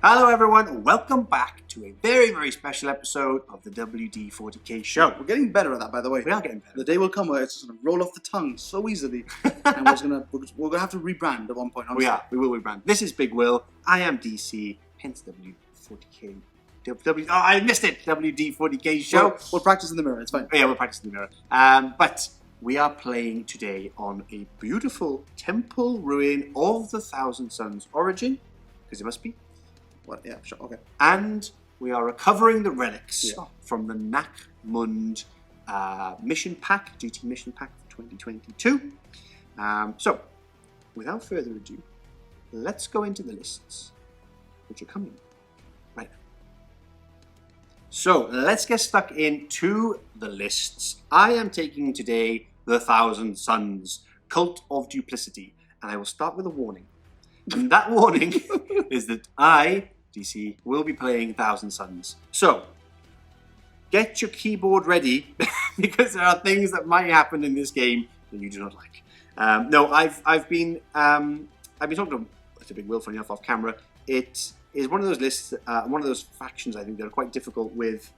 Hello everyone, welcome back to a very, very special episode of the WD40K show. We're getting better at that, by the way. We are getting better. The day will come where it's just going to roll off the tongue so easily, and we're gonna have to rebrand at one point. Honestly. We will rebrand. This is Big Will. I am DC, hence WD40K. I missed it. WD40K show. We'll practice in the mirror. It's fine. Yeah, we'll practice in the mirror. But we are playing today on a beautiful temple ruin of the Thousand Suns origin, because it must be. What? Yeah, sure. Okay. And we are recovering the relics from the Nakmund mission pack, GT mission pack for 2022. So, without further ado, let's go into the lists, which are coming right now. So, let's get stuck into the lists. I am taking today the Thousand Suns, Cult of Duplicity, and I will start with a warning. And that warning is that I, DC, will be playing Thousand Suns. So, get your keyboard ready because there are things that might happen in this game that you do not like. No, I've been talking to Big Will, funny enough, off camera. It is one of those lists, one of those factions I think that are quite difficult with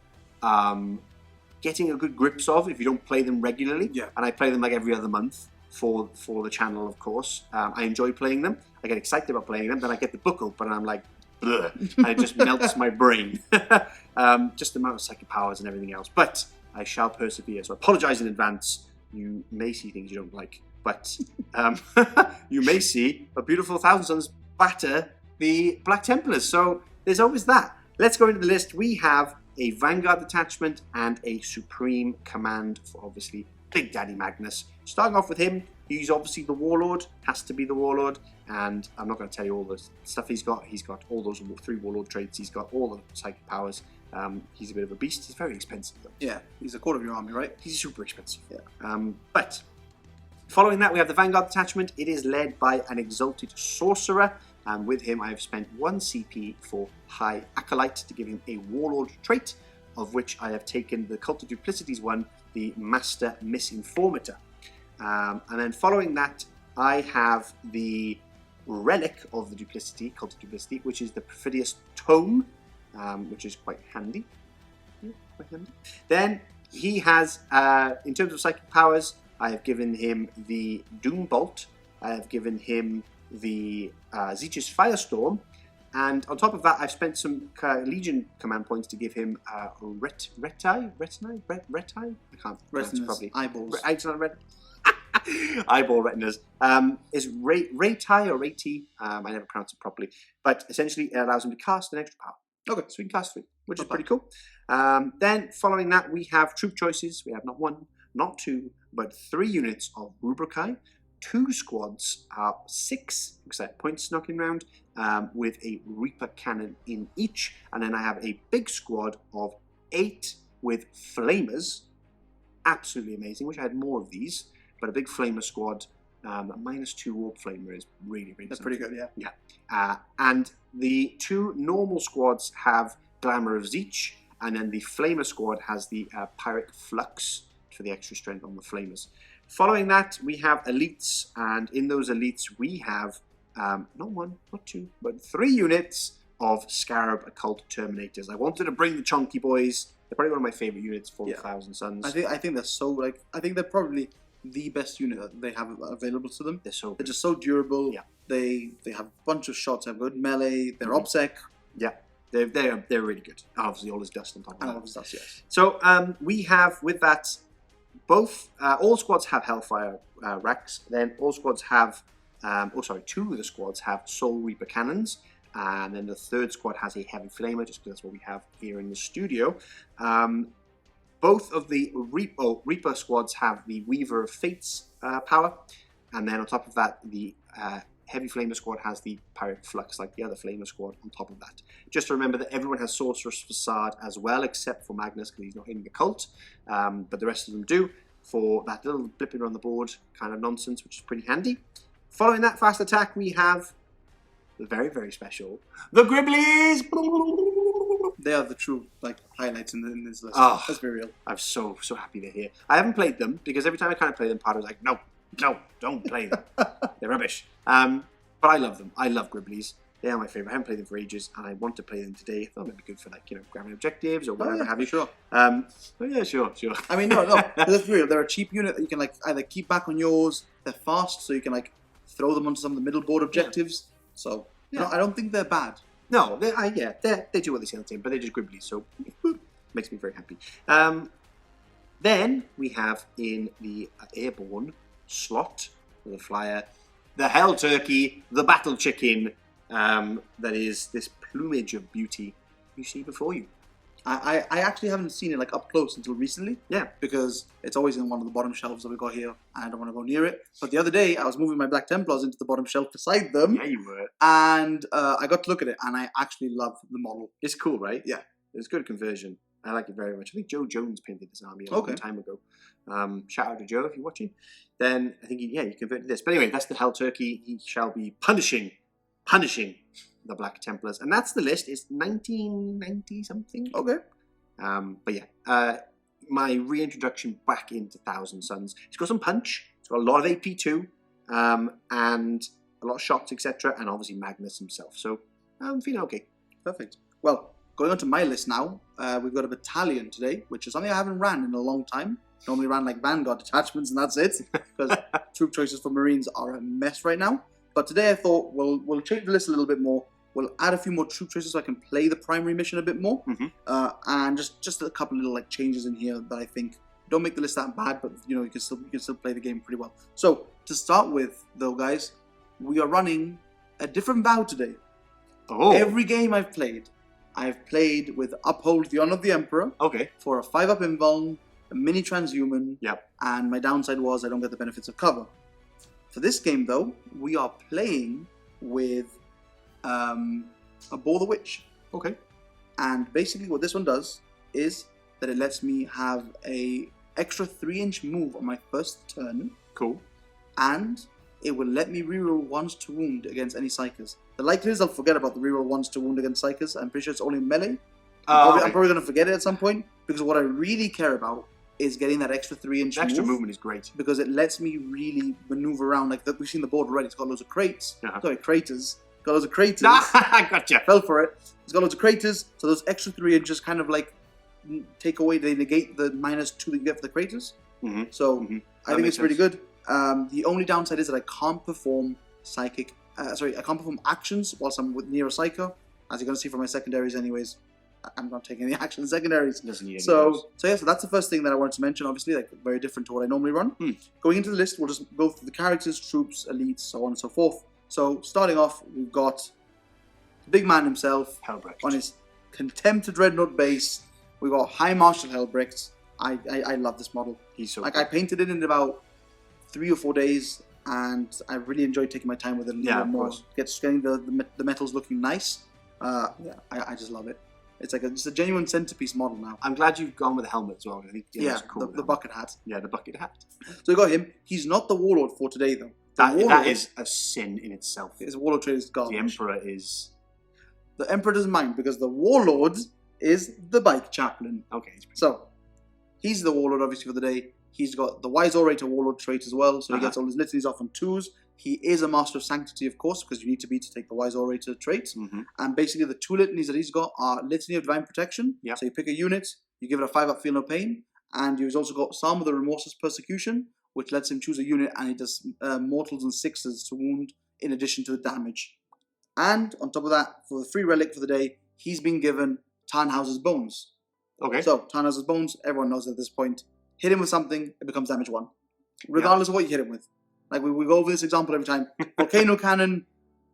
getting a good grips of if you don't play them regularly. Yeah. And I play them like every other month for the channel, of course. I enjoy playing them. I get excited about playing them. Then I get the book open and I'm like, bleh, and it just melts my brain. Just the amount of psychic powers and everything else. But I shall persevere. So I apologize in advance. You may see things you don't like. But you may see a beautiful Thousand Suns batter the Black Templars. So there's always that. Let's go into the list. We have a Vanguard detachment and a Supreme Command for obviously Big Daddy Magnus. Starting off with him, he's obviously the Warlord, has to be the Warlord, and I'm not going to tell you all the stuff he's got. He's got all those 3 Warlord traits, he's got all the psychic powers. He's a bit of a beast. He's very expensive though. Yeah, he's a quarter of your army, right? He's super expensive. Yeah. But following that, we have the Vanguard detachment. It is led by an Exalted Sorcerer, and with him I have spent 1 CP for High Acolyte to give him a Warlord trait, of which I have taken the Cult of Duplicity's one, the Master Misinformator. And then following that, I have the relic of the Duplicity, Cult of Duplicity, which is the Perfidious Tome, which is quite handy. Yeah, quite handy. Then he has, in terms of psychic powers, I have given him the Doom Bolt. I have given him the Zeech's Firestorm. And on top of that, I've spent some Legion command points to give him Retai? I can't pronounce probably. Eyeballs. Eyeball retinas. Is Retai or Rati? I never pronounce it properly. But essentially, it allows him to cast an extra power. Okay, so we can cast 3, which is pretty cool. Then, following that, we have troop choices. We have not 1, not 2, but 3 units of Rubrikai, 2 squads, 6 points knocking round, with a Reaper cannon in each. And then I have a big squad of 8 with Flamers. Absolutely amazing. Wish I had more of these. But a big Flamer squad, a -2 Warp Flamer is really, really That's pretty good, yeah. Yeah. And the 2 normal squads have Glamour of Zeech, and then the Flamer squad has the Pyrrhic Flux for the extra strength on the Flamers. Following that, we have elites, and in those elites, we have not 1, not 2, but 3 units of Scarab Occult Terminators. I wanted to bring the chunky boys. They're probably one of my favorite units for the Thousand Suns. I think they're so I think they're probably the best unit that they have available to them. They're just so durable. Yeah. They have a bunch of shots. They have good melee. They're obsec. Yeah. They're really good. And obviously all his dust on top of that. And all his dust, yes. So we have with that both all squads have Hellfire racks. Then all squads have 2 of the squads have Soul Reaper cannons. And then the 3rd squad has a Heavy Flamer, just because that's what we have here in the studio. Both of the Reaper squads have the Weaver of Fates power. And then on top of that, the Heavy Flamer squad has the Pyrrhic Flux, like the other Flamer squad on top of that. Just to remember that everyone has Sorcerer's Facade as well, except for Magnus, because he's not in the cult. But the rest of them do, for that little blipping on the board kind of nonsense, which is pretty handy. Following that fast attack, we have the very, very special, the Gribblies! They are the true highlights in this list. Oh, let's be real. I'm so happy they're here. I haven't played them because every time I kind of play them, part of was like, no, don't play them. They're rubbish. But I love them. I love Gribblies. They are my favourite. I haven't played them for ages, and I want to play them today. I thought it'd be good for grabbing objectives or whatever have you. Sure. Oh yeah, sure. I mean, no. That's real. They're a cheap unit that you can either keep back on yours. They're fast, so you can throw them onto some of the middle board objectives. Yeah. So I don't think they're bad. No, they do what they say on the team, but they're just gribbly. So makes me very happy. Then we have in the airborne slot for the flyer, the Hell Turkey, the Battle Chicken. That is this plumage of beauty you see before you. I actually haven't seen it up close until recently. Yeah. Because it's always in one of the bottom shelves that we got here, and I don't want to go near it. But the other day, I was moving my Black Templars into the bottom shelf beside them. Yeah, you were. And I got to look at it, and I actually love the model. It's cool, right? Yeah. It's good conversion. I like it very much. I think Joe Jones painted this army a long time ago. Shout out to Joe if you're watching. Then I think he converted this. But anyway, that's the Hell Turkey. He shall be punishing the Black Templars, and that's the list. It's 1990 something. Okay. But yeah, my reintroduction back into Thousand Sons. It's got some punch. It's got a lot of AP too, and a lot of shots, etc. And obviously Magnus himself. So I'm feeling okay. Perfect. Well, going on to my list now, we've got a battalion today, which is something I haven't ran in a long time. Normally ran Vanguard detachments, and that's it, because troop choices for Marines are a mess right now. But today I thought we'll change the list a little bit more. We'll add a few more troop choices so I can play the primary mission a bit more, and just a couple little changes in here that I think don't make the list that bad, but you can still play the game pretty well. So to start with, though, guys, we are running a different vow today. Oh. Every game I've played with Uphold the Honor of the Emperor. Okay. For a 5-up invuln, a mini transhuman. Yep. And my downside was I don't get the benefits of cover. For this game, though, we are playing with a Bore the Witch. Okay. And basically what this one does is that it lets me have a extra 3-inch move on my first turn. Cool. And it will let me reroll 1s to wound against any psychers. The likelihood is I'll forget about the reroll 1s to wound against psychers. I'm pretty sure it's only melee. I'm probably going to forget it at some point, because what I really care about is getting that extra 3-inch move. Extra movement is great. Because it lets me really maneuver around. We've seen the board already. It's got loads of crates. Sorry, craters. It's got loads of craters. Gotcha. Fell for it. It's got loads of craters, so those extra 3 inches kind of take away, they negate the -2 that you get for the craters. So I think it's pretty good. The only downside is that I can't perform I can't perform actions whilst I'm near a psyker. As you're going to see from my secondaries anyways, I'm not taking any action in secondaries. So that's the first thing that I wanted to mention, obviously, very different to what I normally run. Going into the list, we'll just go through the characters, troops, elites, so on and so forth. So starting off, we've got the big man himself. Helbrecht. On his Contempt Dreadnought base, we've got High Marshal Helbrecht. I love this model. He's so cool. I painted it in about 3 or 4 days, and I really enjoyed taking my time with it a little more. Getting the metals looking nice. I just love it. It's just a genuine centerpiece model now. I'm glad you've gone with the helmet as well. I think it's cool. The bucket hat. Yeah, the bucket hat. So we got him. He's not the Warlord for today, though. That is a sin in itself. His Warlord trait is garbage. The Emperor is... The Emperor doesn't mind, because the Warlord is the Bike Chaplain. Okay. So, he's the Warlord, obviously, for the day. He's got the Wise Orator Warlord trait as well, so he gets all his litanies off on 2s. He is a Master of Sanctity, of course, because you need to be to take the Wise Orator trait. And basically, the 2 litanies that he's got are Litany of Divine Protection. So you pick a unit, you give it a 5-up Feel No Pain, and he's also got Psalm of the Remorseless Persecution, which lets him choose a unit, and he does mortals and 6s to wound in addition to the damage. And on top of that, for the free relic for the day, he's been given Tannhauser's Bones. Okay. So, Tannhauser's Bones, everyone knows at this point. Hit him with something, it becomes damage 1. Regardless of what you hit him with. We go over this example every time. Volcano Cannon,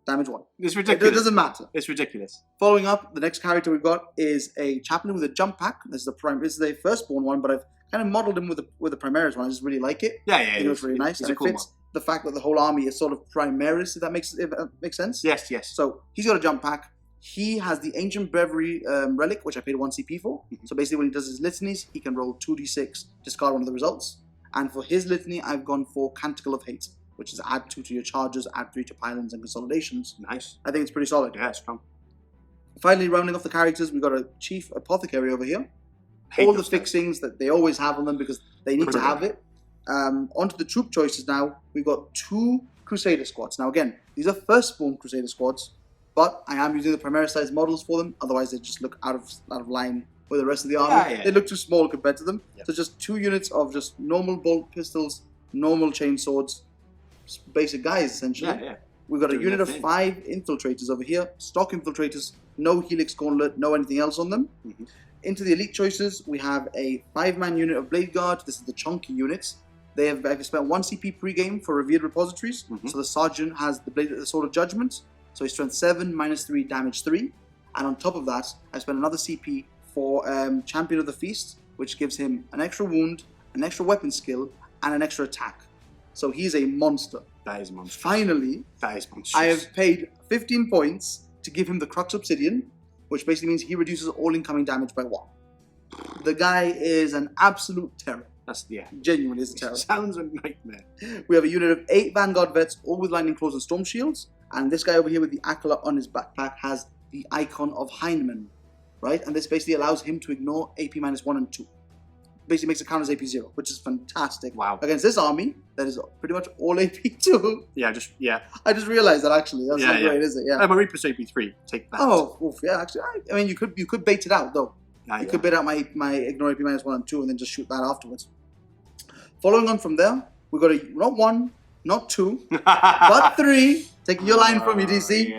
damage 1. It's ridiculous. It doesn't matter. It's ridiculous. Following up, the next character we've got is a Chaplain with a jump pack. This is the firstborn one, but I've kind of modelled him with the Primaris one. I just really like it. Yeah. I think it's really nice. And it fits the fact that the whole army is sort of Primaris, if that makes sense. Yes. So he's got a jump pack. He has the Ancient Breviary relic, which I paid 1 CP for. So basically when he does his litanies, he can roll 2d6, discard one of the results. And for his litany, I've gone for Canticle of Hate, which is add 2 to your charges, add 3 to pylons and consolidations. Nice. I think it's pretty solid. Yeah, it's strong. Finally, rounding off the characters, we've got a Chief Apothecary over here. All the fixings that they always have on them because they need to have it. Onto the troop choices now. We've got 2 Crusader squads. Now again, these are firstborn Crusader squads. but I am using the Primarch size models for them. Otherwise, they just look out of line with the rest of the army. They look too small compared to them. So just 2 units of just normal bolt pistols, normal chain swords, basic guys essentially. We've got a unit of 5 infiltrators over here, stock infiltrators, no helix gauntlet, no anything else on them. Into the elite choices, we have a 5-man unit of Blade Guard. This is the chunky units. I've spent 1 CP pre-game for revered repositories. So the sergeant has the Sword of Judgment. So he's strength 7, -3, damage 3. And on top of that, I spent another CP for Champion of the Feast, which gives him an extra wound, an extra weapon skill, and an extra attack. So he's a monster. That is monstrous. Finally, that is monstrous. I have paid 15 points to give him the Crux Obsidian, which basically means he reduces all incoming damage by 1. The guy is an absolute terror. Genuinely is a terror. Sounds a nightmare. We have a unit of 8 Vanguard vets, all with lightning claws and storm shields. And this guy over here with the Acolyte on his backpack has the icon of Heinemann, right? And this basically allows him to ignore AP -1 and 2. Basically makes it count as AP 0, which is fantastic. Wow. Against this army, that is pretty much all AP 2. I just realized that actually. That's not great, is it? I'm a Reaper's AP 3. Take that. Oh, oof, yeah, actually. I mean, you could bait it out, though. You could bait out my ignore AP -1 and 2 and then just shoot that afterwards. Following on from there, we've got not 1, not 2, but 3. Taking your line from you, DC.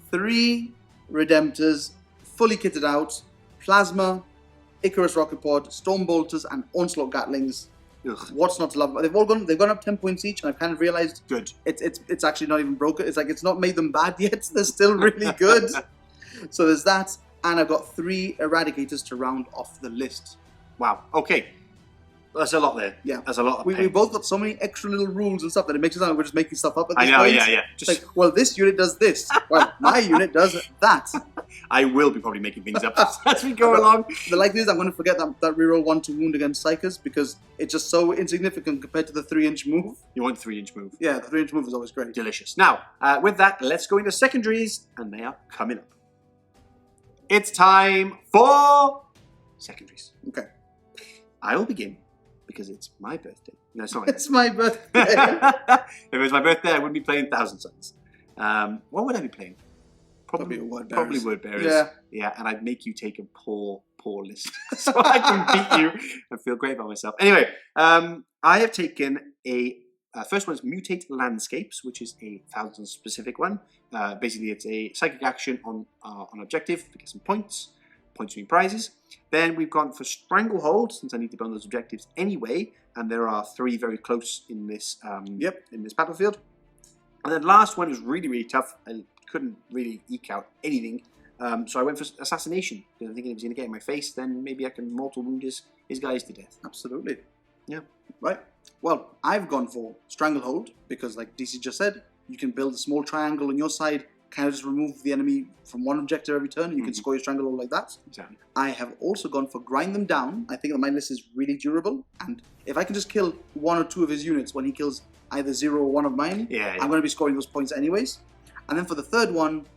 3 Redemptors, fully kitted out, Plasma, Icarus Rocket Pod, Storm Bolters, and Onslaught Gatlings. What's not to love? They've gone up 10 points each, and I've kind of realized it's actually not even broken. It's like it's not made them bad yet. They're still really good. So there's that, and I've got 3 Eradicators to round off the list. Wow. Okay. That's a lot there. Yeah. That's a lot of we both got so many extra little rules and stuff that it makes it sound like we're just making stuff up at this point. Yeah. Just like, well, this unit does this. Well, my unit does that. I will be probably making things up as we go along. The likelihood is I'm going to forget that reroll 1 to wound against Psychers because it's just so insignificant compared to the 3-inch move. You want the 3-inch move? Yeah, the 3-inch move is always great. Delicious. Now, with that, let's go into secondaries, and they are coming up. It's time for secondaries. Okay. I will begin. Because it's my birthday. No, it's not. It's my birthday. If it was my birthday, I wouldn't be playing Thousand Suns. What would I be playing? Probably Word Bearers. Probably Word Bearers. Yeah, and I'd make you take a poor list. So I can beat you and feel great about myself. Anyway, I have taken first one is Mutate Landscapes, which is a Thousand Suns specific one. Basically, it's a psychic action on objective to get some points winning prizes. Then we've gone for Stranglehold, since I need to be on those objectives anyway, and there are 3 very close in this in this battlefield. And then last one was really, really tough. I couldn't really eke out anything. So I went for Assassination, because I'm thinking if he's going to get in my face, then maybe I can mortal wound his guys to death. Absolutely. Yeah. Right. Well, I've gone for Stranglehold, because like DC just said, you can build a small triangle on your side, kind of just remove the enemy from one objective every turn, and you can score your Stranglehold like that. Exactly. I have also gone for Grind Them Down. I think that my list is really durable, and if I can just kill 1 or 2 of his units when he kills either 0 or 1 of mine, I'm going to be scoring those points anyways. And then for the third one,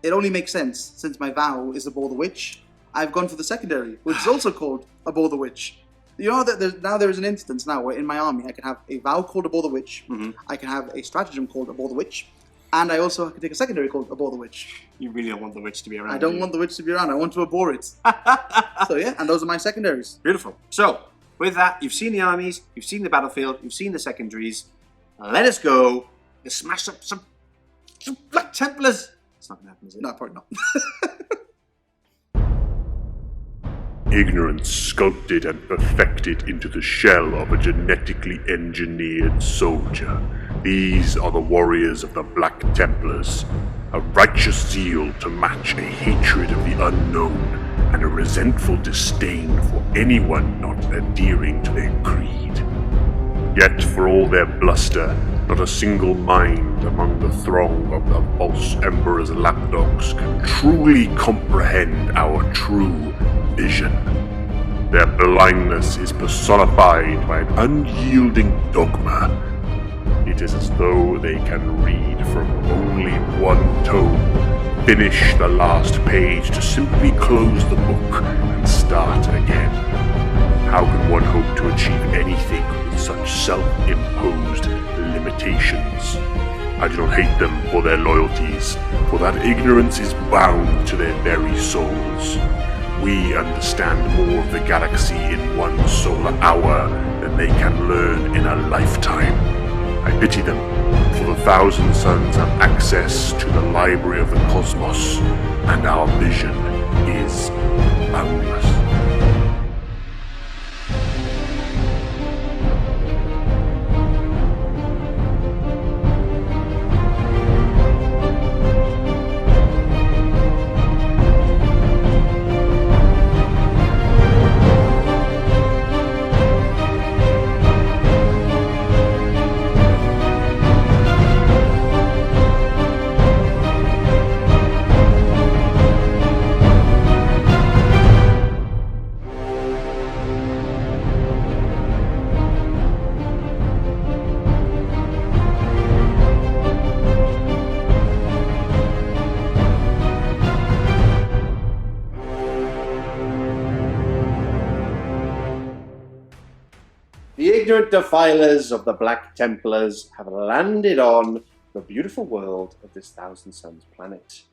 it only makes sense, since my vow is Abhor the Witch. I've gone for the secondary, which is also called Abhor the Witch. You know that there is an instance now where in my army I can have a vow called Abhor the Witch, I can have a stratagem called Abhor the Witch, and I also can take a secondary called Abhor the Witch. You really don't want the witch to be around. I don't want the witch to be around. I want to abhor it. So yeah, and those are my secondaries. Beautiful. So, with that, you've seen the armies, you've seen the battlefield, you've seen the secondaries. Let us go. Let's smash up some Black Templars. It's not going to happen, is it? No, probably not. Ignorance sculpted and perfected into the shell of a genetically engineered soldier. These are the warriors of the Black Templars, a righteous zeal to match a hatred of the unknown and a resentful disdain for anyone not adhering to their creed. Yet for all their bluster, not a single mind among the throng of the false Emperor's lapdogs can truly comprehend our true vision. Their blindness is personified by an unyielding dogma. It is as though they can read from only one tome, finish the last page to simply close the book and start again. How can one hope to achieve anything with such self-imposed limitations? I do not hate them for their loyalties, for that ignorance is bound to their very souls. We understand more of the galaxy in one solar hour than they can learn in a lifetime. I pity them, for the Thousand Sons have access to the library of the cosmos, and our vision is boundless. The ignorant defilers of the Black Templars have landed on the beautiful world of this Thousand Suns planet.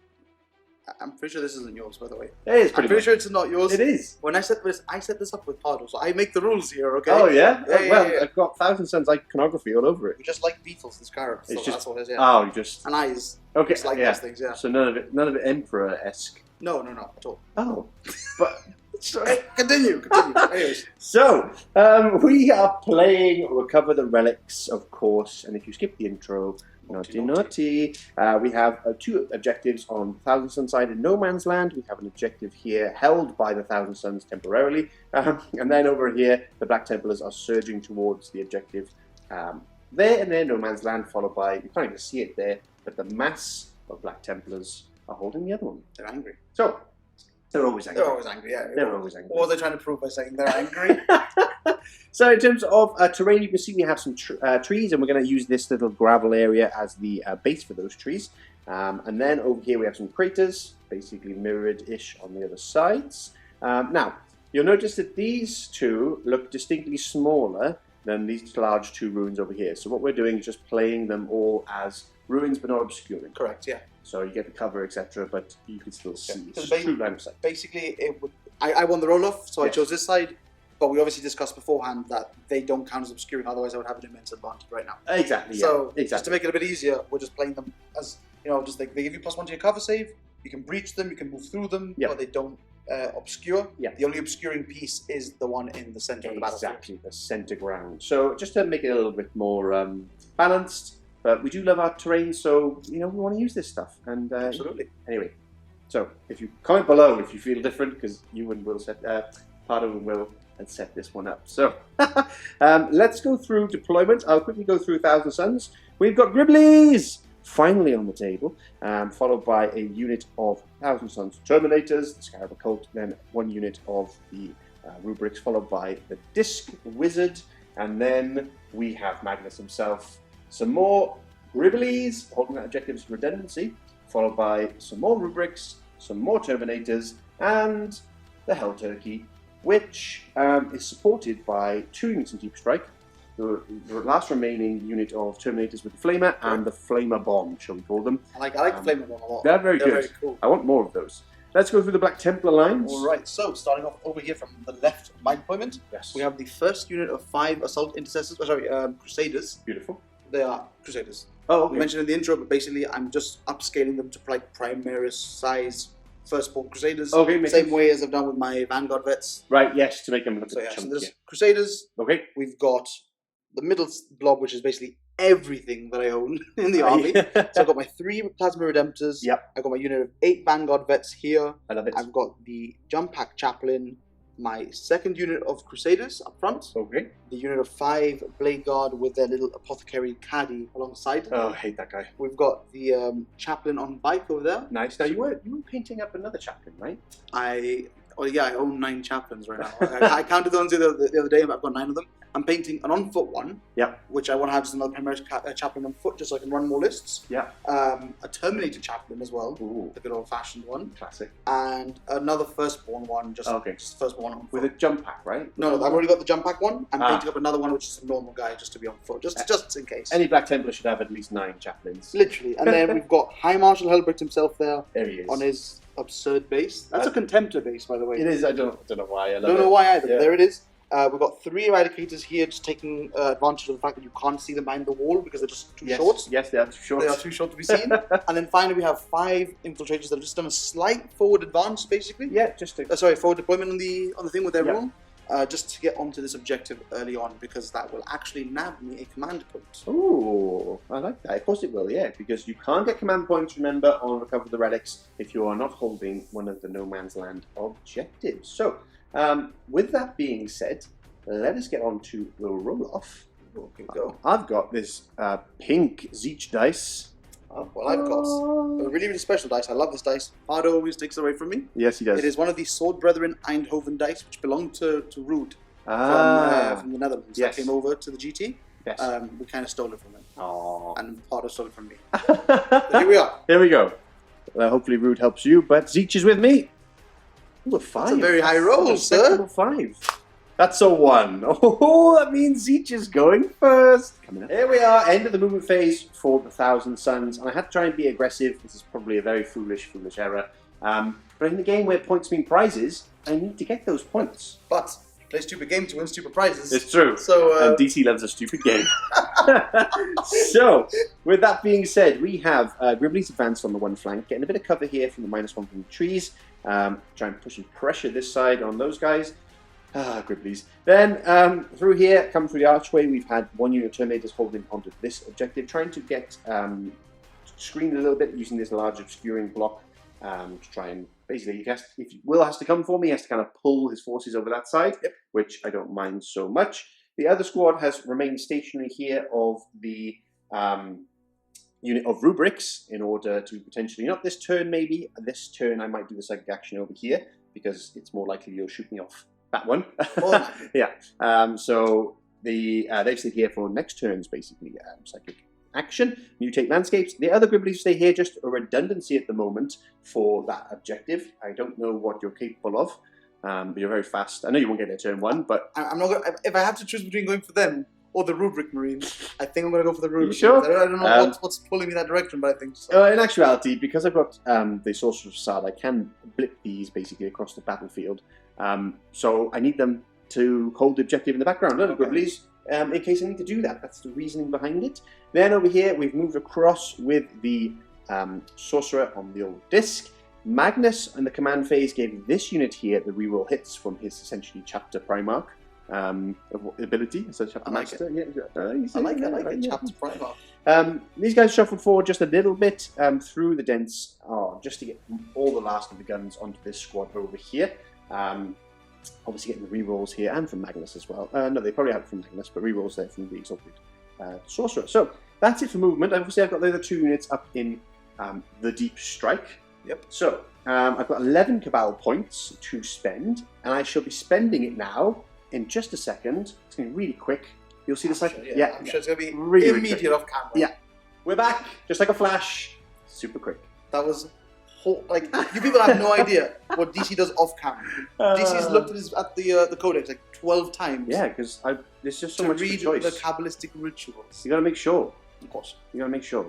I'm pretty sure this isn't yours, by the way. It is I'm pretty sure it's not yours. It is. When I set this up with Pardo, so I make the rules here, okay? Oh, yeah? Yeah. I've got Thousand Suns iconography all over it. We just like Beatles and Scarab, so that's what it is, yeah. Oh, you just... And eyes. Okay, Just like yeah. those things, yeah. So none of it Emperor-esque. No, at all. Oh. But... Hey, continue. Anyways. So, we are playing Recover the Relics, of course, and if you skip the intro, naughty. We have two objectives on the Thousand Suns side in No Man's Land. We have an objective here held by the Thousand Suns temporarily, and then over here, the Black Templars are surging towards the objective there and there, No Man's Land, followed by, you can't even see it there, but the mass of Black Templars are holding the other one. They're angry. So, they're always angry. They're always angry, yeah. They're always angry. What are they trying to prove by saying they're angry? So in terms of terrain, you can see we have some trees, and we're going to use this little gravel area as the base for those trees. And then over here we have some craters, basically mirrored-ish on the other sides. Now, you'll notice that these two look distinctly smaller than these large two ruins over here. So what we're doing is just playing them all as ruins, but not obscuring. Correct, yeah. So you get the cover, etc., but you can still see. Yeah. It's true line of sight. Basically, I won the roll-off, so Yes. I chose this side. But we obviously discussed beforehand that they don't count as obscuring, otherwise I would have an immense advantage right now. Exactly, yeah. So, exactly. just to make it a bit easier, we're just playing them as, just like they give you +1 to your cover save, you can breach them, you can move through them, Yep. but they don't obscure. Yeah. The only obscuring piece is the one in the center of the battlefield. Exactly, the center ground. So just to make it a little bit more balanced, but we do love our terrain, so we want to use this stuff. And Absolutely. Anyway, so if you comment below if you feel different, because you and Will set Pardo and Will and set this one up. So let's go through deployment. I'll quickly go through Thousand Suns. We've got Gribblies finally on the table, followed by a unit of Thousand Suns Terminators, the Scarab Occult, then one unit of the Rubrics, followed by the Disc Wizard, and then we have Magnus himself. Some more Gribblies, holding that objective's redundancy, followed by some more Rubrics, some more Terminators, and the Hell Turkey, which is supported by 2 units in Deep Strike, the last remaining unit of Terminators with the Flamer and the Flamer Bomb, shall we call them. I like the Flamer one a lot. They're very good. Very cool. I want more of those. Let's go through the Black Templar lines. Alright, so starting off over here from the left of my deployment, Yes. we have the first unit of 5 Assault Intercessors, Crusaders. Beautiful. They are Crusaders. Oh, We mentioned in the intro, but basically I'm just upscaling them to like Primaris size Firstborn Crusaders. Okay, makes same sense. way as I've done with my Vanguard vets. Right, yes, to make them look So a yeah, bit so chunky. there's Crusaders. Okay. We've got the middle blob, which is basically everything that I own in the army. So I've got my 3 Plasma Redemptors. Yep. I've got my unit of 8 Vanguard vets here. I love it. I've got the Jump Pack Chaplain, my second unit of Crusaders up front, Okay. the unit of 5 Blade Guard with their little Apothecary Caddy alongside. Oh, I hate that guy. We've got the Chaplain on bike over there. Nice. Now, you were painting up another chaplain, right? I own 9 Chaplains right now. I counted those the other day, but I've got 9 of them. I'm painting an on-foot one, which I want to have as another Primarch chaplain on foot, just so I can run more lists. A Terminator chaplain as well, the good old-fashioned one. Classic. And another Firstborn one, just Firstborn one on foot. With a jump pack, right? No, I've already got the jump pack one. I'm painting up another one, which is a normal guy, just to be on foot, just in case. Any Black Templar should have at least 9 chaplains. Literally. And then we've got High Marshal Helbricht himself there. There he is. On his absurd base. That's a Contemptor base, by the way. It is. I don't know why. I love don't know why either. There it is. We've got 3 Eradicators here, just taking advantage of the fact that you can't see them behind the wall because they're just too short. Yes, they are too short. They are too short to be seen. And then finally we have 5 Infiltrators that have just done a slight forward advance, basically. Yeah, just to... forward deployment on the thing with their rule. Just to get onto this objective early on, because that will actually nab me a command point. Oh, I like that. Of course it will, yeah, because you can't get command points, remember, on Recover the Relics if you are not holding one of the No Man's Land objectives. So, with that being said, let us get on to the roll-off. Okay, go. I've got this pink Zeech dice. Well, I've got a really, really special dice. I love this dice. Pardo always takes it away from me. Yes, he does. It is one of the Sword Brethren Eindhoven dice, which belonged to Ruud from the Netherlands. Yes. That came over to the GT. Yes. We kind of stole it from him. Aww. And Pardo stole it from me. So here we are. Here we go. Hopefully Ruud helps you, but Zeech is with me. Ooh, a 5. That's a very high roll, sir. 5. That's a 1. Oh, that means Zeech is going first. Coming up. Here we are, end of the movement phase for the Thousand Suns. And I had to try and be aggressive. This is probably a very foolish error. But in the game where points mean prizes, I need to get those points. But you play stupid games to win stupid prizes. It's true. So, and DC loves a stupid game. So, with that being said, we have Gribbly's advanced on the one flank, getting a bit of cover here from the -1 from the trees. Try and push and pressure this side on those guys. Gribblies. Then through here, come through the archway, we've had 1 unit of Terminators holding onto this objective, trying to get screened a little bit using this large obscuring block to try and basically, if Will has to come for me, he has to kind of pull his forces over that side, which I don't mind so much. The other squad has remained stationary here of the unit of rubrics in order to potentially, not this turn maybe, this turn I might do the psychic action over here because it's more likely you'll shoot me off. That one. Yeah. So they've stayed here for next turn's basically psychic action. Mutate landscapes. The other Gribblies stay here, just a redundancy at the moment for that objective. I don't know what you're capable of, but you're very fast. I know you won't get a turn 1, but I'm not gonna, if I have to choose between going for them or the Rubric Marines, I think I'm going to go for the Rubric. You sure? I don't know what's pulling me that direction, but I think so. In actuality, because I've got the Sorcerer's Facade, I can blip these basically across the battlefield. So I need them to hold the objective in the background, don't Gribblies? In case I need to do that. That's the reasoning behind it. Then over here, we've moved across with the Sorcerer on the old disc. Magnus in the command phase gave this unit here the reroll hits from his essentially Chapter Primarch ability. So Chapter Master. I like it. Chapter Primarch. These guys shuffled forward just a little bit through the dense, just to get all the last of the guns onto this squad over here. Obviously getting the rerolls here and from Magnus as well. No, they probably have it from Magnus, but rerolls there from the Exalted Sorcerer. So that's it for movement. Obviously I've got the other 2 units up in the Deep Strike. Yep. So I've got 11 Cabal points to spend, and I shall be spending it now in just a second. It's going to be really quick. You'll see this like, I'm sure it's going to be really immediate off camera. Yeah. We're back, just like a flash. Super quick. That was like, you people have no idea what DC does off camera. DC's looked at the codex like 12 times. Yeah, because there's just so much read choice. The Kabbalistic rituals. You got to make sure. Of course. You got to make sure.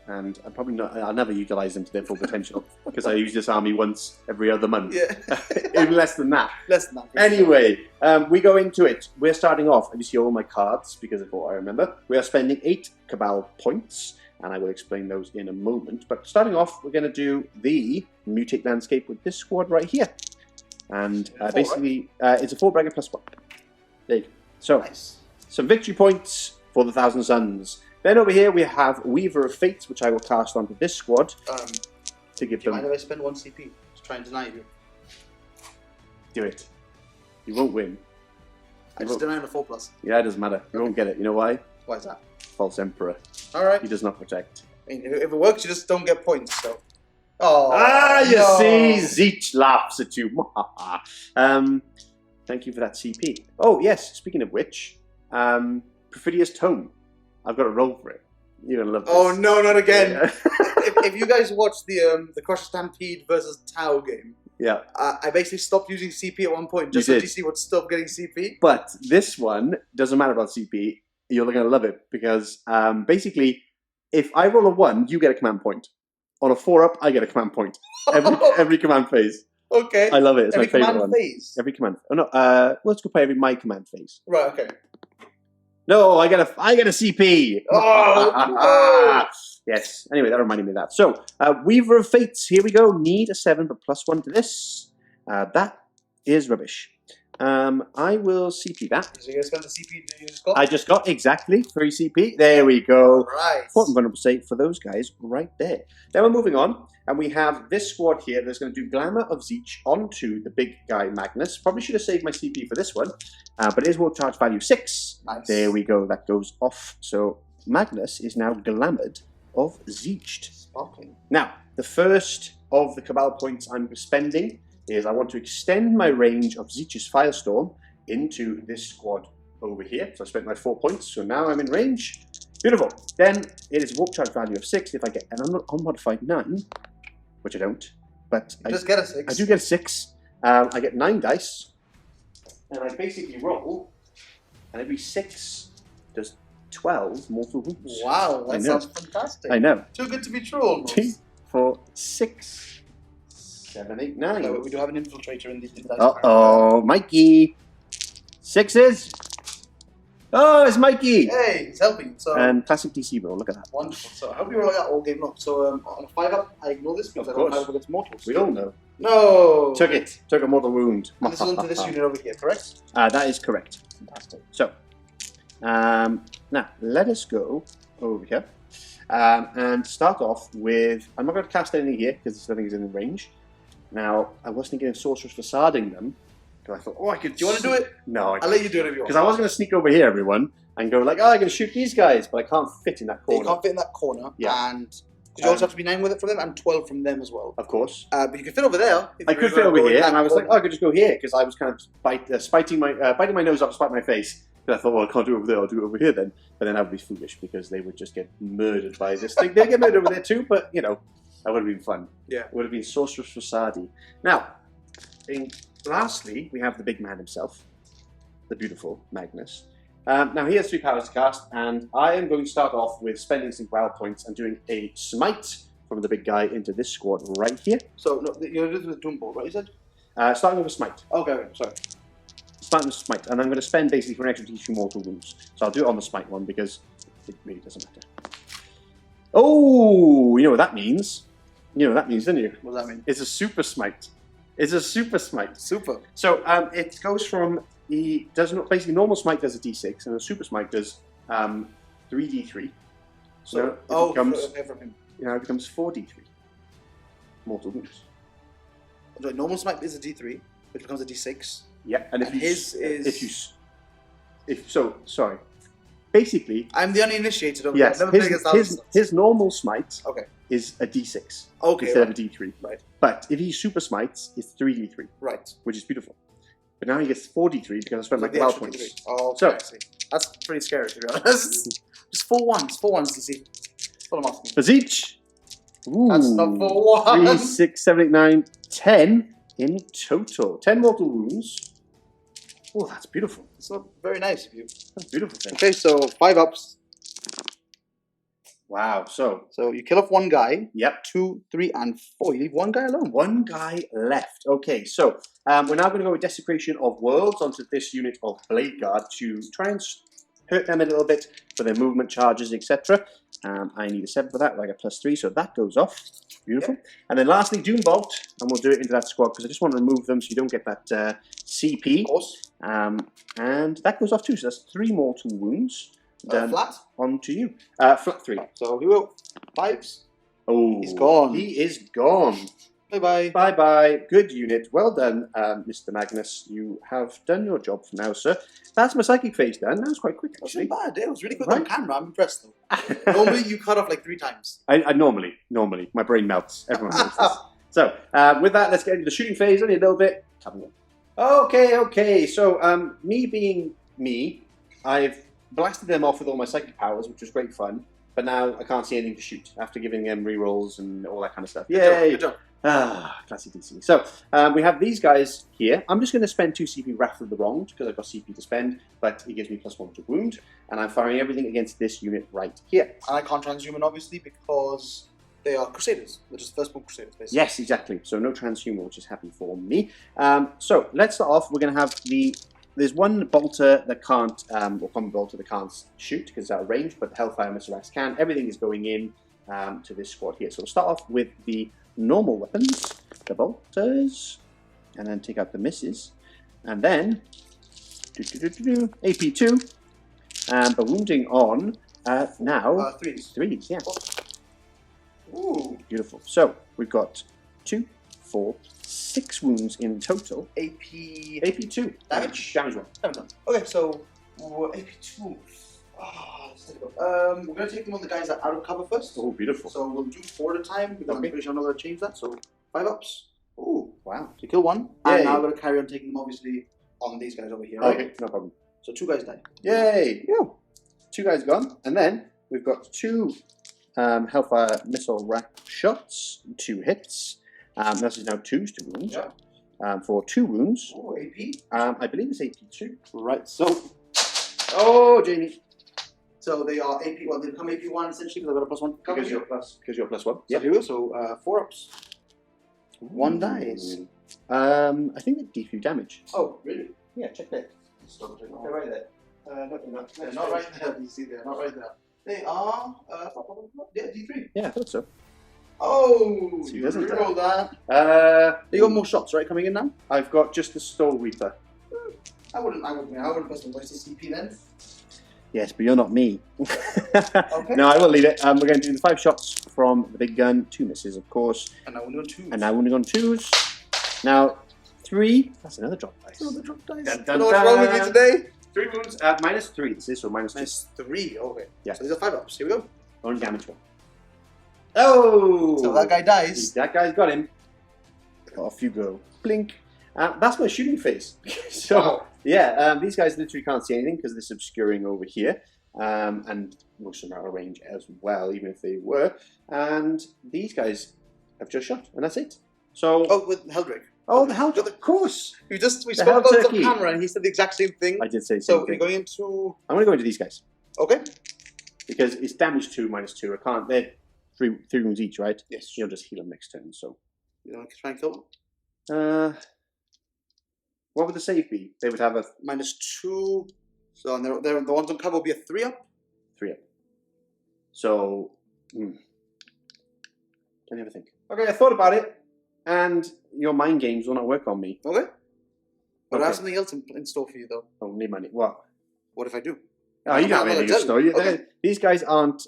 And I'm probably not. I'll never utilize them to their full potential because I use this army once every other month. Yeah. Even less than that. Less than that. Anyway, we go into it. We're starting off. You see all my cards because of what I remember. We are spending 8 Cabal points, and I will explain those in a moment. But starting off, we're going to do the Mutate Landscape with this squad right here. And basically, it's a 4 bracket plus 1. There you go. So, nice. Some victory points for the Thousand Suns. Then over here we have Weaver of Fates, which I will cast onto this squad to give them. Do you mind if I spend 1 CP to try and deny you? Do it. You won't win. I just deny him a 4+. Yeah, it doesn't matter. You won't get it. You know why? Why is that? False Emperor. All right. He does not protect. I mean, if it works, you just don't get points. So. You see, Zeech laughs at you. Thank you for that CP. Oh yes. Speaking of which. Perfidious Tome. I've got a roll for it. You're gonna love this. Oh no, not again! Yeah. if you guys watched the Crush Stampede versus Tau game, Yeah. I basically stopped using CP at one point just so DC would stop getting CP. But this one doesn't matter about CP. You're gonna love it because basically, if I roll a 1, you get a command point. On a 4-up, I get a command point. Every command phase. Okay. I love it. It's every my favorite command one. phase. Every command. Oh no. Let's go play my command phase. Right. Okay. No, I get a CP. Oh, no. Yes. Anyway, that reminded me of that. So, Weaver of Fates. Here we go. Need a 7, but +1 to this. That is rubbish. I will CP that. So you guys spend the CP that you just got? I just got exactly 3 CP. There we go. Right. Important vulnerable state for those guys right there. Then we're moving on, and we have this squad here that's going to do Glamour of Zeech onto the big guy Magnus. Probably should have saved my CP for this one, but it is war charge value 6. Nice. There we go. That goes off. So Magnus is now Glamoured of Zeeched. Sparkling. Now, the first of the Cabal points I'm spending is I want to extend my range of Zeech's Firestorm into this squad over here. So I spent my 4 points, so now I'm in range. Beautiful. Then it is a warp charge value of 6 if I get an unmodified 9, which I don't, but You just get a 6. I do get a 6. I get 9 dice, and I basically roll, and every 6 does 12 mortal wounds. Wow, I that know. sounds fantastic. I know. Too good to be true, almost. 2, 4, 6, 7, 8, 9. No, we do have an infiltrator in the dice. Uh-oh, Mikey. 6s. Oh, it's Mikey. Hey, he's helping. So And classic DC roll, look at that. wonderful. So I hope you roll that all game long. So on a 5-up, I ignore this because Of I don't course. have against mortals. We all know. No. Took it. Took a mortal wound. And this is onto this unit over here, correct? That is correct. Fantastic. So, now let us go over here and start off with. I'm not going to cast anything here because nothing is in the range. Now, I was thinking of Sorcerer's Facading them because I thought, oh, I could. Do you want to do it? No, I'll let you do it if you want. because I was going to sneak over here, everyone, and go like, oh, I'm going to shoot these guys, but I can't fit in that You corner. can't fit in that corner. Yeah. And you also have to be 9 with it from them and 12 from them as well. Of course. But you can fit over there. if I you could really fit wanna over go in here, that and I was like, corner. oh, I could just go here because I was kind of biting my nose off to spite my face. But I thought, well, I can't do it over there. I'll do it over here then. But then I would be foolish because they would just get murdered by this thing. They get murdered over there too, but you know, that would have been fun. Yeah. It would have been Sorcerer's Facade. Now, lastly, we have the big man himself, the beautiful Magnus. Now he has 3 powers to cast, and I am going to start off with spending some wild points and doing a smite from the big guy into this squad right here. So, no, you're doing the Doom Ball, right? You said? Starting with a smite. Okay, sorry. Starting with smite, and I'm going to spend basically for an extra D2 mortal wounds. So I'll do it on the smite one because it really doesn't matter. Oh, you know what that means? You know what that means, don't you? What does that mean? It's a super smite. It's a super smite. Super. So it goes from basically normal smite does a D6 and a super smite does 3D3. So it becomes from him. it becomes 4D3 mortal wounds. So normal smite is a D3, which becomes a D6. Yeah, and sorry. Basically, I'm the uninitiated over yes, there. Never played against his normal smite Okay. is a D6 Okay. instead Right. of a D3. Right. But if he super smites, it's 3D3, Right. which is beautiful. But now he gets 4D3 because I spent my The cloud extra points. D3. Oh, okay, So- I see. That's pretty scary, to be honest. Just 4 ones. 4 ones, DC. That's what I'm asking. For Zeech, That's not 4 3, ones. 6, 7, 8, 9, 10 in total. 10 mortal wounds. Oh, that's beautiful. It's not very nice of you. That's beautiful. Thing. Okay, so 5 ups. Wow. So, So you kill off 1 guy. yep. 2, 3, and 4. You leave 1 guy alone. 1 guy left. Okay, so we're now going to go with Desecration of Worlds onto this unit of Blade Guard to try and hurt them a little bit for their movement charges, etc. I need a 7 for that, like a +3, so that goes off. Beautiful. Yep. And then lastly, Doombolt, and we'll do it into that squad because I just want to remove them so you don't get that CP. Of course. And that goes off too, so that's 3 mortal wounds. Then Flat. on to you. Flat 3. So he will. 5s. Oh, He's gone. He is gone. Bye-bye. Bye-bye. Good unit. Well done, Mr. Magnus. You have done your job for now, sir. That's my psychic phase done. That was quite quick, That's actually. not bad. It was really quick Right. on camera. I'm impressed, though. Normally, you cut off like 3 times. I normally, my brain melts. Everyone knows this. So, with that, let's get into the shooting phase. Only a little bit. Okay. So, me being me, I've blasted them off with all my psychic powers, which was great fun. But now I can't see anything to shoot after giving them rerolls and all that kind of stuff. Yay! Good job. Ah, classy DC. So we have these guys here. I'm just going to spend 2 CP Wrath of the Wronged because I've got CP to spend, but it gives me +1 to wound, and I'm firing everything against this unit right here. And I can't transhuman, obviously, because they are Crusaders. They're just firstborn Crusaders, basically. Yes, exactly. So no transhuman, which is happy for me. So let's start off. We're going to have there's one bolter that can't, or combat bolter that can't shoot because it's out of range, but the Hellfire Missile Axe can. Everything is going in to this squad here. So we'll start off with the normal weapons, the bolters, and then take out the misses, and then AP2, but wounding on now threes, yeah. Ooh, beautiful. So we've got 2, 4, 6 wounds in total. AP2 damage one. Okay, so AP2. We're going to take them on the guys that are out of cover first. Oh, beautiful. So we'll do 4 at a time, because I'm pretty sure I'm not going to change that. So 5 ups. Oh, wow. So you kill 1. Yay. And now I'm going to carry on taking them, obviously, on these guys over here, right? Okay, no problem. So 2 guys die. Yay! Yeah. 2 guys gone. And then we've got 2 Hellfire Missile Rack shots, 2 hits. This is now 2s to wound. Yeah. For 2 wounds. Oh, AP. I believe it's AP2. Right, so... Oh, Jamie. So they are AP, well, they become AP1 essentially because I've got a +1 cover. Because you're +1. Yeah. So, so 4 ups. 1 dies. I think they do damage. Oh, really? Yeah, check that. They're right there. They're not right there. You see, they're not right there. They are, yeah, D3. Yeah, I thought so. Oh, So you doesn't reroll that. You got more shots, right, coming in now? I've got just the Stole Reaper. I wouldn't waste the CP then. Yes, but you're not me. Okay. No, I will leave it. We're going to do the 5 shots from the big gun. 2 misses, of course. And now we're on 2s. And now we're on 2s. Now, 3. That's another drop dice. Another drop dice. Dun, dun, You know what's wrong with me today? 3 wounds. -3. This is so -2. -3. Okay. Yeah. So these are 5 ups. Here we go. Only damage 1. Oh! So that guy dies. That guy's got him. Off you go. Blink. That's my shooting phase. So, wow. Yeah, these guys literally can't see anything because they're obscuring over here. And most of them are out of range as well, even if they were. And these guys have just shot, and that's it. So, Oh, with Heldrake. oh, the hell, of course. We spoke The about this on Turkey. camera, and he said the exact same thing. I did say So something. you're going into. I'm going to go into these guys Okay. because it's damage 2 -2. I can't. They're three wounds each, right? Yes. You'll just heal them next turn. So, You want to try and kill them? what would the save be? They would have a -2. So and they're the ones on cover will be a 3 up. 3 up. So, don't ever think. Okay, I thought about it, and your mind games will not work on me. Okay. But I have Okay. something else in store for you, though. Oh, need money. What? What if I do? Oh, you don't have I'm anything gonna to tell you. store. Okay. These guys aren't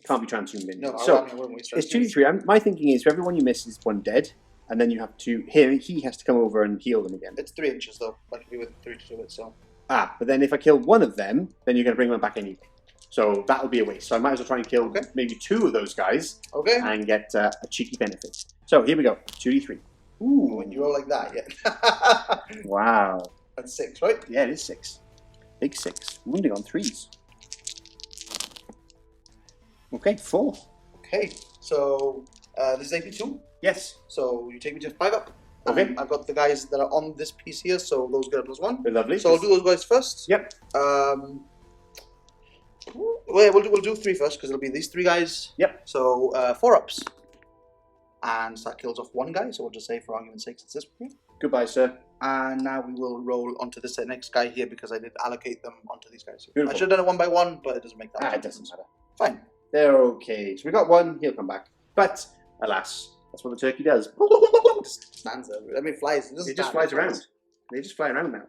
can't be transhumed in. No, So I wouldn't waste it's time. 2d3. My thinking is for everyone you miss is 1 dead, and then you have to he has to come over and heal them again. It's 3 inches though, like if you with 3 to do it. So But then if I kill one of them, then you're going to bring them back anyway. So that'll be a waste. So I might as well try and kill maybe 2 of those guys okay. and get a cheeky benefit. So here we go. 2d3. Ooh, when you roll like that, yeah. Wow. That's 6, right? Yeah, it is 6. Big 6. Wounding on 3s. Okay, 4. Okay, so this is AP2. Yes. So you take me to 5 up. Okay. I've got the guys that are on this piece here, so those get a +1. Very lovely. So I'll do those guys first. Yep. Wait, we'll do 3 first because it'll be these 3 guys. Yep. So 4 ups, and that kills off 1 guy. So we'll just say for argument's sake, it's this one here. Goodbye, sir. And now we will roll onto this next guy here because I did allocate them onto these guys. Beautiful. I should have done it 1 by 1, but it doesn't make that much It doesn't difference. matter. Fine. They're okay. So we got 1, he'll come back. But, alas, that's what the turkey does. Just stands there. I mean, flies. It just flies around. They just fly around now.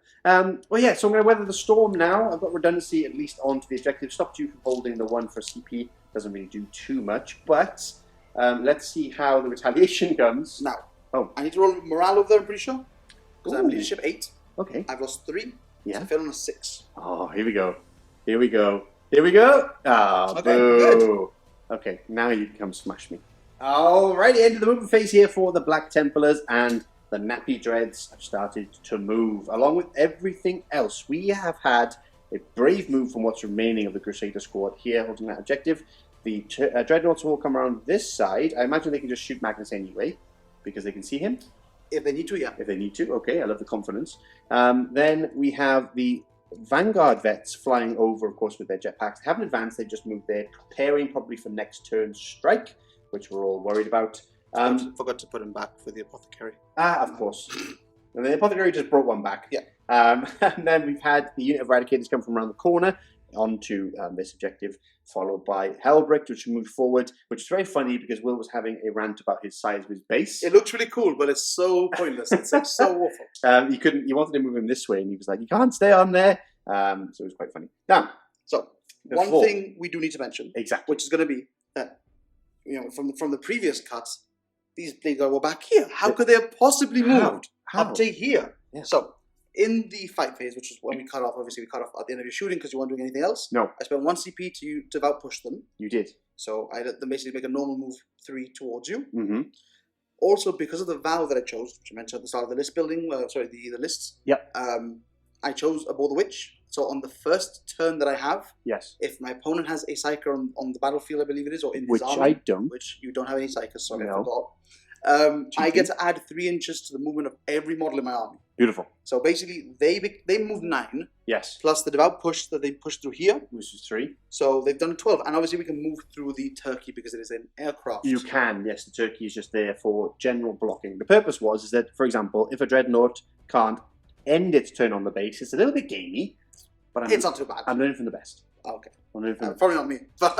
Well, yeah, so I'm going to weather the storm now. I've got redundancy at least onto the objective. Stopped you from holding the 1 for CP. Doesn't really do too much. But let's see how the retaliation comes. Now, Oh. I need to roll morale over there, I'm pretty sure. Because I'm Ooh. leadership 8. Okay. I've lost 3. Yeah. So I fell on a 6. Oh, here we go. Here we go. Here we go. Ah, Okay, boo. good. Okay, now you can come smash me. Alrighty, end of the movement phase here for the Black Templars, and the Nappy Dreads have started to move. Along with everything else, we have had A brave move from what's remaining of the Crusader squad here, holding that objective. The Dreadnoughts will come around this side. I imagine they can just shoot Magnus anyway, because they can see him. If they need to, yeah. If they need to, okay, I love the confidence. Then we have the Vanguard vets flying over, of course, with their jetpacks. They haven't advanced, they've just moved there, preparing probably for next turn's strike, which we're all worried about. Forgot to put him back for the Apothecary. Of course. And the Apothecary just brought one back. Yeah. And then we've had the unit of Eradicators come from around the corner onto this objective, followed by Hellbrick, which moved forward, which is very funny because Will was having a rant about his size of his base. It looks really cool, but it's so pointless. It's like so awful. You wanted to move him this way, and he was like, you can't stay on there. So it was quite funny. Now, so one thing we do need to mention, exactly, which is going to be that, from the previous cuts, these blade guard were back here. How could they have possibly moved up to here? Yeah. So in the fight phase, which is when we cut off, obviously we cut off at the end of your shooting because you weren't doing anything else. No. I spent 1 CP to outpush them. You did. So I let them basically make a normal move 3 towards you. Mm-hmm. Also, because of the vow that I chose, which I mentioned at the start of the list building, the lists. Yep. I chose Abhor the Witch. So on the first turn that I have, yes, if my opponent has a Psyker on the battlefield, I believe it is, or in his which army, I don't, which you don't have any Psychers, so no. I forgot. I get to add 3 inches to the movement of every model in my army. Beautiful. So basically, they move 9. Yes. Plus the devout push that they push through here, which is 3. So they've done 12, and obviously we can move through the turkey because it is an aircraft. You can, yes. The turkey is just there for general blocking. The purpose is that, for example, if a dreadnought can't end its turn on the base, it's a little bit gamey, but it's not too bad. I'm learning from the best. Okay. Probably not me, but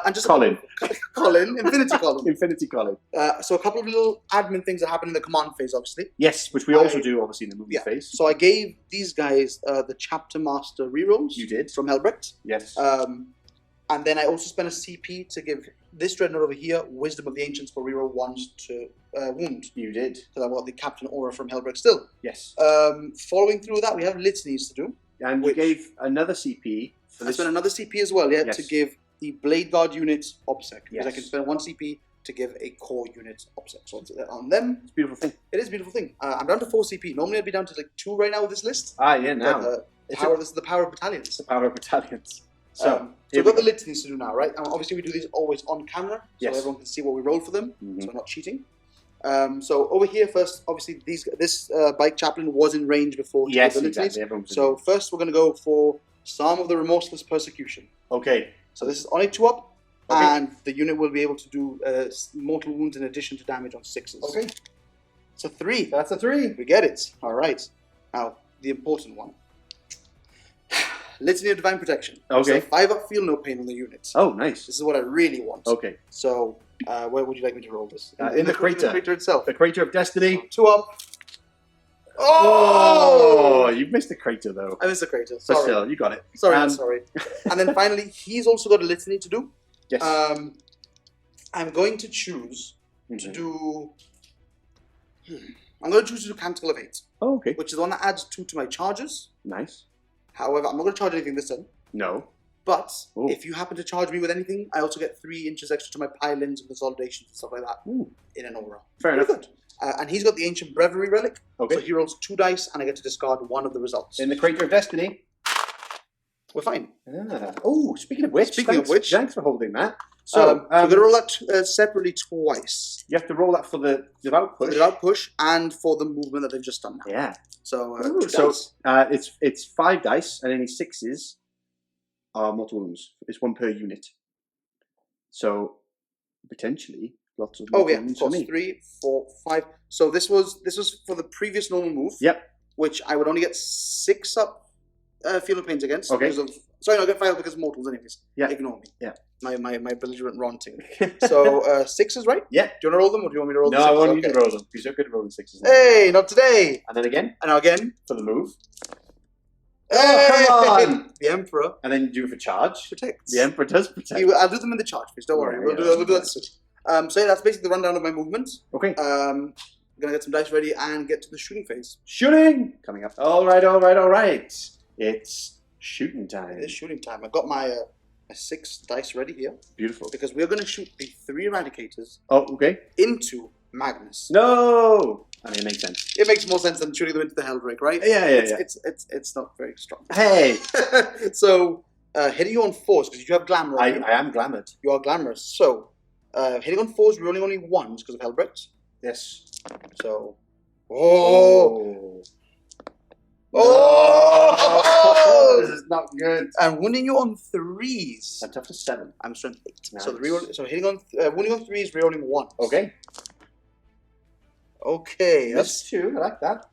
and just Colin, Infinity Colin, Infinity Colin. So a couple of little admin things that happen in the command phase, obviously. Yes, which we also do, obviously, in the movie phase. So I gave these guys the Chapter Master rerolls. You did from Hellbricht. Yes. And then I also spent a CP to give this dreadnought over here Wisdom of the Ancients for reroll 1 to wound. You did. So I got the Captain Aura from Hellbricht still. Yes. Following through that, we have litanies to do. And we gave another CP. I spent another CP as well, to give the Blade Guard unit OBSEC. Because I can spend 1 CP to give a core unit OBSEC. So on them, it's a beautiful thing. It is a beautiful thing. I'm down to 4 CP. Normally I'd be down to like 2 right now with this list. Yeah, now. This is the power of battalions. The power of battalions. So we've got the litanies to do now, right? Obviously we do these always on camera, so everyone can see what we roll for them, so we're not cheating. So over here first, obviously this bike chaplain was in range before. Yes, exactly. So first we're going to go for Psalm of the Remorseless Persecution. Okay. So this is on a 2-up, and the unit will be able to do mortal wounds in addition to damage on 6s. Okay. It's a 3. That's a 3. We get it. All right. Now, the important one. Litany of Divine Protection. Okay. So 5-up, feel no pain on the unit. Oh, nice. This is what I really want. Okay. So, where would you like me to roll this? In the crater. In the crater itself. The Crater of Destiny. 2-up. Oh! You missed the crater, though. I missed the crater. Sorry. But still, you got it. Sorry, sorry. And then finally, he's also got a litany to do. Yes. I'm going to choose to do... I'm going to choose to do Canticle of Hate. Oh, okay. Which is the one that adds 2 to my charges. Nice. However, I'm not going to charge anything this turn. No. But if you happen to charge me with anything, I also get 3 inches extra to my pylons and consolidations and stuff like that in an aura. Fair enough. Good. And he's got the Ancient Breviary Relic. Okay. So he rolls 2 dice and I get to discard 1 of the results. In the Crater of Destiny. We're fine. Oh, speaking of which, thanks for holding that. So we're going to roll that separately twice. You have to roll that for the devout push. The devout push and for the movement that they've just done now. Yeah. So, it's 5 dice and any 6s are mortal wounds. It's 1 per unit. So potentially lots of mortal wounds for me. 3, 4, 5. So this was for the previous normal move. Yep. Which I would only get 6 up feel of pains against. Okay. Sorry, no, I get 5 because of mortals anyways. Yeah. Ignore me. Yeah. My belligerent ranting. So 6s, right? Yeah. Do you want to roll them or do you want me to roll them? No, I want you to roll them. You're so good at rolling 6s. Hey, not today. And then again. And now again. For the move. Hey! Oh, come on! The Emperor. And then you do it for charge. Protects. The Emperor does protect. I'll do them in the charge phase, don't worry. We'll do that soon. So yeah, that's basically the rundown of my movements. Okay. I'm going to get some dice ready and get to the shooting phase. Shooting! Coming up. All right. It's shooting time. It is shooting time. I've got my 6 dice ready here. Beautiful. Because we're going to shoot the 3 Eradicators into Magnus. No! I mean, it makes sense. It makes more sense than shooting them into the Helldrake, right? Yeah. It's not very strong. Hey! So, hitting you on 4s, because you have glamour. I am glamoured. You are glamorous. So, hitting on 4s, rolling only 1s because of Hellbricks. Yes. So, Oh! This is not good. I'm winning you on 3s. I'm tough to 7. I'm strength 8. Nice. So hitting on winning on 3s, rerolling 1s. Okay. Okay. That's 2. I like that.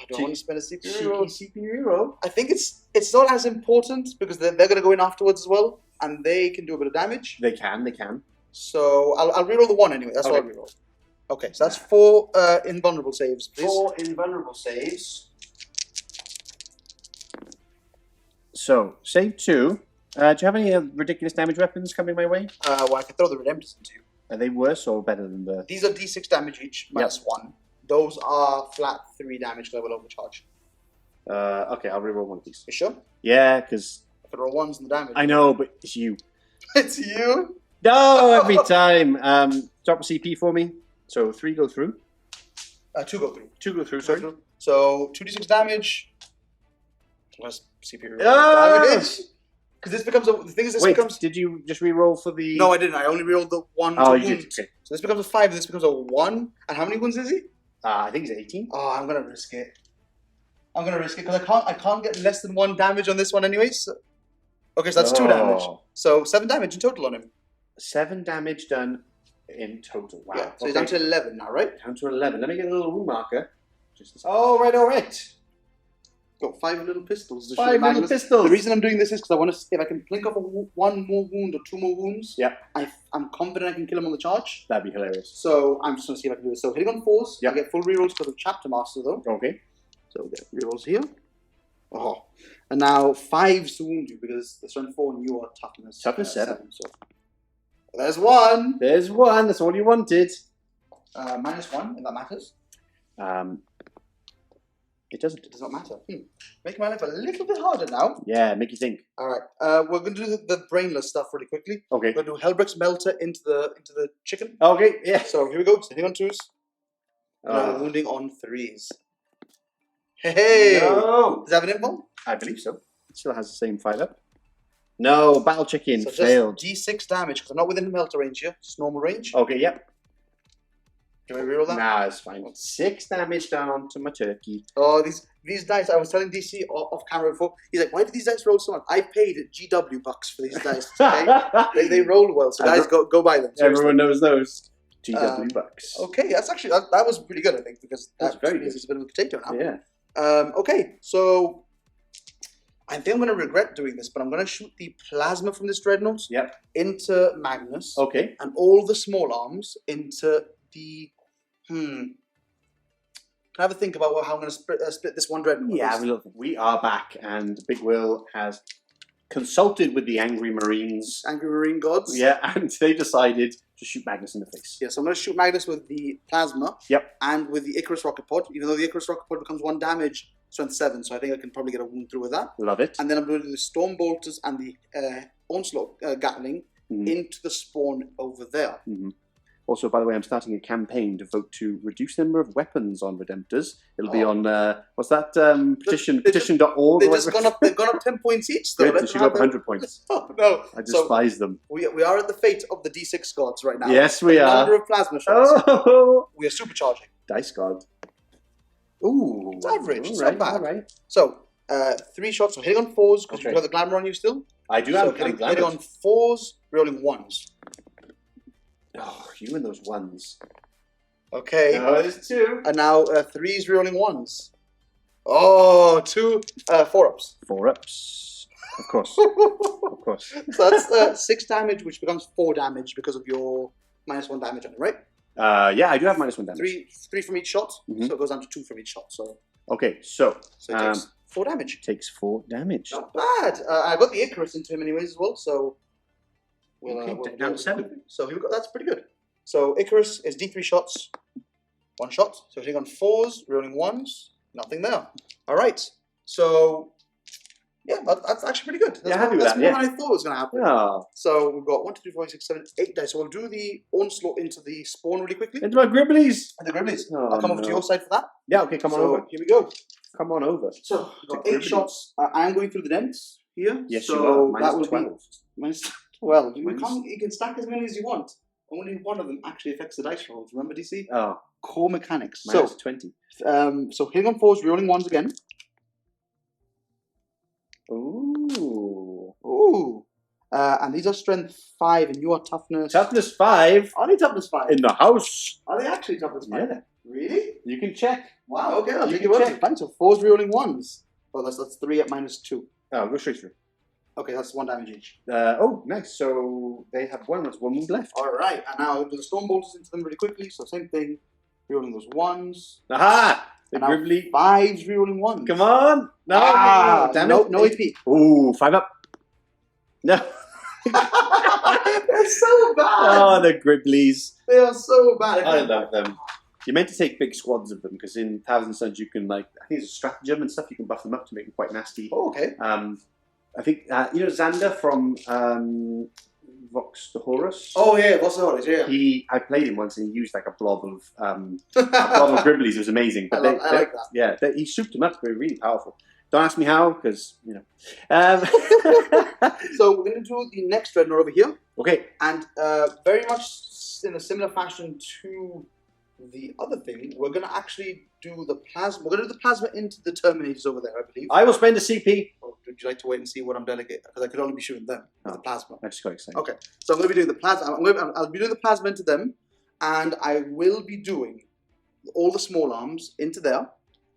Do I want to spend a CP Cheeky reroll? CP reroll. I think it's not as important because they're going to go in afterwards as well, and they can do a bit of damage. They can. So I'll reroll the 1 anyway. That's what I'll reroll. Okay, so that's 4 invulnerable saves, please. 4 invulnerable saves. So, save 2. Do you have any ridiculous damage weapons coming my way? Well, I can throw the Redemptors into you. Are they worse or better than the... These are D6 damage each, minus 1. Those are flat 3 damage level overcharge. Okay, I'll reroll one of these. You sure? Yeah, because... I could roll 1s in the damage. I know, but it's you. It's you? No, every time. Drop a CP for me. So 3 go through. 2 go through. 2 go through, sorry. So 2d6 damage. Less CP Yes! damage. Because this becomes a... The thing is, this Wait, becomes... did you just reroll for the... No, I didn't. I only rerolled the 1 Oh, to you wound. did. Okay. So this becomes a 5, and this becomes a 1. And how many wounds is he? I think it's 18. Oh, I'm gonna risk it. I'm gonna risk it because I can't get less than 1 damage on this one anyways. So... Okay, so that's 2 damage. So 7 damage in total on him. 7 damage done in total. Wow. Yeah, so he's down to 11 now, right? Down to 11. Let me get a little wound marker. All right. Got 5 little pistols. To 5 little pistols. The reason I'm doing this is because I want to see if I can blink off 1 more wound or 2 more wounds. Yeah. I'm confident I can kill him on the charge. That'd be hilarious. So I'm just going to see if I can do this. So hitting on 4s. Yep. I get full rerolls because of Chapter Master though. Okay. So get rerolls here. Oh. And now 5s to wound you because the strength 4 and you are toughness. Toughness 7. So there's 1. There's 1. That's all you wanted. Minus 1, if that matters. It doesn't. It does not matter. Making my life a little bit harder now. Yeah, make you think. All right. We're going to do the brainless stuff really quickly. Okay. We're going to do Hellbrick's Melter into the chicken. Okay, yeah. So here we go. Hitting on 2s. Wounding on 3s. Hey! No! Does it have an invul? I believe so. It still has the same 5 up. No, battle chicken So failed. just D6 damage because I'm not within melter range here. Just normal range. Okay, yep. Can we reroll that? Nah, it's fine. 6 damage down to my turkey. Oh, these dice. I was telling DC off camera before. He's like, "Why did these dice roll so much?" I paid GW bucks for these dice. Okay? they roll well, so guys, go buy them. Seriously. Everyone knows those. GW bucks. Okay, that's actually that was pretty good. I think because That's very good. It's a bit of a potato now. Yeah. Okay, so I think I'm going to regret doing this, but I'm going to shoot the plasma from this dreadnought into Magnus. Okay. And all the small arms into the... Can I have a think about how I'm going to split this one dreadnought? Yeah, look, we are back, and Big Will has consulted with the Angry Marines. Angry Marine gods? Yeah, and they decided to shoot Magnus in the face. Yeah, so I'm going to shoot Magnus with the plasma. Yep. And with the Icarus rocket pod, even though the Icarus rocket pod becomes 1 damage, strength 7, so I think I can probably get a wound through with that. Love it. And then I'm going to do the Storm Bolters and the Onslaught Gatling into the spawn over there. Also, by the way, I'm starting a campaign to vote to reduce the number of weapons on Redemptors. It'll be on, what's that, petition.org? They've gone up 10 points each, though. Good, they should go up 100 points. Oh, no. I despise them. We are at the fate of the D6 gods right now. Yes, we are. Number of plasma shots. Oh! We are supercharging. Dice God. Ooh. It's average. It's right, not bad. Right. So, 3 shots. So hitting on 4s, because Okay. you got the glamour on you still. I do have hitting on 4s, rolling 1s. Oh, you and those 1s. Okay. Oh, there's 2. And now 3s, rolling 1s. Oh, 2 4-ups. 4-ups. Of course. Of course. So that's 6 damage, which becomes 4 damage because of your -1 damage on it, right? Yeah, I do have -1 damage. 3 from each shot, so it goes down to 2 from each shot. So okay, so it takes 4 damage. Takes 4 damage. Not bad. I got the Icarus into him anyways as well, so we'll down to 7. So here we go. That's pretty good. So Icarus is D3 shots, 1 shot. So hitting on 4s, rolling 1s, nothing there. All right. So Yeah, that's actually pretty good. That's happy with that's that, more yeah. than I thought was going to happen. Oh. So we've got 1, 2, 3, 4, 5, 6, 7, 8 dice. So we'll do the onslaught into the spawn really quickly. Into my Gribblies. And the Gribblies. Oh, I'll come over to your side for that. Yeah, okay, come on So over. here we go. Come on over. So we've got To 8 Gribblies. shots. I am going through the dents here. Yes, so you are. that will 12. be minus 12. Minus- You can stack as many as you want. Only one of them actually affects the dice rolls. Remember, DC? Oh, Core mechanics. minus 20. So hitting on 4s, rerolling 1s again. Ooh. Ooh. And these are strength 5 and you are toughness. Toughness 5 Are they toughness 5? in the house. Are they actually toughness 5? Yeah. Really? You can check. Wow, okay, I'll You take can your word check. for it. Fine, so 4s rerolling 1s. Oh, that's 3 at minus 2. Oh, go straight through. Okay, that's 1 damage each. Oh, nice. So they have one wound left. Alright, and now do the storm bolters into them really quickly. So same thing. Rerolling those 1s. Aha! The And now Gribbly. 5s rerolling 1s. Come on! No! Damn no, it. no HP. Ooh, 5 up. No. They're so bad. Oh, the Gribblies. They are so bad. I love them. You're meant to take big squads of them because in Thousand Suns you can, like, I think there's a stratagem and stuff, you can buff them up to make them quite nasty. Oh, okay. I think, you know Xander from Vox the Horus? Oh, yeah, what's the Horus? Yeah. I played him once and he used like a blob of Gribblies. It was amazing. I like that. Yeah, he souped them up. They were really powerful. Don't ask me how, because, you know. So we're going to do the next Dreadnought over here. Okay. And very much in a similar fashion to the other thing, we're going to actually do the plasma. We're going to do the plasma into the Terminators over there, I believe. I will spend a CP. Or would you like to wait and see what I'm delegating? Because I could only be shooting them with the plasma. I just got excited. Okay, so I'm going to be doing the plasma. I'll be doing the plasma into them, and I will be doing all the small arms into there.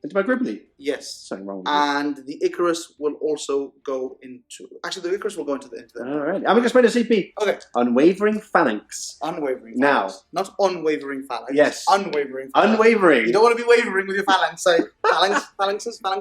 Into my Gribbly. Yes. Something wrong with it. And the Icarus will also go into. Actually, the Icarus will go into them. All right. I'm going to spend a CP. Okay. Unwavering Phalanx. Unwavering Now. phalanx. Not unwavering phalanx. Yes. Unwavering phalanx. Unwavering. You don't want to be wavering with your phalanx. Say phalanx.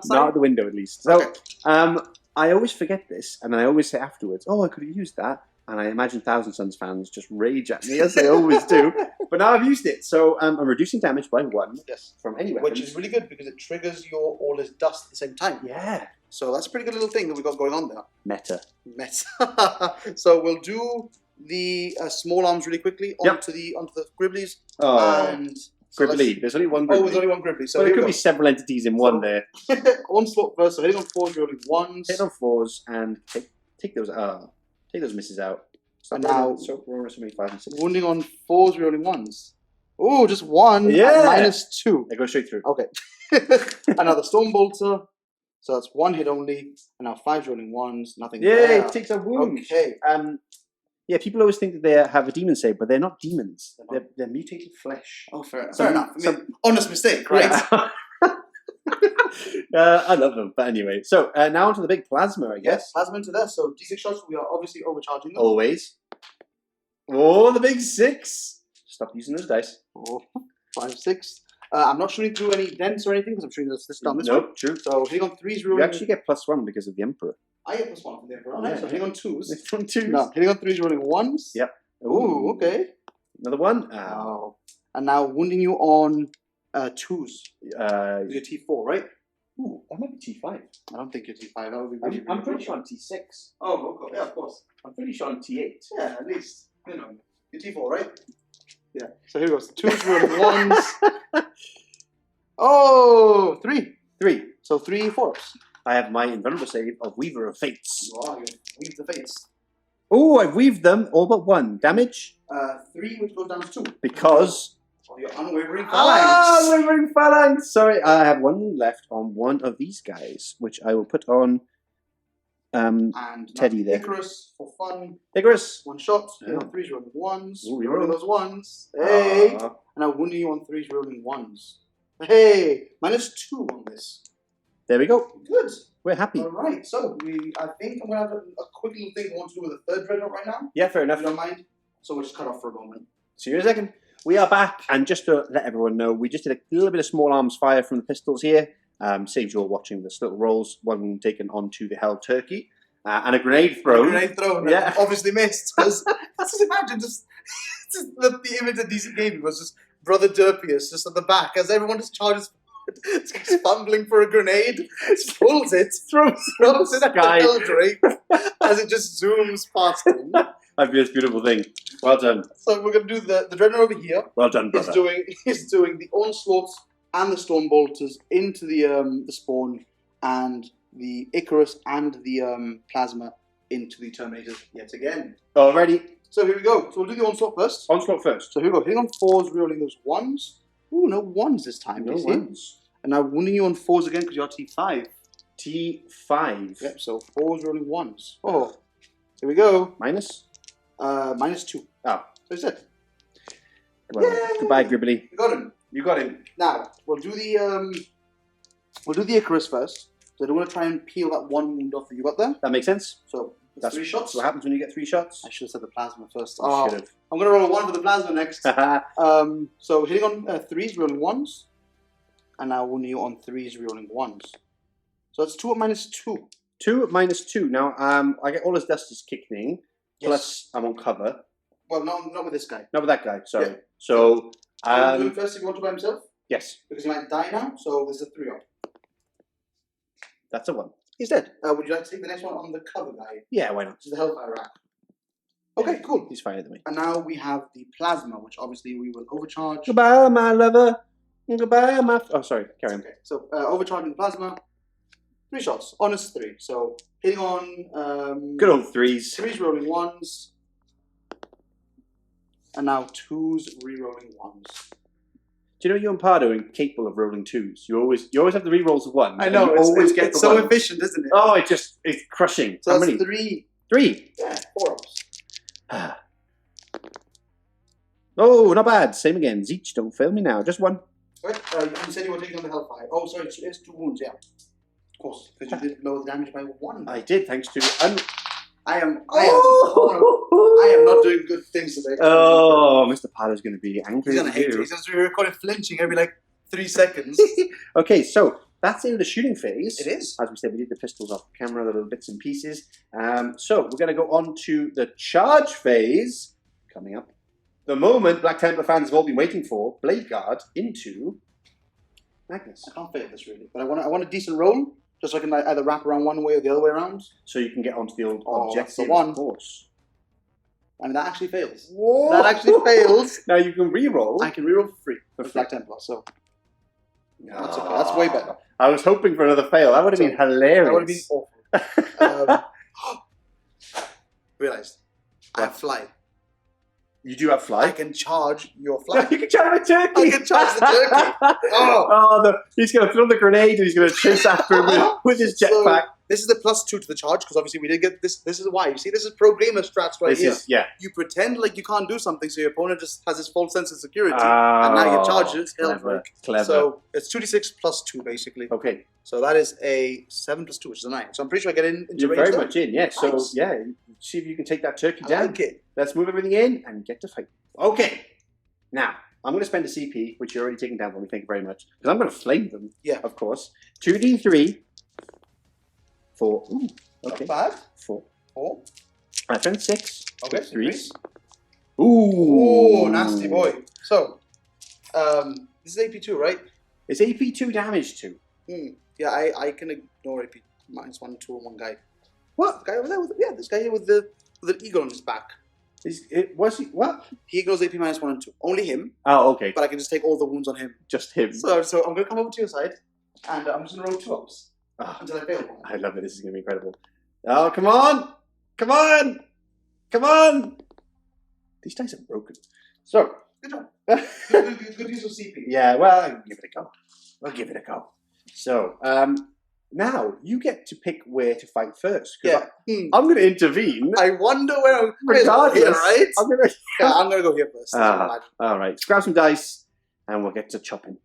Not at the window, at least. So, Okay. I always forget this, and then I always say afterwards, "Oh, I could have used that." And I imagine Thousand Suns fans just rage at me, as they always do. But now I've used it, so I'm reducing damage by 1 Yes. from any weapon. Which is really good because it triggers your all his dust at the same time. Yeah. So that's a pretty good little thing that we've got going on there. Meta. Meta. So we'll do the small arms really quickly onto the Gribblies. Oh, And so Gribbly. There's only one Gribbly. Oh, there's only one Gribbly. So Well, here there we could be several entities in one there. Onslaught first. So hitting on 4s, rolling 1s. Hit on 4s and take those misses out. Stop And now- rolling so many 5 and 6. Wounding on 4s, rolling 1s. Oh, just 1. Yeah. At minus 2. They go straight through. Okay. Another Storm Bolter. So that's 1 hit only. And now 5s, rolling 1s. Nothing Yay, there. it takes a wound. Okay. Yeah, people always think that they have a demon save, but they're not demons. They're mutated flesh. Oh, fair enough. So- Fair enough. I mean, honest mistake, right? I love them, but anyway. So now onto the big plasma, I guess. Yes, plasma into there. So D6 shots, we are obviously overcharging them. Always. Oh, the big 6. Stop using those dice. 4, 5, 6. I'm not shooting through any dents or anything because I'm shooting this down this way. Nope, true. So hitting on 3s, You rolling. actually get +1 because of the Emperor. I get +1 from the Emperor. Yeah. So hitting on 2s. It's on 2s. No, hitting on 3s, rolling 1s. Yep. Ooh, okay. Another one. Wow. And now wounding you on 2s. Uh, Your T4, right? ooh, that might be T5. I don't think your T5. That would be really, I'm really pretty good. sure on T6. Oh, okay. Yeah, of course. I'm pretty sure on T8. Yeah, at least. You know, your T4, right? Yeah. So here goes. 2s, rolling 1s. Oh, 3. 3. So 3 4s. I have my invulnerable save of Weaver of Fates. You are. You weave the fates. Oh, I've weaved them all but 1. Damage? 3, which goes down to 2. Because... Of your unwavering phalanx. Ah, Unwavering Phalanx! Sorry, I have 1 left on one of these guys, which I will put on And Teddy now there. Icarus for fun. Icarus. 1 shot. Yeah. On 3s, rolling 1s. Ooh, Rolling reroll. those 1s. Hey. Ah. And I'm wounding you on 3s, rolling 1s. Hey. -2 on this. There we go. Good. We're happy. All right. So I think I'm gonna have a quick little thing I want to do with the 3rd dreadnought right now. Yeah, fair If enough. you don't mind. So we'll just cut off for a moment. See you in a second. We are back, and just to let everyone know, we just did a little bit of small arms fire from the pistols here. Saves you all watching this little rolls. 1 taken onto the Hell Turkey, and a grenade thrown. Grenade thrown. Yeah. Obviously missed. Because just imagine just the image of DC Gaming was just Brother Derpius just at the back as everyone just charges This guy's fumbling for a grenade, pulls it, throws it at the Sky. Eldrake as it just zooms past him. That'd be this beautiful thing. Well done. So we're going to do the Dreadnought over here. Well done, brother. He's doing the Onslaughts and the Storm Bolters into the Spawn, and the Icarus and the Plasma into the Terminators yet again. Already. So here we go. So we'll do the Onslaught first. Onslaught first. So here we go. Hitting on 4s, rerolling those 1s. Ooh, no 1s this time. No you see? ones. And now winning you on 4s again because you're T5. T5. Yep, so 4s rolling 1s. Oh, here we go. Minus? -2. Oh. So he's it. Well, Yay! goodbye, Gribbly. You got him. You got him. Now, we'll do the Icarus first. So I don't want to try and peel that one wound off that you got there. That makes sense. So That's 3 shots. what happens when you get 3 shots. I should have said the Plasma first. You Oh, should have. I'm going to roll a 1 for the Plasma next. So hitting on 3s, rolling 1s. And now winning you on 3s, rerolling 1s. So that's 2 at -2. 2 minus 2. Now, I get all his dust is kicking. Yes. Plus, I'm on cover. Well, not with this guy. Not with that guy, sorry. Yeah. So, I'll do it first if you want to by himself. yes, Because he might die now. So this is a 3-up. that's a 1. He's dead. Would you like to take the next one on the cover guy? Yeah, why not? Which is the Hellfire Rack. Okay, cool. He's fine with me. And now we have the Plasma, which obviously we will overcharge. Goodbye, my lover. Goodbye, my... Oh, sorry. Carry on. Okay, so overcharging the Plasma. 3 shots. Honest 3. So hitting on... Good old 3s. 3s rolling 1s. And now 2s re-rolling 1s. Do you know you and Pardo are capable of rolling 2s? You always have the re-rolls of 1. I know, You always get it's the so 1. efficient, isn't it? Oh, it's crushing. So How that's many? 3. 3. Yeah, 4-ups. Oh, not bad. Same again. Zeech, don't fail me now. Just 1. Right, you said you were taking on the Hellfire. Oh, sorry, it's 2 wounds, yeah. Of course, because you did lower the damage by 1. I did, thanks to... I am not doing good things today. Oh, Mr. Pardo's going to be angry He's going to with hate it. you. He's going to be recording flinching every, 3 seconds. Okay, so that's in the shooting phase. It is. As we said, we did the pistols off camera, the little bits and pieces. So we're going to go on to the charge phase coming up. The moment Black Templar fans have all been waiting for, Blade Guard into Magnus. I can't fail this, really. But I want a decent roll, just so I can either wrap around one way or the other way around. So you can get onto the old Oh, objective, that's the one. of course. I mean, that actually fails. Whoa. That actually fails. Now you can re-roll. I can reroll for free For with Black Templar, so that's okay. That's way better. I was hoping for another fail. That would have been hilarious. That would have been awful. Realised. I have fly. You do have fly? I can charge your fly. You can charge a turkey. I can charge the turkey. Oh. He's going to throw the grenade and he's going to chase after him with his jetpack. This is the +2 to the charge, because obviously we did get this. This is why. You see, this is pro gamer strats right here. Yeah. You pretend like you can't do something, so your opponent just has this false sense of security, and now you charge it. Clever. So it's 2d6 +2, basically. Okay. So that is a 7 + 2, which is a 9. So I'm pretty sure I get into You're range very there. much in, yeah. So, Nice. yeah, see if you can take that turkey I down. like it. Let's move everything in and get to fight. Okay. Now, I'm going to spend a CP, which you're already taking down for me, thank you very much. Because I'm going to flame them, Yeah. of course. 2d3 for... Ooh, Not okay. bad. 4. 4. I found 6. Okay, 3s. Oh, nasty boy. So, this is AP2, right? It's AP2 damage too. Yeah, I can ignore AP -1, 2 on one guy. What? The guy over there, this guy here with the eagle on his back. Was he? What? He ignores AP -1 and 2. Only him, Oh, okay. but I can just take all the wounds on him. Just him. So I'm going to come over to your side, and I'm just going to roll 2-ups until I fail one. I love it. This is going to be incredible. Oh, come on! Come on! Come on! These dice are broken. So. Good job. Good use of CP. Yeah, well, I'll give it a go. We'll give it a go. So, now you get to pick where to fight first. Yeah. I'm going to intervene. I wonder where I'm Regardless, here, right? I'm going to. Yeah, I'm going to go here first. All right. Grab some dice, and we'll get to chopping.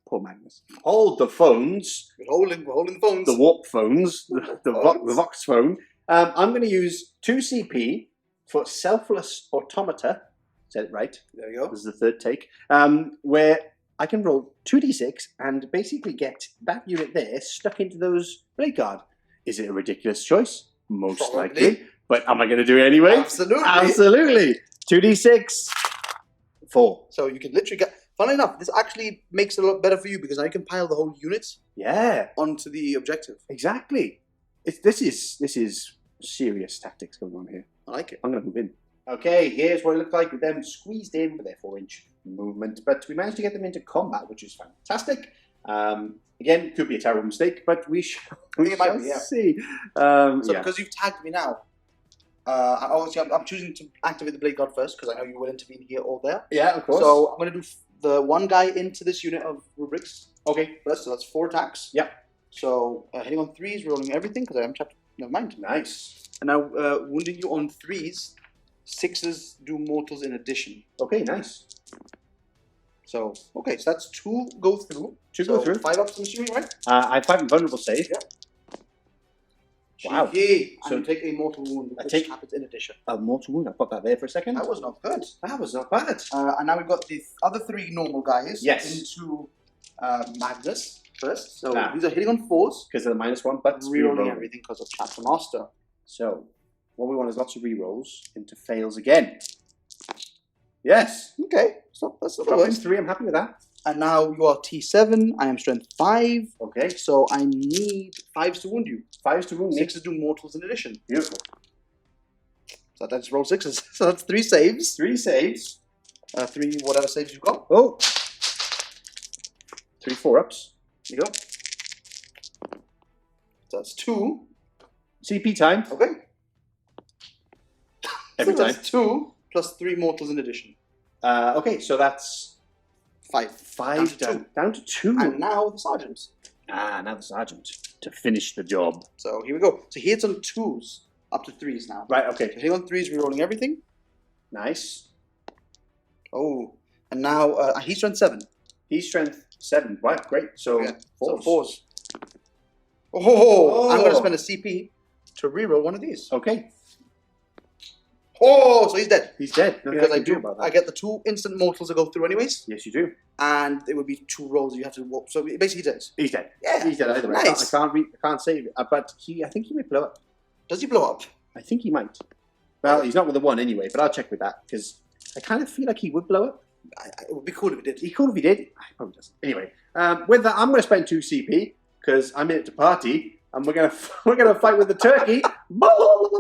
Poor Magnus. Hold the phones. We're holding the phones. The warp phones. The Vox phone. I'm going to use 2 CP for Selfless Automata. Said it right. There you go. This is the third take. Where I can roll 2d6 and basically get that unit there stuck into those Blade Guard. Is it a ridiculous choice? Most Probably. likely. But am I going to do it anyway? Absolutely. Absolutely. 2d6. 4. So you can literally get Funnily enough, this actually makes it a lot better for you because now you can pile the whole unit onto the objective. Exactly. This is serious tactics going on here. I like it. I'm going to move in. Okay, here's what it looked like with them squeezed in with their 4-inch movement. But we managed to get them into combat, which is fantastic. Again, could be a terrible mistake, but we shall see. Because you've tagged me now, obviously I'm choosing to activate the Blade God first because I know you will intervene here or there. Yeah, of course. So I'm going to do the one guy into this unit of rubrics. Okay. First, so that's 4 attacks. Yep. So hitting on 3s, rolling everything because I am trapped. Never mind. Nice. And now wounding you on 3s, 6s do mortals in addition. Okay, nice. So, okay, so that's 2 go through. 2 go through. 5 ups, I'm assuming, right? I have 5 invulnerable save. Yeah. Wow. Cheeky. So and you take a mortal wound, which happens in addition. A mortal wound. I put that there for a second. That was not good. That was not bad. And now we've got the other 3 normal guys into Magnus first. So these are hitting on 4s. Because of the -1, but rerolling everything because of Chapter Master. So, what we want is lots of rerolls into fails again. Yes. Okay. So that's the Dropping 3, I'm happy with that. And now you are T7, I am strength 5. Okay. So I need 5s to wound you. 5s to wound me. 6s do mortals in addition. Beautiful. So that's roll 6s. So that's 3 saves. 3 saves. 3 whatever saves you've got. Oh. 3 4-ups. There you go. So that's 2. CP time. Okay. Every so time. That's 2 plus 3 mortals in addition. Okay, so that's 5. 5 down to 2. And now the sergeant. Now the sergeant to finish the job. So here we go. So he hits on 2s up to 3s now. Right, okay. So hitting on 3s, rerolling everything. Nice. Oh, and now he's strength 7. He's strength 7. Right, great. So, 4s. Oh, I'm going to spend a CP to reroll one of these. Okay. Oh, so he's dead. He's dead. Because I get the 2 instant mortals to go through anyways. Yes, you do. And it would be 2 rolls you have to walk. So basically he's dead. He's dead. Yeah. He's dead either way. Nice. I can't save it. But I think he might blow up. Does he blow up? I think he might. Well, he's not with the 1 anyway, but I'll check with that because I kind of feel like he would blow up. It would be cool if he did. He could if he did. He probably doesn't. Anyway, with that, I'm going to spend 2 CP because I'm in it to party. And we're gonna fight with the turkey.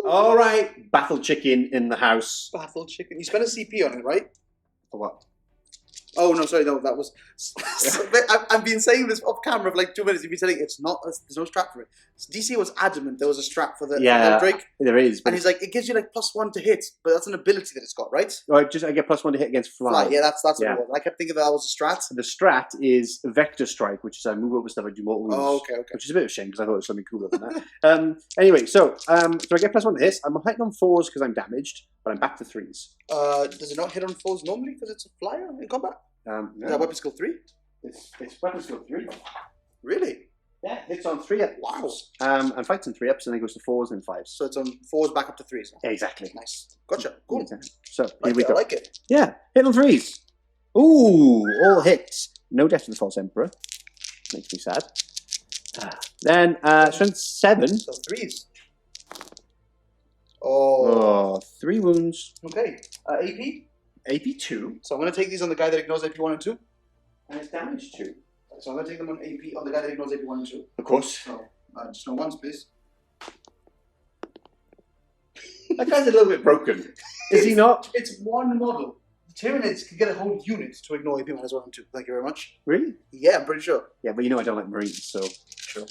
All right, battle chicken in the house. Battle chicken. You spent a CP on it, right? For what? Oh no, sorry, no, that was. I've been saying this off camera for like 2 minutes. You've been saying it's not. There's no strap for it. DC was adamant there was a strap for the Drake. There is. And he's like, it gives you like +1 to hit, but that's an ability that it's got, right? Oh, I get +1 to hit against fly. Yeah, that's what it was. I kept thinking that was a strat. The strat is vector strike, which is I move over stuff and do mortal wounds. Oh, okay. Which is a bit of a shame because I thought it was something cooler than that. Anyway, so I get +1 to hit. I'm hitting on 4s because I'm damaged, but I'm back to 3s. Does it not hit on 4s normally because it's a flyer in combat? No. Is that weapon skill 3? It's weapon skill 3. Really? Yeah, hits on 3 ups. Wow. And fights on 3 ups, and then goes to 4s and 5s. So it's on 4s back up to 3s. Exactly. Nice. Gotcha. Cool. So here we go. I like it. Yeah, hit on 3s. Ooh, all hits. No death to the false emperor. Makes me sad. Then strength 7. So 3s. Oh. 3 wounds. Okay. AP? AP 2. So I'm going to take these on the guy that ignores AP 1 and 2. And it's damage 2. So I'm going to take them on AP on the guy that ignores AP 1 and 2. Of course. So just no ones, please. That guy's a little bit broken. Is he not? It's one model. Tyranids can get a whole unit to ignore AP 1 as well and 2. Thank you very much. Really? Yeah, I'm pretty sure. Yeah, but you know I don't like Marines, so... Sure.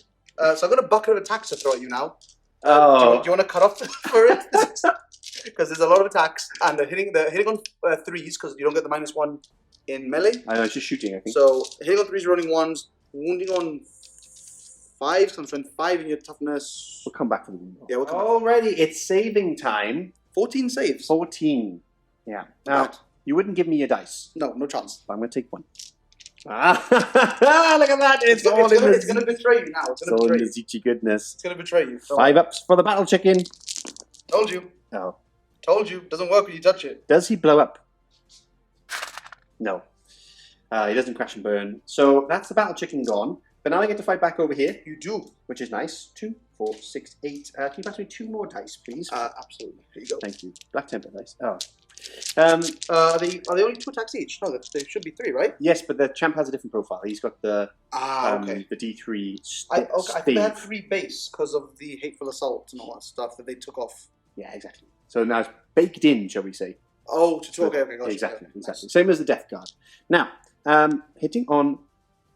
So I've got a bucket of attacks to throw at you now. Oh. Do you want to cut off for it? Because there's a lot of attacks, and they're hitting on 3s because you don't get the -1 in melee. I know, it's just shooting, I think. So hitting on 3s, rolling 1s, wounding on 5s, so I'm strength 5 in your toughness. We'll come back to the wound. Yeah, we'll come Already, it's saving time. 14 saves. 14. Yeah. Now, you wouldn't give me your dice. No, no chance. But I'm going to take 1. Look at that! It's going to betray you now. It's going to betray you. Zichi goodness. It's going to betray you. 5 ups for the battle chicken. Told you. Oh. Told you. Doesn't work when you touch it. Does he blow up? No. He doesn't crash and burn. So that's the battle chicken gone. But now I get to fight back over here. You do. Which is nice. 2, 4, 6, 8. Can you pass me 2 more dice, please? Absolutely. Here you go. Thank you. Black Templars dice. Oh. Are they only 2 attacks each? No, they should be 3, right? Yes, but the champ has a different profile. He's got the okay. the D3. I think they had 3 base because of the hateful assault and all that stuff that they took off. Yeah, exactly. So now it's baked in, shall we say? Oh, okay, gotcha. Exactly, Yeah, exactly. nice. Same as the Death Guard. Now, hitting on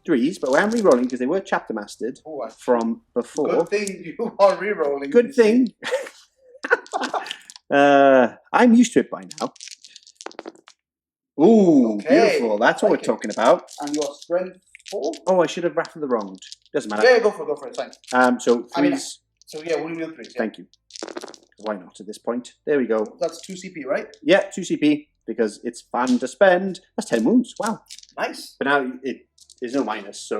3s, but I'm re-rolling because they were chapter mastered from before. Good thing you are re-rolling. Good thing. I'm used to it by now. Ooh, beautiful. That's what we're talking about. And your strength 4? Oh, I should have raffled the wrong. Doesn't matter. Yeah, go for it. Thanks. So 3s. So yeah, we'll wheel 3s. Yeah. Thank you. Why not at this point? There we go. That's 2 CP, right? Yeah, 2 CP because it's fun to spend. That's 10 wounds. Wow. Nice. But now there's no minus, so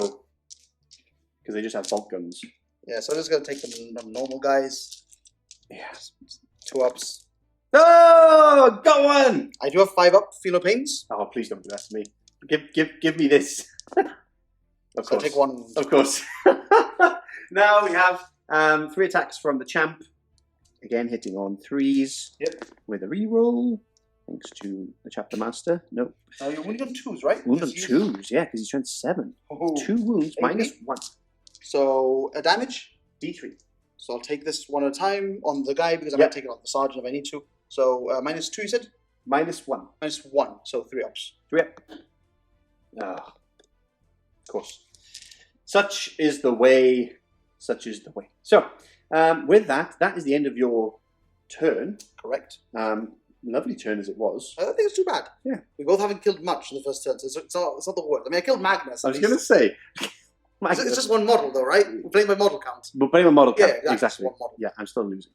because they just have bolt guns. Yeah, so I'm just gonna take the normal guys. Yeah. 2 ups. Oh, go on! I do have 5 up Feel No Pains. Oh, please don't do that to me. Give me this. Of So course. I'll take 1. Of course. Now we have 3 attacks from the champ. Again, hitting on 3s. Yep. With a reroll. Thanks to the chapter master. Nope. Oh, you're only on 2s, right? Wound on 2s, yeah, because he's trying 7. Oh. 2 wounds, minus 1. So a damage. D3. So I'll take this one at a time on the guy because I'm going to take it off the sergeant if I need to. So minus 2, you said? Minus 1. Minus 1, so 3 ups. 3 up. Ah, of course. Such is the way. Such is the way. So, with that is the end of your turn. Correct. Lovely turn as it was. I don't think it's too bad. Yeah. We both haven't killed much in the first turn, so it's not the worst. I mean, I killed Magnus. I was going to say. It's just 1 model, though, right? We're playing by model count. We're playing a model count. Yeah, exactly. 1 model. Yeah, I'm still losing.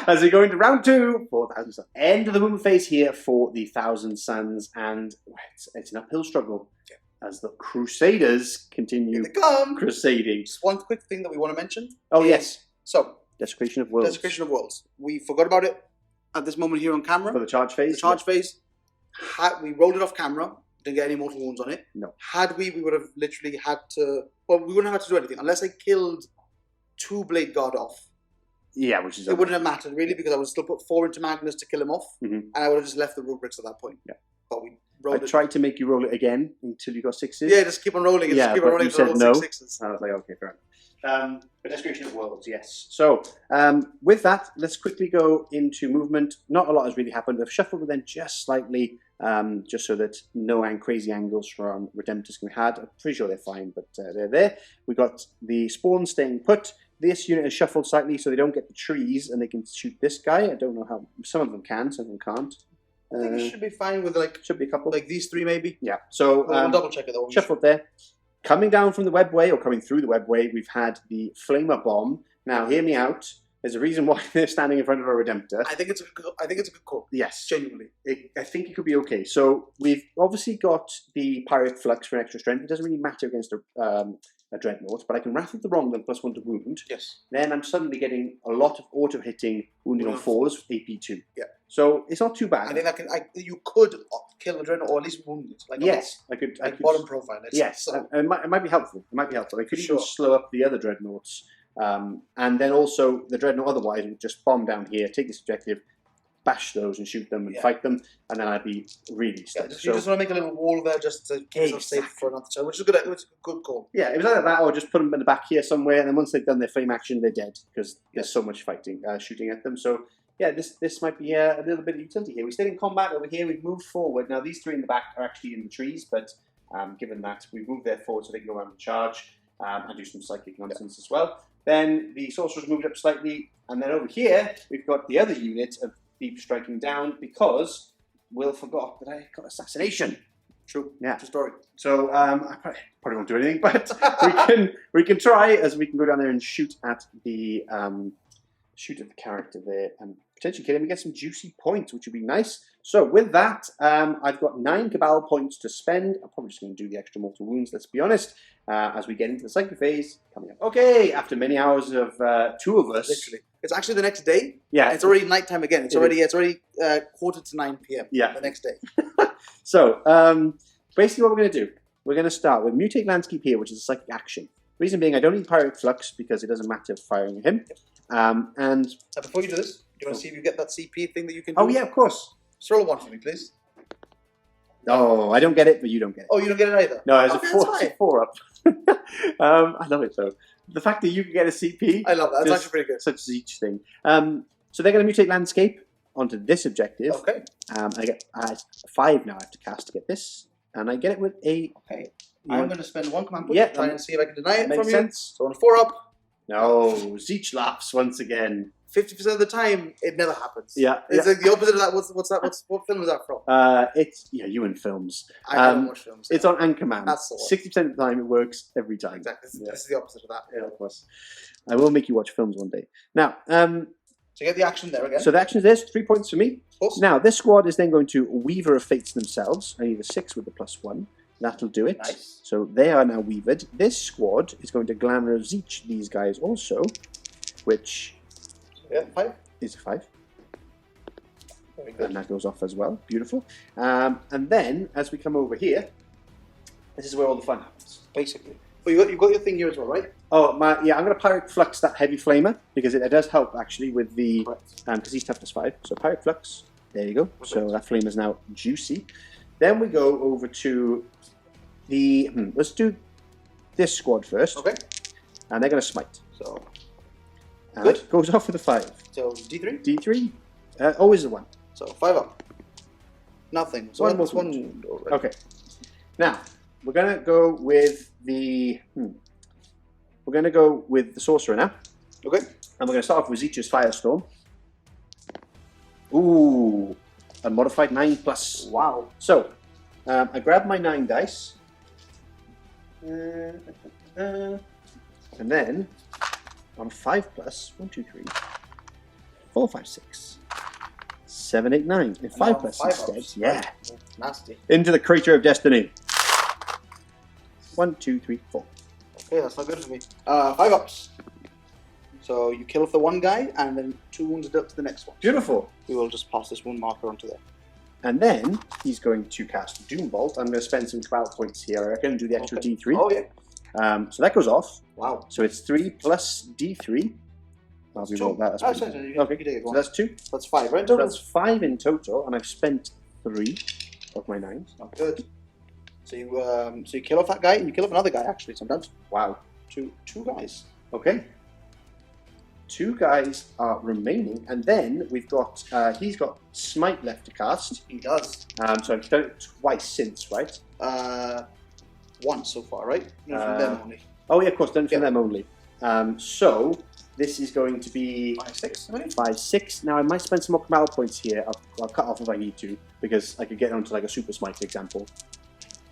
As we go into round 2, 4,000 Suns. End of the movement phase here for the 1,000 Suns, and it's an uphill struggle as the Crusaders continue crusading. Just one quick thing that we want to mention. Oh, yes. So, Desecration of Worlds. Desecration of Worlds. We forgot about it at this moment here on camera. For the charge phase? The charge phase. We rolled it off camera. Didn't get any mortal wounds on it. No. Had we would have literally had to... Well, we wouldn't have had to do anything. Unless I killed 2 Blade Guard off. Yeah, which is... It wouldn't have mattered, really, because I would have still put 4 into Magnus to kill him off. And I would have just left the rubrics at that point. Yeah. But we rolled I tried to make you roll it again until you got 6s. Yeah, just keep on rolling it. Yeah, just keep on rolling you said no. 6 6s. I was like, okay, fair enough. But Desecration of Worlds, yes. So, with that, let's quickly go into movement. Not a lot has really happened. We've shuffled them just slightly, just so that no crazy angles from Redemptus can be had. I'm pretty sure they're fine, but they're there. We got the Spawn staying put. This unit is shuffled slightly so they don't get the trees and they can shoot this guy. I don't know how. Some of them can, some of them can't. I think it should be fine with should be a couple. like these 3 maybe. Yeah. So we'll double check it though. Shuffled there. Coming down from the webway, or coming through the webway, we've had the Flamer Bomb. Now, hear me out. There's a reason why they're standing in front of a Redemptor. I think it's a good call. Yes. Genuinely. I think it could be okay. So, we've obviously got the Pirate Flux for an extra strength. It doesn't really matter against a Dreadnought, but I can raffle the wrong then +1 to wound. Yes. Then I'm suddenly getting a lot of auto-hitting wounding on 4s, AP2. Yeah. So, it's not too bad. I think you could kill the Dreadnought or at least wound it. Like yes. I could. bottom profile. Yes. So. It might be helpful. I could even slow up the other Dreadnoughts. And then also the Dreadnought otherwise would just bomb down here, take this objective, bash those and shoot them and fight them, and then I'd be really stuck. You just want to make a little wall there just to keep yourself safe for another turn, which is a good call. Yeah, it was either that or just put them in the back here somewhere, and then once they've done their flame action, they're dead because there's so much fighting, shooting at them. So yeah, this might be a little bit of utility here. We stayed in combat over here. We've moved forward. Now these 3 in the back are actually in the trees, but given that we've moved there forward so they can go around and charge and do some psychic nonsense as well. Then the sorcerers moved up slightly, and then over here we've got the other unit of deep striking down because Will forgot that I got assassination. True. Yeah. True story. So I probably won't do anything, but we can try as we can go down there and shoot at the character there and potentially kill him and get some juicy points, which would be nice. So with that, I've got 9 Cabal points to spend. I'm probably just going to do the extra mortal wounds, let's be honest, as we get into the psychic phase coming up. Okay, after many hours of 2 of us. Literally. It's actually the next day. Yeah. It's already nighttime again. It's already 9:15 p.m. Yeah. The next day. So, basically what we're going to do, we're going to start with Mutate Landscape here, which is a psychic action. Reason being, I don't need Pirate Flux because it doesn't matter firing him. And before you do this, do you want to see if you get that CP thing that you can do? Oh yeah, of course. Just roll a 1 for me, please. Oh, I don't get it, but you don't get it. Oh, you don't get it either? No, it's Okay, a 4 up. I love it though. The fact that you can get a CP. I love that. It's actually pretty good. Such a Zeech thing. So they're going to mutate landscape onto this objective. Okay. I get 5 now. I have to cast to get this, and I get it with a. Okay. I'm going to spend 1 command point Yeah, to try and see if I can deny it makes from sense. you. So on a 4 up. No, Zeech laughs once again. 50% of the time, it never happens. Yeah, It's like the opposite of that. What's that? What film is that from? It's you in films. I don't watch films. It's on Anchorman. That's the one. 60% of the time, it works every time. Exactly. Yeah. This is the opposite of that. Yeah, of course. I will make you watch films one day. Now, So you get the action there again. so the action is this: 3 points for me. Of course. Now, this squad is then going to Weaver of Fates themselves. I need a 6 with the +1. That'll do it. Nice. So they are now weavered. This squad is going to Glamour of Zeech these guys also, which Yeah, 5. is a 5. Very good. And that goes off as well. Beautiful. And then, as we come over here, this is where all the fun happens. Basically. But you've got your thing here as well, right? Oh, I'm going to Pirate Flux that Heavy Flamer, because it does help, actually, with the... because he's toughness 5. So Pirate Flux, there you go. So that flame is now juicy. Then we go over to the... let's do this squad first. Okay. And they're going to smite. So, And good. it goes off with a 5. So D3. D3, always a 1. So 5 up. Nothing. So One that's more 1 wound already. Okay. Now, we're going to go with the... We're going to go with the Sorcerer now. Okay. And we're going to start off with Zeech's Firestorm. Ooh, a modified 9+. Wow. So, I grab my 9 dice. And then, on 5+, 1, 2, 3, 4, 5, 6, 7, 8, 9. And 5+ 5 instead. ups. Yeah. Nasty. Into the Creature of Destiny. 1, 2, 3, 4. Okay, that's not good for me. 5 ups. So you kill off the one guy, and then 2 wounds dealt to the next one. Beautiful. We will just pass this 1 marker onto there. And then he's going to cast Doombolt. I'm going to spend some 12 points here, I reckon, and do the extra Okay. D3. Oh, yeah. So that goes off. Wow. So it's 3 plus D3. I'll That's re-roll two. that. That's Oh, pretty sorry, good. you Okay, take it, go so on. that's 2. That's 5, right? So that's 5 in total, and I've spent 3 of my 9s. Not good. So you kill off that guy, and you kill off another guy, actually, sometimes. Wow. Two guys. Okay. 2 guys are remaining, and then we've got, he's got Smite left to cast. He does. So I've done it twice since, right? Once so far, right? No, from them only. Oh yeah, of course, done for Yeah. them only. So this is going to be 5, 6, I think. 5, 6. Now I might spend some more Kamal points here. I'll cut off if I need to, because I could get onto like a Super Smite example.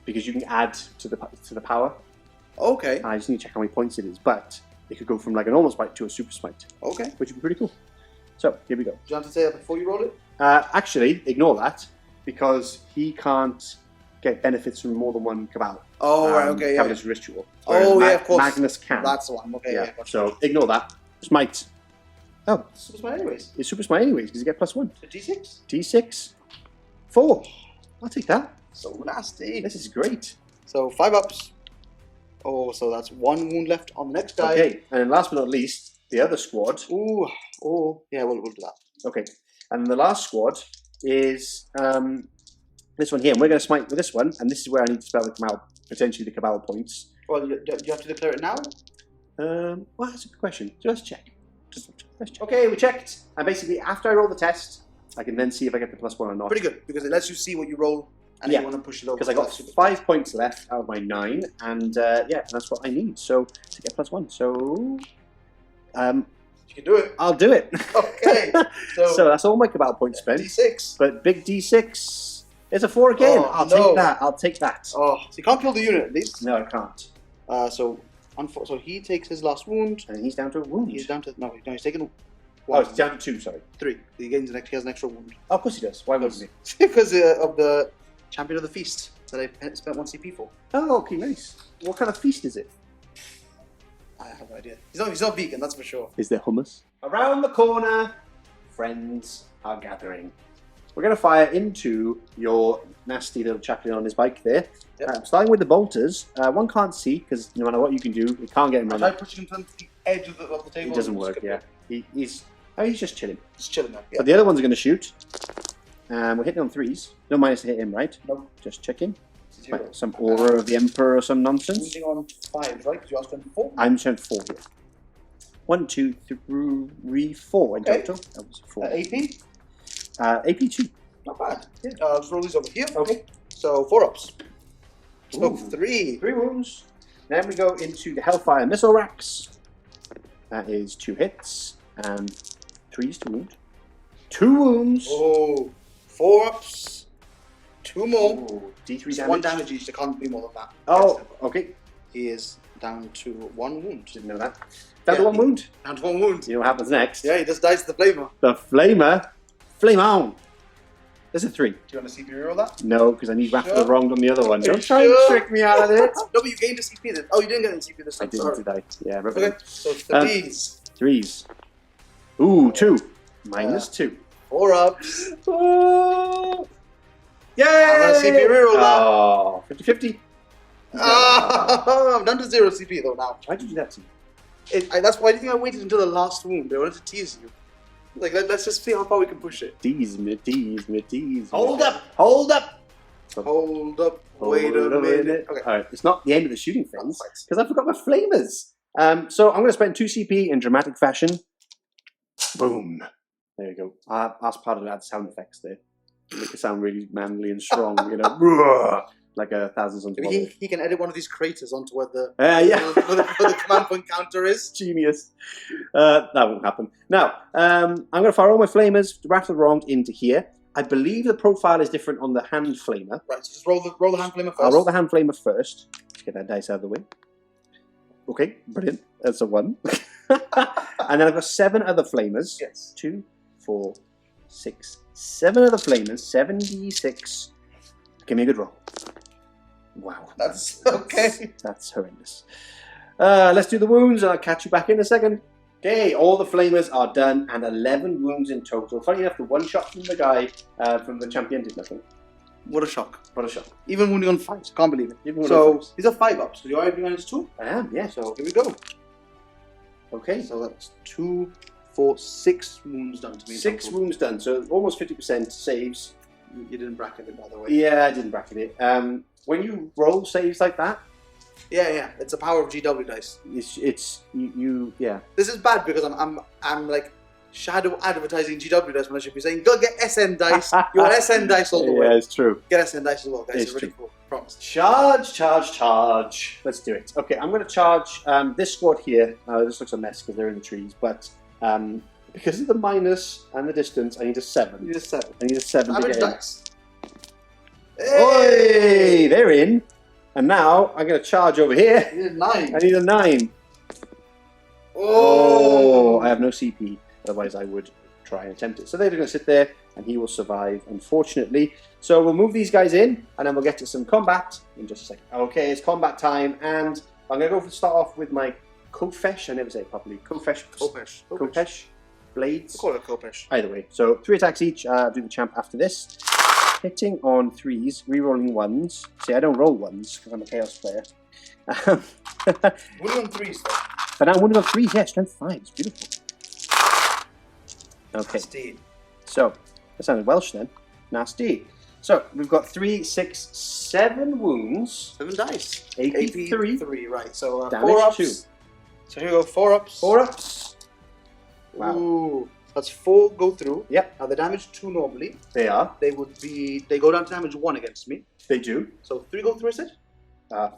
Because you can add to the power. Okay. I just need to check how many points it is, but it could go from like a normal smite to a super smite, Okay. which would be pretty cool. So here we go. Do you have to say that before you roll it? Actually, ignore that, because he can't get benefits from more than one Cabal. Oh, right, okay, yeah. Cabal's ritual. Oh, Whereas yeah, of course. Magnus can. That's the one. Okay, yeah. yeah. Gotcha. So ignore that. Smite. Oh, Super Smite anyways. it's super smite anyways because you get +1. So D6? D6. 4. I'll take that. So nasty. This is great. So 5 ups. Oh, so that's 1 wound left on the next guy. Okay, and then last but not least, the other squad. Ooh. Oh, yeah, we'll do that. Okay, and the last squad is this one here, and we're going to smite with this one, and this is where I need to spell the Cabal, potentially the Cabal points. Well, you have to declare it now? Well, that's a good question. So let's check. Let's check. Okay, we checked, and basically after I roll the test, I can then see if I get the +1 or not. Pretty good, because it lets you see what you roll, and Yeah, you want to push it over. Because I got 5 points left out of my 9, and yeah, that's what I need. So to get +1, so You can do it. I'll do it. Okay. So that's all my Cabal points spent. D6. But big D6 is a 4 again. Oh, I'll no. take that. I'll take that. Oh, so you can't kill the unit at least. No, I can't. So he takes his last wound. And he's down to a wound. He's down to he's taken Oh, it's down to 2. Sorry. 3. He gains he has an extra wound Oh, of course he does. Why wouldn't he? because of the champion of the feast that I spent 1 CP for. Oh, okay, nice. What kind of feast is it? I have no idea. He's not vegan, that's for sure. Is there hummus? Around the corner, friends are gathering. We're going to fire into your nasty little chaplain on his bike there. Yep. Starting with the bolters. One can't see because no matter what you can do, it can't get him I running. tried pushing him to the edge of the table. It doesn't work. Yeah, he's just chilling. He's chilling there. Yeah. But the other ones are going to shoot, We're hitting on 3s. No minus to hit him, right? No. Just checking. 0. Like some aura of the Emperor or some nonsense. Moving on 5, right? Because you asked for 4. I'm showing 4 here. 1, 2, 3, 4 in Okay. total. That was 4. AP? AP 2. Not bad. Yeah. I'll just roll these over here. Okay. So 4 ups. So Ooh. 3. 3 wounds. Then we go into the Hellfire Missile Racks. That is 2 hits and 3s to wound. 2 wounds. Oh, 4 ups. 2 more. Ooh, D3 It's damage. 1 damage each. There can't be more than that. Oh, okay. He is down to 1 wound. Didn't know that. Down to Yeah, 1 wound. Down to 1 wound. You know what happens next? Yeah, he just dies to the flamer. The Flamer. Flame on. There's a 3. Do you want to CP reroll that? No, because I need Wrath of the Sure. Wronged on the other one. Are you Don't try and sure? trick me out of it. No, but you gained a CP this. Oh, you didn't get a CP this I time. didn't, Sorry. did I? Yeah, rip Okay, it. so 3s. 3s. Ooh, 2. Minus 2. 4 ups. Oh! Yay! I'm gonna CP reroll that. Oh, 50-50. Ah, I'm down to 0 CP though now. Why'd you do that to me? That's why do you think I waited until the last wound? I wanted to tease you. Like, let's just see how far we can push it. Tease me, tease me, tease me. Hold up! Hold up! Hold up. Wait a minute. Okay. Alright, it's not the end of the shooting phase, because I forgot my flamers. So I'm going to spend 2 CP in dramatic fashion. Boom. There you go. That's part of that sound effects there. Make it sound really manly and strong, you know, roar, like a Thousand Sons of Magnus. He can edit one of these craters onto where the Yeah. where the command point counter is. Genius. That won't happen. Now, I'm going to fire all my flamers, Wrath of the Wronged, into here. I believe the profile is different on the hand flamer. Right, so just roll the hand flamer first. I'll roll the hand flamer first. Let's get that dice out of the way. Okay, brilliant. That's a 1. And then I've got 7 other flamers. Yes. 2, 4, 6, 7 other flamers. 76. Give me a good roll. Wow. That's okay. That's horrendous. Let's do the wounds, and I'll catch you back in a second. Okay, all the flamers are done, and 11 wounds in total. Funny enough, the 1 shot from the guy from the champion did nothing. What a shock. What a shot. Even wounding on 5s, can't believe it. Even wounding So on 5s. these are 5 ups. So you're already minus 2? I am, yeah. So here we go. Okay. So that's 2, 4, 6 wounds done to me. 6 wounds done, so almost 50% saves. You didn't bracket it, by the way. Yeah, I didn't bracket it. When you roll saves like that, Yeah. It's the power of GW dice. it's you yeah. This is bad because I'm like shadow advertising GW dice when I should be saying go get SN dice. You want SN dice all the way. Yeah, it's true. Get SN dice as well, guys. It's It's really true. cool. Promise. Charge, charge, charge. Let's do it. Okay, I'm going to charge this squad here. This looks a mess because they're in the trees, but because of the minus and the distance, I need a 7. You need a 7. I need a 7 to Average get in. dice. Oi! They're in. And now I'm going to charge over here. You need a 9. I need a 9. Oh, I have no CP. Otherwise, I would try and attempt it. So they're going to sit there, and he will survive, unfortunately. So we'll move these guys in, and then we'll get to some combat in just a second. Okay, it's combat time, and I'm going to go start off with my Kofesh. I never say it properly. Kofesh. Kopesh. Blades. We'll call it Kopesh. Either way. So 3 attacks each. Do the champ after this. Hitting on 3s, re-rolling 1s. See, I don't roll 1s because I'm a Chaos player. Wounding on 3s though. But now wounded on 3s, yeah, strength 5. It's beautiful. Okay. Nasty. So, that sounded Welsh then. Nasty. So, we've got 3, 6, 7 wounds. 7 dice. AP 3. 3, right. So Damage 4 ups. 2. So here we go, 4 ups. 4 ups. Wow. Ooh. That's 4 go through. Yep. Now the damage 2 normally. They are. They go down to damage 1 against me. They do. So 3 go through, is it? 4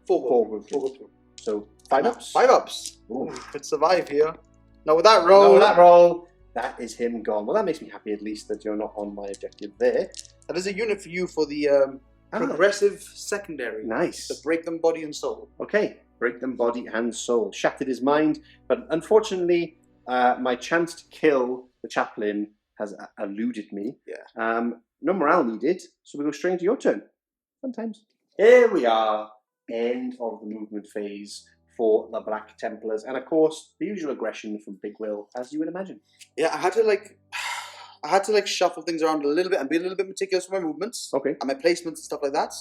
4 go through. go through. So, 5 ups. 5 ups. Ooh. Could survive here. Now with that roll. No, that roll. That is him gone. Well, that makes me happy at least that you're not on my objective there. That is a unit for you for the progressive secondary. Nice. To break them body and soul. Okay. Break them body and soul. Shattered his mind. But unfortunately, my chance to kill the chaplain has eluded me. Yeah. No morale needed. So we go straight into your turn. Fun times. Here we are. End of the movement phase for the Black Templars. And of course, the usual aggression from Big Will, as you would imagine. Yeah, I had to shuffle things around a little bit and be a little bit meticulous with my movements. Okay. And my placements and stuff like that.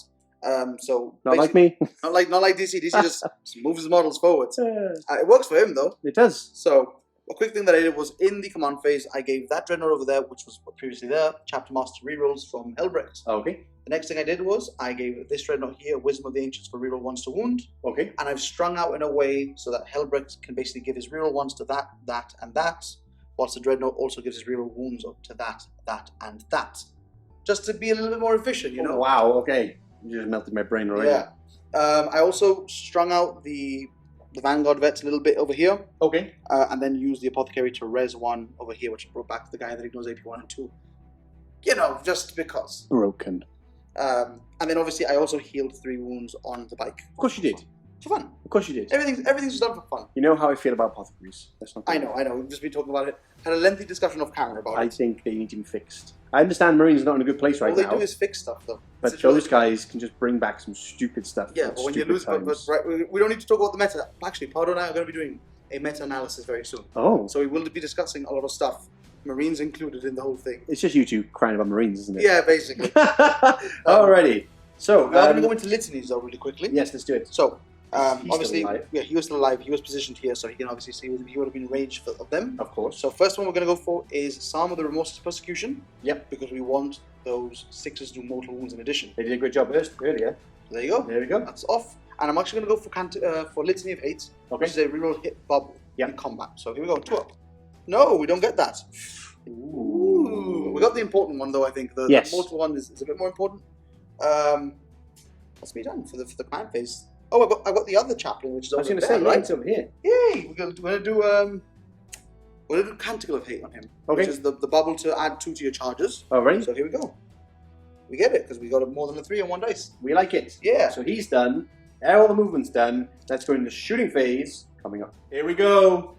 So Not like me. not like DC. DC just moves his models forwards. It It works for him though. does. So A quick thing that I did was in the command phase, I gave that dreadnought over there, which was previously there, Chapter Master rerolls from Hellbrecht. Okay. The next thing I did was I gave this dreadnought here Wisdom of the Ancients for reroll 1s to wound. Okay. And I've strung out in a way so that Hellbrecht can basically give his reroll 1s to that, that, and that, whilst the dreadnought also gives his reroll wounds up to that, that, and that. Just to be a little bit more efficient, you know? Oh, wow, okay. You just melted my brain already. Yeah. I also strung out the Vanguard vets a little bit over here. Okay. And then used the Apothecary to res 1 over here, which brought back the guy that ignores AP 1 and 2. You know, just because. Broken. And then obviously I also healed 3 wounds on the bike. Of course you did. For fun. Of course you did. Everything's just done for fun. You know how I feel about apothecaries. That's not I know. We've just been talking about it. Had a lengthy discussion off camera about I it. think they need to be fixed. I understand Marines are not in a good place right All they now. do is fix stuff, though. But those guys can just bring back some stupid stuff. Yeah, at but when you stupid lose, but times. right, we don't need to talk about the meta. Actually, Pardo and I are going to be doing a meta-analysis very soon. Oh. So we will be discussing a lot of stuff, Marines included in the whole thing. It's just you two crying about Marines, isn't it? Yeah, basically. Alrighty. So, we are going to go into litanies, though, really quickly. yes, let's do it. So, He's obviously, still alive. yeah, he was still alive. He was positioned here, so he can obviously see he would have been ranged of them. Of course. So, first one we're going to go for is Psalm of the Remorseless Persecution. Yep. Because we want those 6s to do mortal wounds in addition. They did a great job earlier. So there you go. There we go. That's off. And I'm actually going to go for Litany of Hate, Okay. which is a reroll hit bubble Yep. in combat. So here we go, 2 up. No, we don't get that. Ooh. We got the important one though. I think the mortal one is a bit more important. That's me done for the command phase. Oh, I got the other chaplain, which is I was over going to there, say, right? it's over here. Yay! We're gonna do Canticle of Hate on him, Okay. which is the bubble to add 2 to your charges. Alright. So here we go. We get it because we got more than a 3 on 1 dice. We like it. Yeah. So he's done. All the movement's done. Let's go into the shooting phase coming up. Here we go.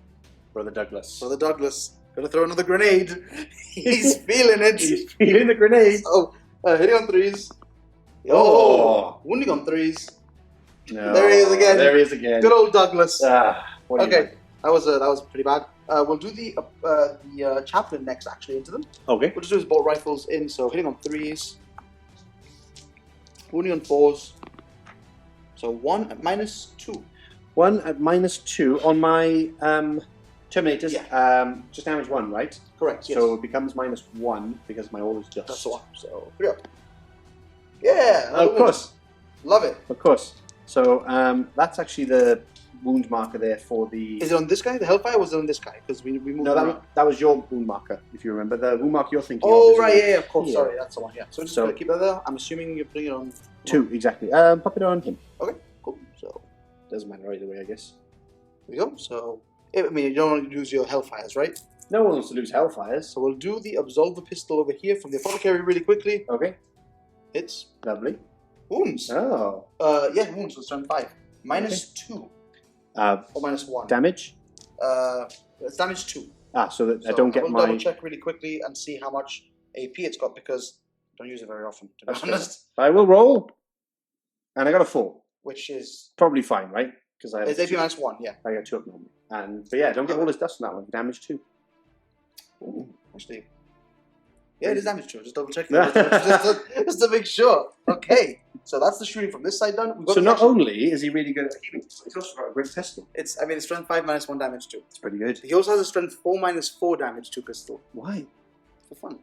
Brother Douglas. Brother Douglas gonna throw another grenade. He's feeling it. He's feeling the grenade. Oh, hitting on 3s. Oh. Wounding on 3s. No. There he is again. There he is again. Good old Douglas. What do you Okay, that was pretty bad. We'll do the chaplain next, actually, into them. think? Okay. We'll just do his bolt rifles in, so hitting on 3s, wounding on 4s. So 1 at -2. 1 at -2 on my Terminators. Yeah. Just damage 1, right? Correct. Yes. So it becomes -1 because my all is just. That's the one. So 3 up. Yeah. Of course. Love it. Of course. So that's actually the wound marker there for the. Is it on this guy, the Hellfire, or was it on this guy? Because we moved No, around. that was your wound marker, if you remember. The wound marker you're thinking of. Oh, is right, yeah, of course. here. Sorry, that's the one, yeah. So we're just going to keep that there. I'm assuming you're putting it on 2, exactly. Pop it on him. Okay, cool. So Doesn't matter either way, I guess. there we go. So, I mean, you don't want to use your Hellfires, right? No one wants to lose Hellfires. So we'll do the Absolver Pistol over here from the Apothecary really quickly. Okay, Hits. lovely. Wounds. Oh. Yeah, wounds was turn 5. -2 or -1. Damage? It's damage 2. So that I So don't get we'll my. double check really quickly and see how much AP it's got because I don't use it very often, to be That's fair. honest. I will roll. And I got a 4. Which is Probably fine, right? Because I have it's AP -1, yeah. I got 2 up normally. But yeah, don't get all this dust on that one. Damage 2. Ooh, actually. Yeah, it is damage 2. Just double check just to make sure. Okay, so that's the shooting from this side done. We've got So the not action. only is he really good at healing, he's also got a great pistol. It's strength 5 -1 damage 2. It's pretty good. He also has a strength 4 -4 damage 2 pistol Why? for fun.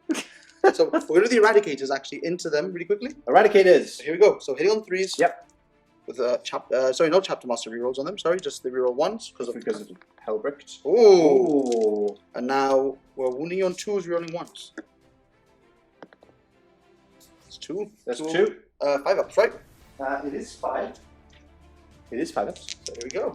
So we're gonna do the eradicators actually into them really quickly. Eradicators. So here we go. So hitting on 3s. Yep. With sorry, no chapter master rerolls on them. Sorry, just the reroll 1s because of Hellbrecht. Ooh. And now we're wounding on 2s, rerolling 1s. It's 2. That's 2. 5 ups, right? It is 5. It is 5 ups. So here we go.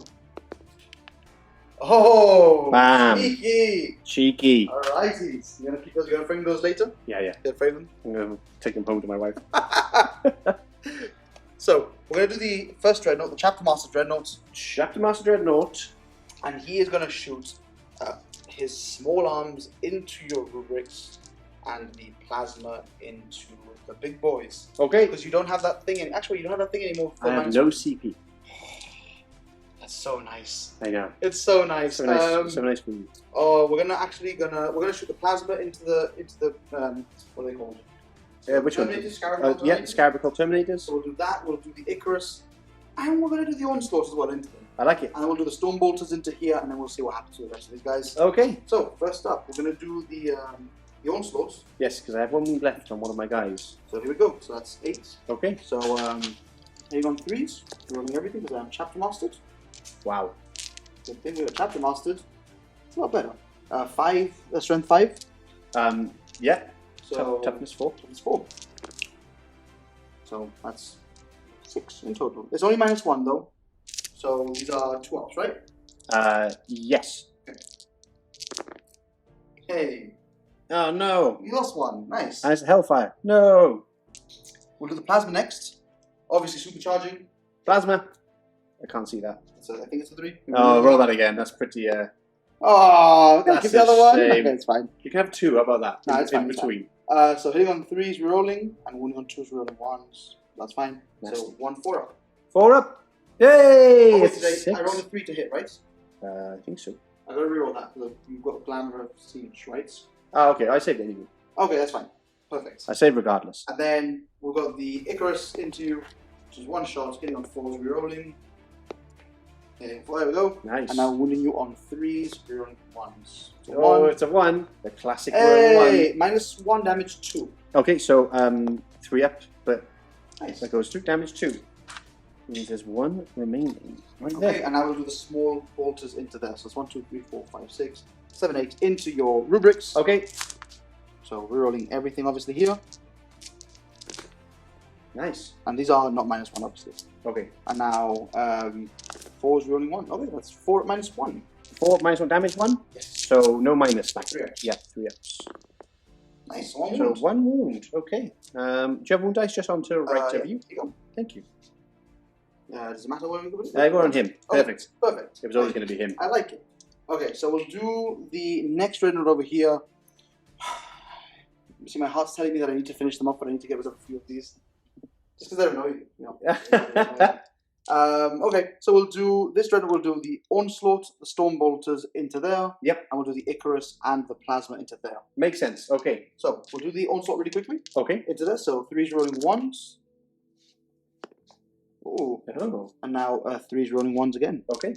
Oh, Bam. Cheeky. Cheeky. Alrighties. You gonna keep those? You gonna frame those later? Yeah. You gonna frame them? I'm going to take them home to my wife. So we're gonna do the first dreadnought, the chapter master dreadnought, Chapter Master Dreadnought. and he is gonna shoot his small arms into your rubrics and the plasma into the big boys. Okay. Because you don't have that thing. Actually, you don't have that thing anymore. I have no CP. That's so nice. I know. It's so nice. So nice. So nice for you. Oh, we're gonna shoot the plasma into the what are they called? Which one? Terminators, Scarab Yeah, the Scarab Terminators. So we'll do that. We'll do the Icarus, and we're gonna do the Onslaught as well into them. I like it. And then we'll do the Storm Bolters into here, and then we'll see what happens to the rest of these guys. Okay. So, first up, we're going to do the Onslaughts. Yes, because I have one move left on one of my guys. So here we go. So that's 8. Okay. So, here on 3s. Rolling everything because I'm Chapter Mastered. Wow. Good thing we got Chapter Mastered. It's not better. 5, Strength 5. Yeah. So Toughness 4. Toughness 4. So that's 6 in total. It's only -1 though. So these are 2 ups, right? Yes. Hey, Oh no. you lost 1. Nice. And it's Hellfire. No. We'll do the Plasma next. Obviously supercharging. Plasma. I can't see that. So I think it's a 3. Oh, roll that again. That's pretty. Oh, can I That's give the a other one? shame. Okay, it's fine. You can have 2. How about that? No, it's in fine, it's between. So hitting on 3s, rerolling, and winning on 2s, rerolling 1s. That's fine. Nice. So 1 4 up. 4 up. Yay! Oh, wait, It's today, 6. I rolled a 3 to hit, right? I think so. I gotta reroll that because you've got Glamour of Siege, right? Oh, okay. I saved anyway. Okay, that's fine. Perfect. I saved regardless. And then we've got the Icarus into, which is 1 shot, hitting on 4s, rerolling. Hitting 4, there we go. Nice. And now winning you on 3s, rerolling 1s. So Oh, 1. it's a 1. The classic Hey, roll 1. -1 damage 2. Okay, so 3 up, but Nice. that goes through. Damage 2. Means there's 1 remaining. Right Okay, there. and now we'll do the small bolters into there. So it's 1, 2, 3, 4, 5, 6, 7, 8 into your rubrics. Okay. So we're rolling everything obviously here. Nice. And these are not -1 obviously. Okay. And now 4 is rolling 1. Okay, that's 4 at -1. 4 -1 damage 1. Yes. So no minus back. 3 ups. Yeah, 3 ups. Nice. 1 So wound. 1 wound. Okay. Do you have wound dice just on to the right Yeah, of you? here you go. Thank you. Does it matter where we go? Go on him. Okay, Perfect. perfect. It was always going to be him. I like it. Okay, so we'll do the next Dreadnought over here. You see, my heart's telling me that I need to finish them off, but I need to get rid of a few of these. Just because they're annoying, you know. Okay, so we'll do this Dreadnought. We'll do the Onslaught, the Storm Bolters into there. Yep. And we'll do the Icarus and the Plasma into there. Makes sense. Okay. So we'll do the Onslaught really quickly Okay. into there. So 3's rolling 1s. Ooh. Oh. And now 3's rolling 1s again. Okay.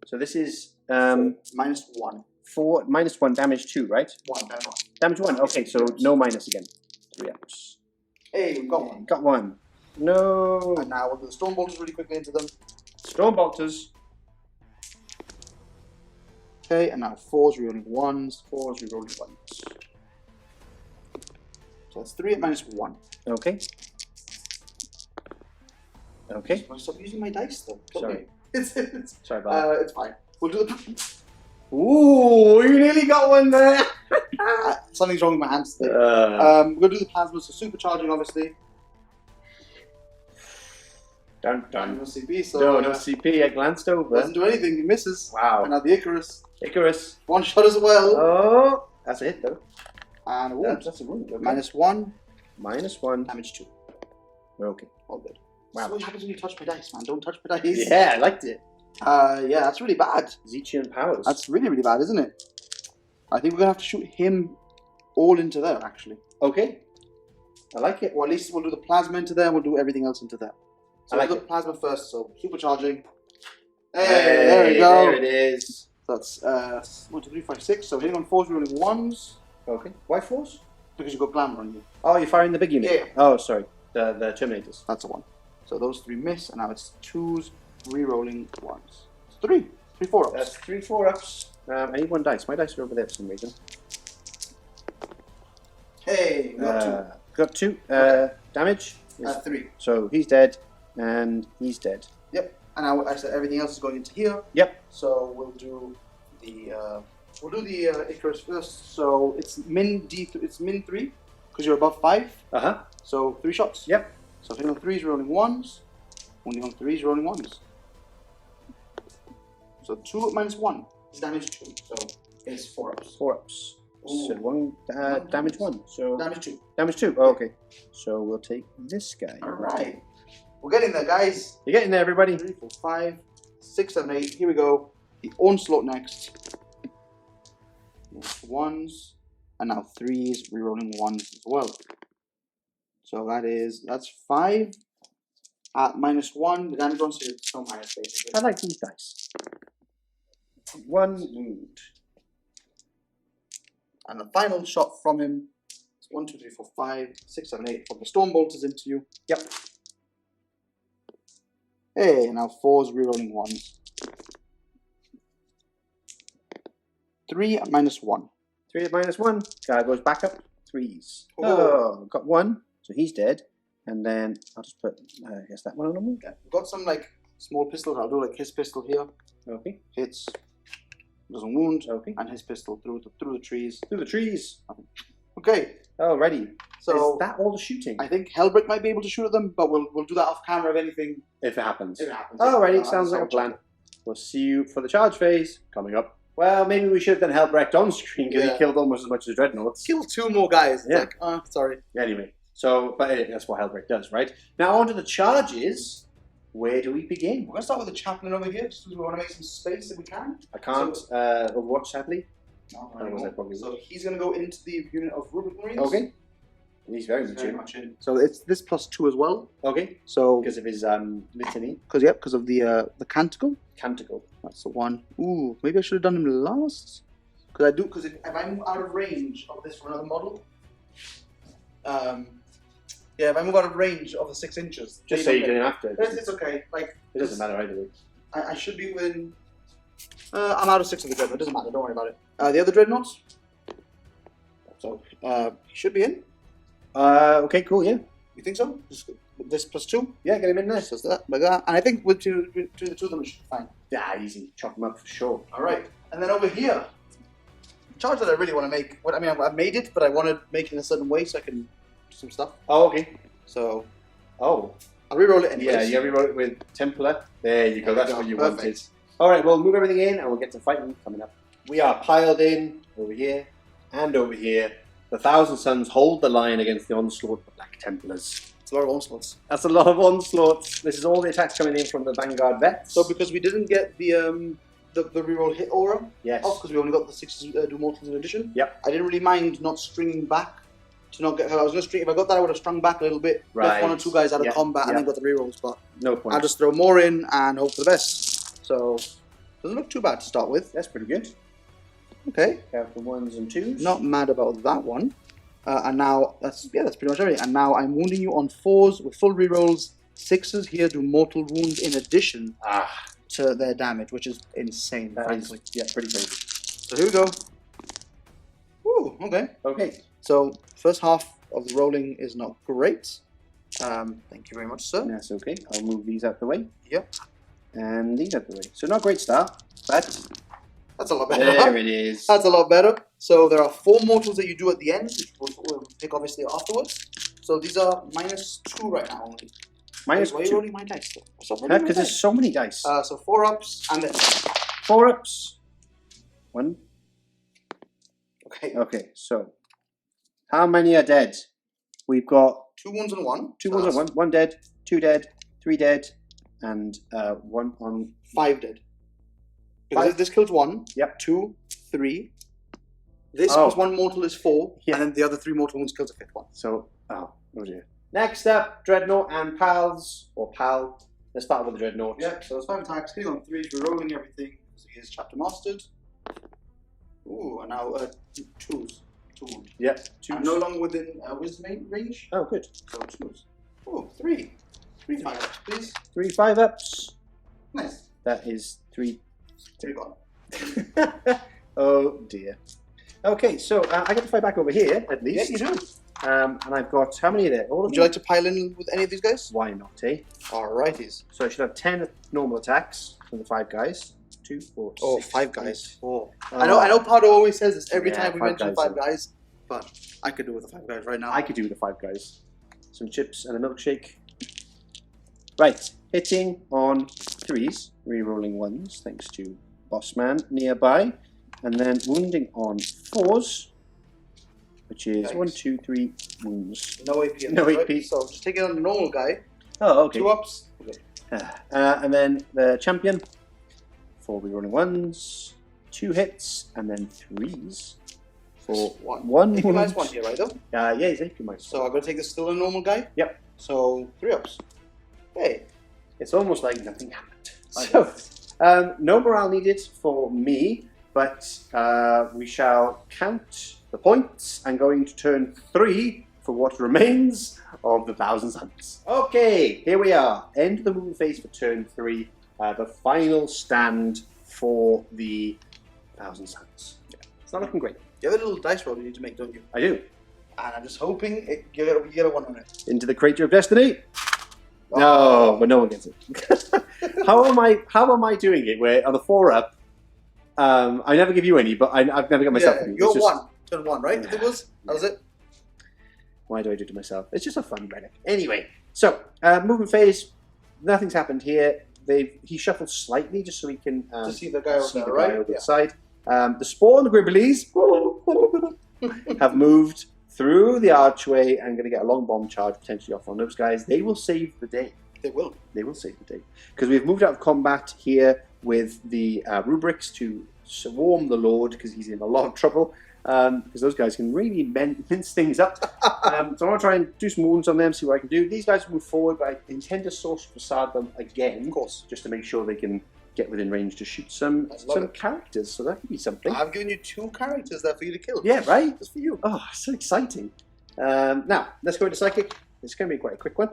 So this is -1. 4 -1 damage 2, right? 1, damage 1. Damage 1. Okay, so no minus again. 3 ups. Hey, we've got 1. Got 1. No. And now we'll do the Storm Bolters really quickly into them. Storm bolters. Okay, and now 4's rerolling 1s. 4s rerolling 1s. So that's 3 at -1. Okay. Okay. I'll stop using my dice though. Sorry. It's Sorry about that. it's fine. We'll do the Ooh, you nearly got one there. something's wrong with my hands today. Uh, We're gonna do the plasma, so supercharging obviously. dun dun. No CP, so No CP. I glanced over. doesn't do anything. He misses. Wow. And now the Icarus, Icarus. 1 shot as well, Oh, that's a hit though. and a wound. That's a wound. Okay. -1, -1. damage 2. Okay. All good. Wow. So what happens when you touch my dice, man? Don't touch my dice. Yeah, I liked it. Yeah, that's really bad. Zechian powers. That's really, really bad, isn't it? I think we're gonna have to shoot him all into there, actually. Okay. I like it. Or at least we'll do the plasma into there, and we'll do everything else into there. So I like we'll do it. plasma first, so supercharging. Hey, Hey, there we go. There it is. That's 1, 2, 3, 5, 6. So hitting on 4s, rolling 1s, Okay. Why 4s? because you've got glamour on you. Oh, you're firing the big unit. Yeah. Oh, sorry. The Terminators. That's a 1. So those 3 miss, and now it's 2s, re-rolling 1s. It's 3. 3, 4 ups. That's 3 4-ups. I need 1 dice. My dice are over there for some reason. Hey, we got Got 2. Damage. 2. 3. So he's dead, and he's dead. Yep. And now I said everything else is going into here. Yep. So we'll do the Icarus first. So it's min it's min 3 because you're above 5. Uh-huh. So 3 shots. Yep. So hitting on 3s, rolling 1s. Only on 3s, rolling 1s. So 2 at -1 is damage 2. So it's 4 ups. 4-ups. So Ooh. 1 damage 1. So Damage 2. damage 2. Oh, okay. So we'll take this guy. Alright. We're getting there, guys. You're getting there, everybody. 3, 4, 5, 6, 7, 8. Here we go. The Onslaught next. 1s. And now 3s, rerolling 1s as well. So that's 5. At -1, the damage one, so it's no minus basically. I like these dice. 1 wound. And the final shot from him is 1, 2, 3, 4, 5, 6, 7, 8 from the Storm Bolters into you. Yep. Hey, now 4's rerolling 1s. 3 at -1. 3 at -1. Guy goes back up. 3s. Oh. Oh, got 1. So he's dead. And then I'll just put, I guess that one on the move. Okay. We've got some like small pistols. I'll do like his pistol here. Okay. Hits. Doesn't wound. Okay. And his pistol through the trees. Through the trees. Okay. Alrighty. So is that all the shooting? I think Hellbrick might be able to shoot at them, but we'll do that off camera if anything. If it happens. If it happens. Alrighty, sounds like a plan. We'll see you for the charge phase coming up. Well, maybe we should have done Hellbrecht on screen because he killed almost as much as Dreadnoughts. Kill 2 more guys. Yeah. It's like, sorry. Anyway, so, but that's what Hellbrecht does, right? Now, on to the charges. Where do we begin? We're going to start with the chaplain over here, just because we want to make some space if we can. I can't overwatch, sadly. No, Otherwise I probably so would. he's going to go into the unit of Rubik Marines. Okay. He's very He's very mature. much in. So it's this +2 as well. Okay. So Because of his litany. because of the canticle. Canticle. That's the one. Ooh, maybe I should have done him last. Because if I move out of range of this from another model, if I move out of range of the 6 inches, Just say you didn't have to. It's okay. Like It doesn't matter either way. I should be within. I'm out of 6 of the dreadnought. It doesn't matter. Don't worry about it. The other dreadnoughts. So he should be in. Okay, cool, yeah. You think so? This +2. Yeah, get him in there. So that like that, and I think with the 2 of them, it should be fine. Yeah, easy. Chop him up for sure. All right, and then over here, the charge that I really want to make. I mean, I've made it, but I want to make it in a certain way so I can do some stuff. Oh, okay. So Oh. I'll re-roll it anyways. Yeah, you rewrote it with Templar. There you go. There we That's go. what you Perfect. wanted. All right, we'll move everything in and we'll get to fighting coming up. We are piled in over here and over here. The Thousand Suns hold the line against the onslaught of the Black Templars. It's a lot of onslaughts. That's a lot of onslaughts. This is all the attacks coming in from the Vanguard vets. So because we didn't get the reroll hit aura yes. off, because we only got the 6 do mortals in addition. Yep. I didn't really mind not stringing back to not get. I was going to string. If I got that, I would have strung back a little bit, left Right. 1 or 2 guys out of Yep. combat, and Yep. then got the rerolls. But No point. I'll just throw more in and hope for the best. So doesn't look too bad to start with. That's pretty good. Okay. Have the 1s and 2s. Not mad about that one. And now that's pretty much everything. And now I'm wounding you on 4s with full rerolls. 6s here do mortal wounds in addition to their damage, which is insane. That is, frankly. yeah, pretty crazy. So here we go. Ooh, okay. Okay. So first half of the rolling is not great. Thank you very much, sir. That's okay. I'll move these out the way. Yep. And these out the way. So not a great start, but That's a lot better. there it is. That's a lot better. So there are 4 mortals that you do at the end, which we'll pick obviously afterwards. So these are -2 right now only. Minus Why are you 2. rolling my dice though? Stop rolling my Because dice. there's so many dice. So 4 ups and then 4 ups. 1. okay, Okay, so how many are dead? We've got 2 wounds and 1. 2 So ones on that's 1, 1 dead, 2 dead, 3 dead, and 1 on 5 dead. Because 5? this kills 1. Yep. 2, 3. This Oh. plus 1 mortal is 4, Yeah. and then the other 3 mortal wounds kills a 5th one. So, oh dear. Next up, Dreadnought and Pals, or Pal. Let's start with the Dreadnought. Yeah, so it's 5 attacks, hitting on 3, rerolling everything. So he is chapter mastered. Ooh, and now 2s. 2 wounds. Yep. 2. I'm no longer within wisdom range. Oh, good. So 2s. Ooh, 3. 3 5, please. 3 5 ups. Nice. That is 3. 3 gone. Oh dear. Okay, so I get to fight back over here at least. Yeah, you do. And I've got how many are there? All of Would them? you like to pile in with any of these guys? Why not, eh? Alrighties. So I should have 10 normal attacks for the 5 guys. 2, 4, Oh, 6, 5 8. guys. Oh. I know Pardo always says this every Yeah, time we 5 mention guys, 5 yeah. guys, but I could do with the 5 guys right now. I could do the 5 guys. Some chips and a milkshake. Right, hitting on 3s, re-rolling 1s, thanks to Bossman nearby. And then wounding on 4s, which is Yikes. 1, 2, 3 wounds. No AP. No right? AP. So just take it on the normal guy. Oh, okay. 2 ups. Okay. And then the champion, 4 re-rolling 1s, 2 hits, and then 3s for 1 AP wound. minus 1 here, right though? Yeah, he's AP minus So I'm going to take this still a normal guy. Yep. So 3 ups. Hey. It's almost like nothing happened. So, no morale needed for me, but we shall count the points. I'm going to turn 3 for what remains of the Thousand Suns. Okay, here we are. End of the movement phase for turn 3. The final stand for the Thousand Suns. Yeah. It's not looking great. You have a little dice roll you need to make, don't you? I do. And I'm just hoping you get a 1 on it. Into the Crater of Destiny. No, but no one gets it. How am I doing it? Where on the 4-up, I never give you any, but I've never got myself. Yeah, you're 1. Turn 1, right? It was. That was it. Why do I do it to myself? It's just a fun relic. Anyway, so movement phase. Nothing's happened here. He shuffled slightly just so he can to see the guy over there, right? The side. The Spawn Gribblies have moved through the archway and going to get a long bomb charge potentially off on those guys. They will save the day. They will. They will save the day. Because we've moved out of combat here with the rubrics to swarm the Lord because he's in a lot of trouble. Because those guys can really mince things up. So I want to try and do some wounds on them, see what I can do. These guys move forward, but I intend to source facade them again. Of course. Just to make sure they can get within range to shoot some characters. So that could be something. I've given you 2 characters there for you to kill. Yeah, right? Just for you. Oh, so exciting. Now, let's go into Psychic. It's going to be quite a quick one.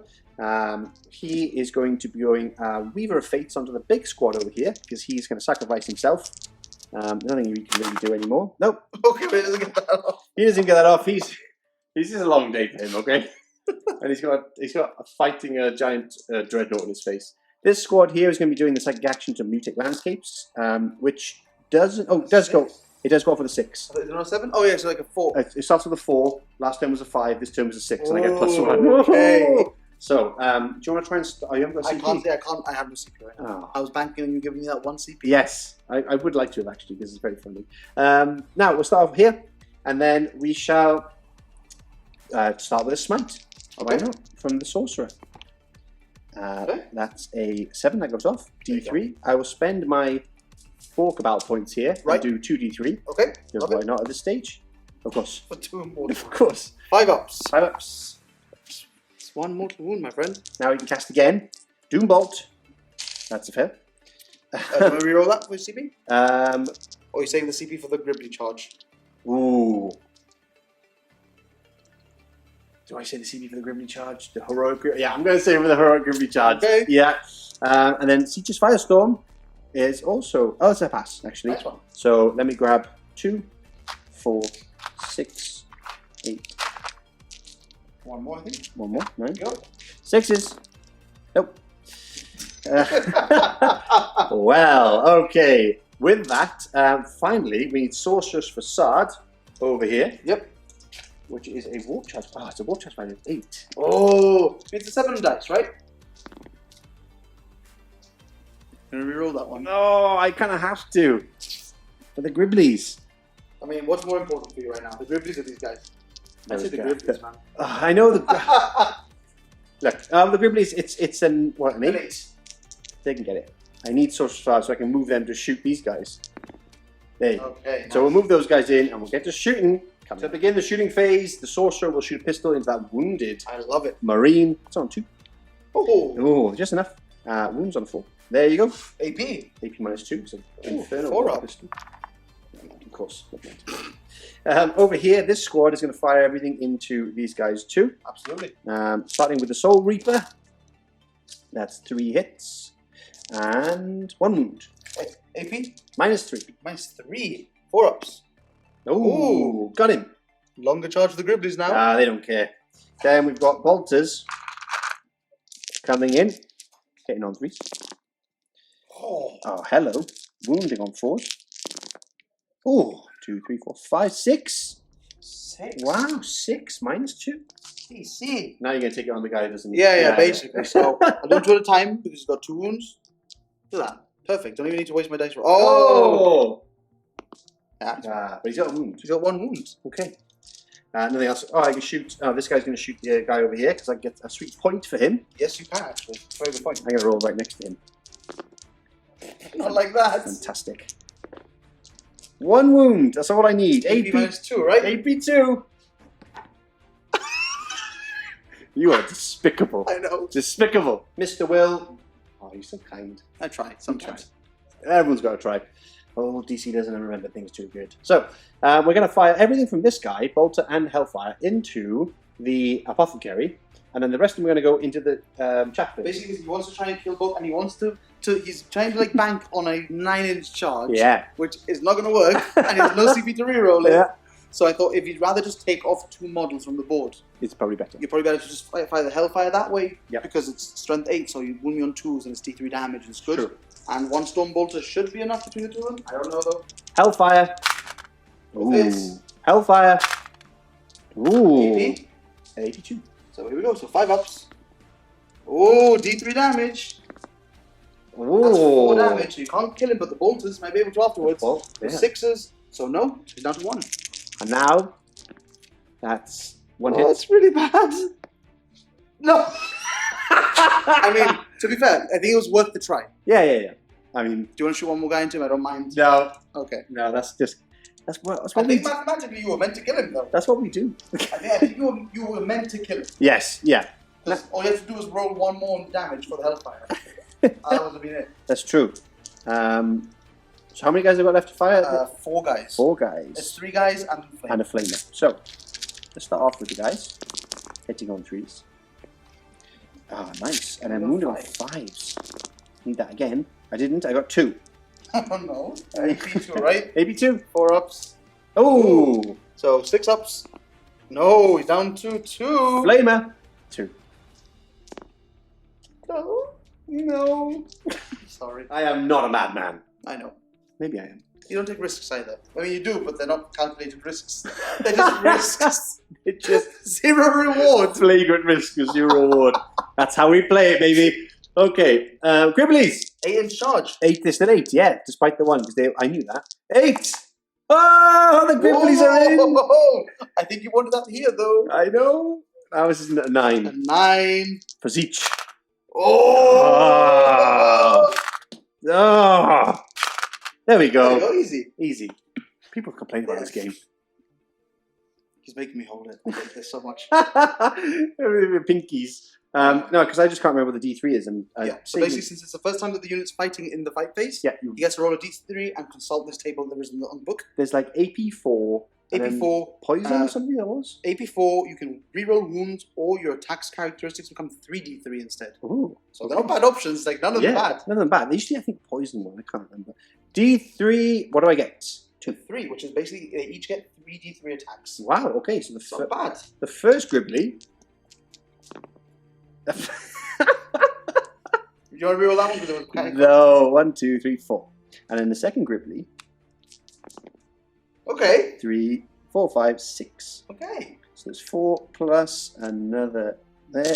He is going to be going Weaver of Fates onto the big squad over here because he's going to sacrifice himself. Nothing we can really do anymore. Nope. Okay, but he doesn't get that off. He doesn't get that off. He's just a long day for him, okay? And he's got fighting a giant dreadnought in his face. This squad here is going to be doing the psychic action to mutate landscapes, which doesn't. Oh, it does go. It does go for the 6. Is it not a 7? Oh yeah, so like a 4. It starts with a 4. Last turn was a 5. This turn was a 6, and I get +1. Okay. So, do you want to try and? Oh, you haven't got CP. I can't. I have no CP right now. I was banking on you giving me that 1 CP. Yes, I would like to have actually, because it's very friendly. Now we'll start over here, and then we shall start with a smite. Why not? From the sorcerer. That's a 7 that goes off. D3. I will spend my 4 cabal points here. Right. And do 2d3. Okay. Because why not at this stage? Of course. For 2 mortal. Of course. 5 ups. 5 ups. It's 1 mortal wound, my friend. Now we can cast again. Doombolt. That's a fair. Do you want to reroll that for CP? Or are you saying the CP for the Gribbly charge? Ooh. Do I say the CP for the Gribbly charge? The heroic? Yeah, I'm going to say for the heroic Gribbly charge. Okay. Yeah. And then Sietch's Firestorm is also. Oh, it's a pass actually. Nice one. So let me grab 2, 4, 6, 8. 1 more, I think. 1 more. 9. Go. 6s. Nope. Well, okay. With that, finally, we need Sorcerer's Facade over here. Yep. Which is a war charge. Oh, it's a war charge value of 8. Oh, it's a 7 dice, right? Gonna reroll that one. No, I kind of have to. For the Gribblies. I mean, what's more important for you right now? The Gribblies or these guys? I'd say the Gribblies, man. I know the. Look, the Gribblies. It's an 8. They can get it. I need Sorcerer's Facade so I can move them to shoot these guys. There you go. Okay. So we'll move those guys in and we'll get to shooting. To begin the shooting phase, the sorcerer will shoot a pistol into that wounded I love it. Marine. It's on 2. Oh, Just enough. Wounds on 4. There you go. AP. AP -2. So Inferno 4 up. pistol. Of course. Over here, this squad is going to fire everything into these guys too. Absolutely. Starting with the Soul Reaper. That's 3 hits. And 1 wound. AP? -3. -3. 4 ups. Oh, got him. Longer charge for the Gribblies now. They don't care. Then we've got Bolters coming in. Hitting on 3s. Oh, hello. Wounding on 4s. Oh, 2, 3, 4, 5, 6. 6. Wow, 6 -2. CC. Now you're going to take it on the guy who doesn't... Yeah, basically. So I'll do 2 at a time because he's got 2 wounds. Look at that. Perfect. Don't even need to waste my dice roll. Oh! Yeah. But he's got a wound. He's got 1 wound. Okay. Nothing else. Oh, I can shoot... Oh, this guy's going to shoot the guy over here because I get a sweet point for him. Yes, you can actually. Very good point. I'm going to roll right next to him. Not like that. Fantastic. 1 wound. That's all I need. AP -2, right? AP2. You are despicable. I know. Despicable. Mr. Will. Oh, you're so kind. I try sometimes. Everyone's got to try. Oh, DC doesn't remember things too good. So, we're going to fire everything from this guy, Bolter and Hellfire, into the Apothecary, and then the rest of them are going to go into the Chaplain. Basically, he wants to try and kill both, and he wants to he's trying to like bank on a 9-inch charge, which is not going to work, and he has no CP to reroll it. Yeah. So I thought if you'd rather just take off 2 models from the board, it's probably better. You're probably better to just fire the Hellfire that way, yep. because it's strength 8, so you wound me on 2s and it's D3 damage, and it's good. Sure. And 1 Storm Bolter should be enough between the 2 of them. I don't know though. Hellfire. Ooh. Hellfire. Ooh. 80. 82. So here we go. So 5 ups. Oh, D3 damage. Ooh. That's 4 damage. So you can't kill him, but the bolters might be able to afterwards. Well, yeah. 6s. So no, he's down to 1. And now, that's 1 hit. That's really bad. No. I mean, to be fair, I think it was worth the try. Yeah. I mean, do you want to shoot one more guy into him? I don't mind. No. Okay. No, that's what I think mathematically you were meant to kill him, though. That's what we do. I think you were meant to kill him. Yes, yeah. Because all you have to do is roll 1 more damage for the Hellfire. That would have been it. That's true. So how many guys have got left to fire? 4 guys. 4 guys. It's 3 guys and a flamer. And a flamer. So, let's start off with the guys. Hitting on 3s. Ah, nice. And then wounded on 5s. Need that again. I didn't. I got 2. Oh no. AP2, right? AP2. 4 ups. Oh. So 6 ups. No, he's down to 2. Flamer. 2. No. Sorry. I am not a madman. I know. Maybe I am. You don't take risks either. I mean, you do, but they're not calculated risks. They're just risks. It's just 0 reward. Flagrant risk is 0 reward. That's how we play it, baby. Okay. Gribblies. 8 in charge. 8, they're still 8, yeah, despite the 1, because I knew that. 8! Oh, the Gribblies are in! I think you wanted that here, though. I know. That was a 9. A 9. For Zeech. Oh! Oh! There we go. There you go. Easy. Easy. People complain about this game. He's making me hold it. I hate this so much. Pinkies. No, because I just can't remember what the D3 is. And so basically, since it's the first time that the unit's fighting in the fight phase, he gets to roll a D3 and consult this table there is on the book. There's like AP4. AP4. Poison or something that was? AP4, you can reroll wounds or your attacks characteristics become 3D3 instead. Ooh. So they're not bad options, like none of them bad. None of them bad. They usually, I think, poison one, I can't remember. D3, what do I get? 2-3, which is basically, they each get 3D3 attacks. Wow, okay, so not bad. The first Gribbly... You want to reroll that one? Because it was kind of no, 1, 2, 3, 4. And then the second Gribbly... Okay. 3, 4, 5, 6. Okay. So there's 4 plus another there.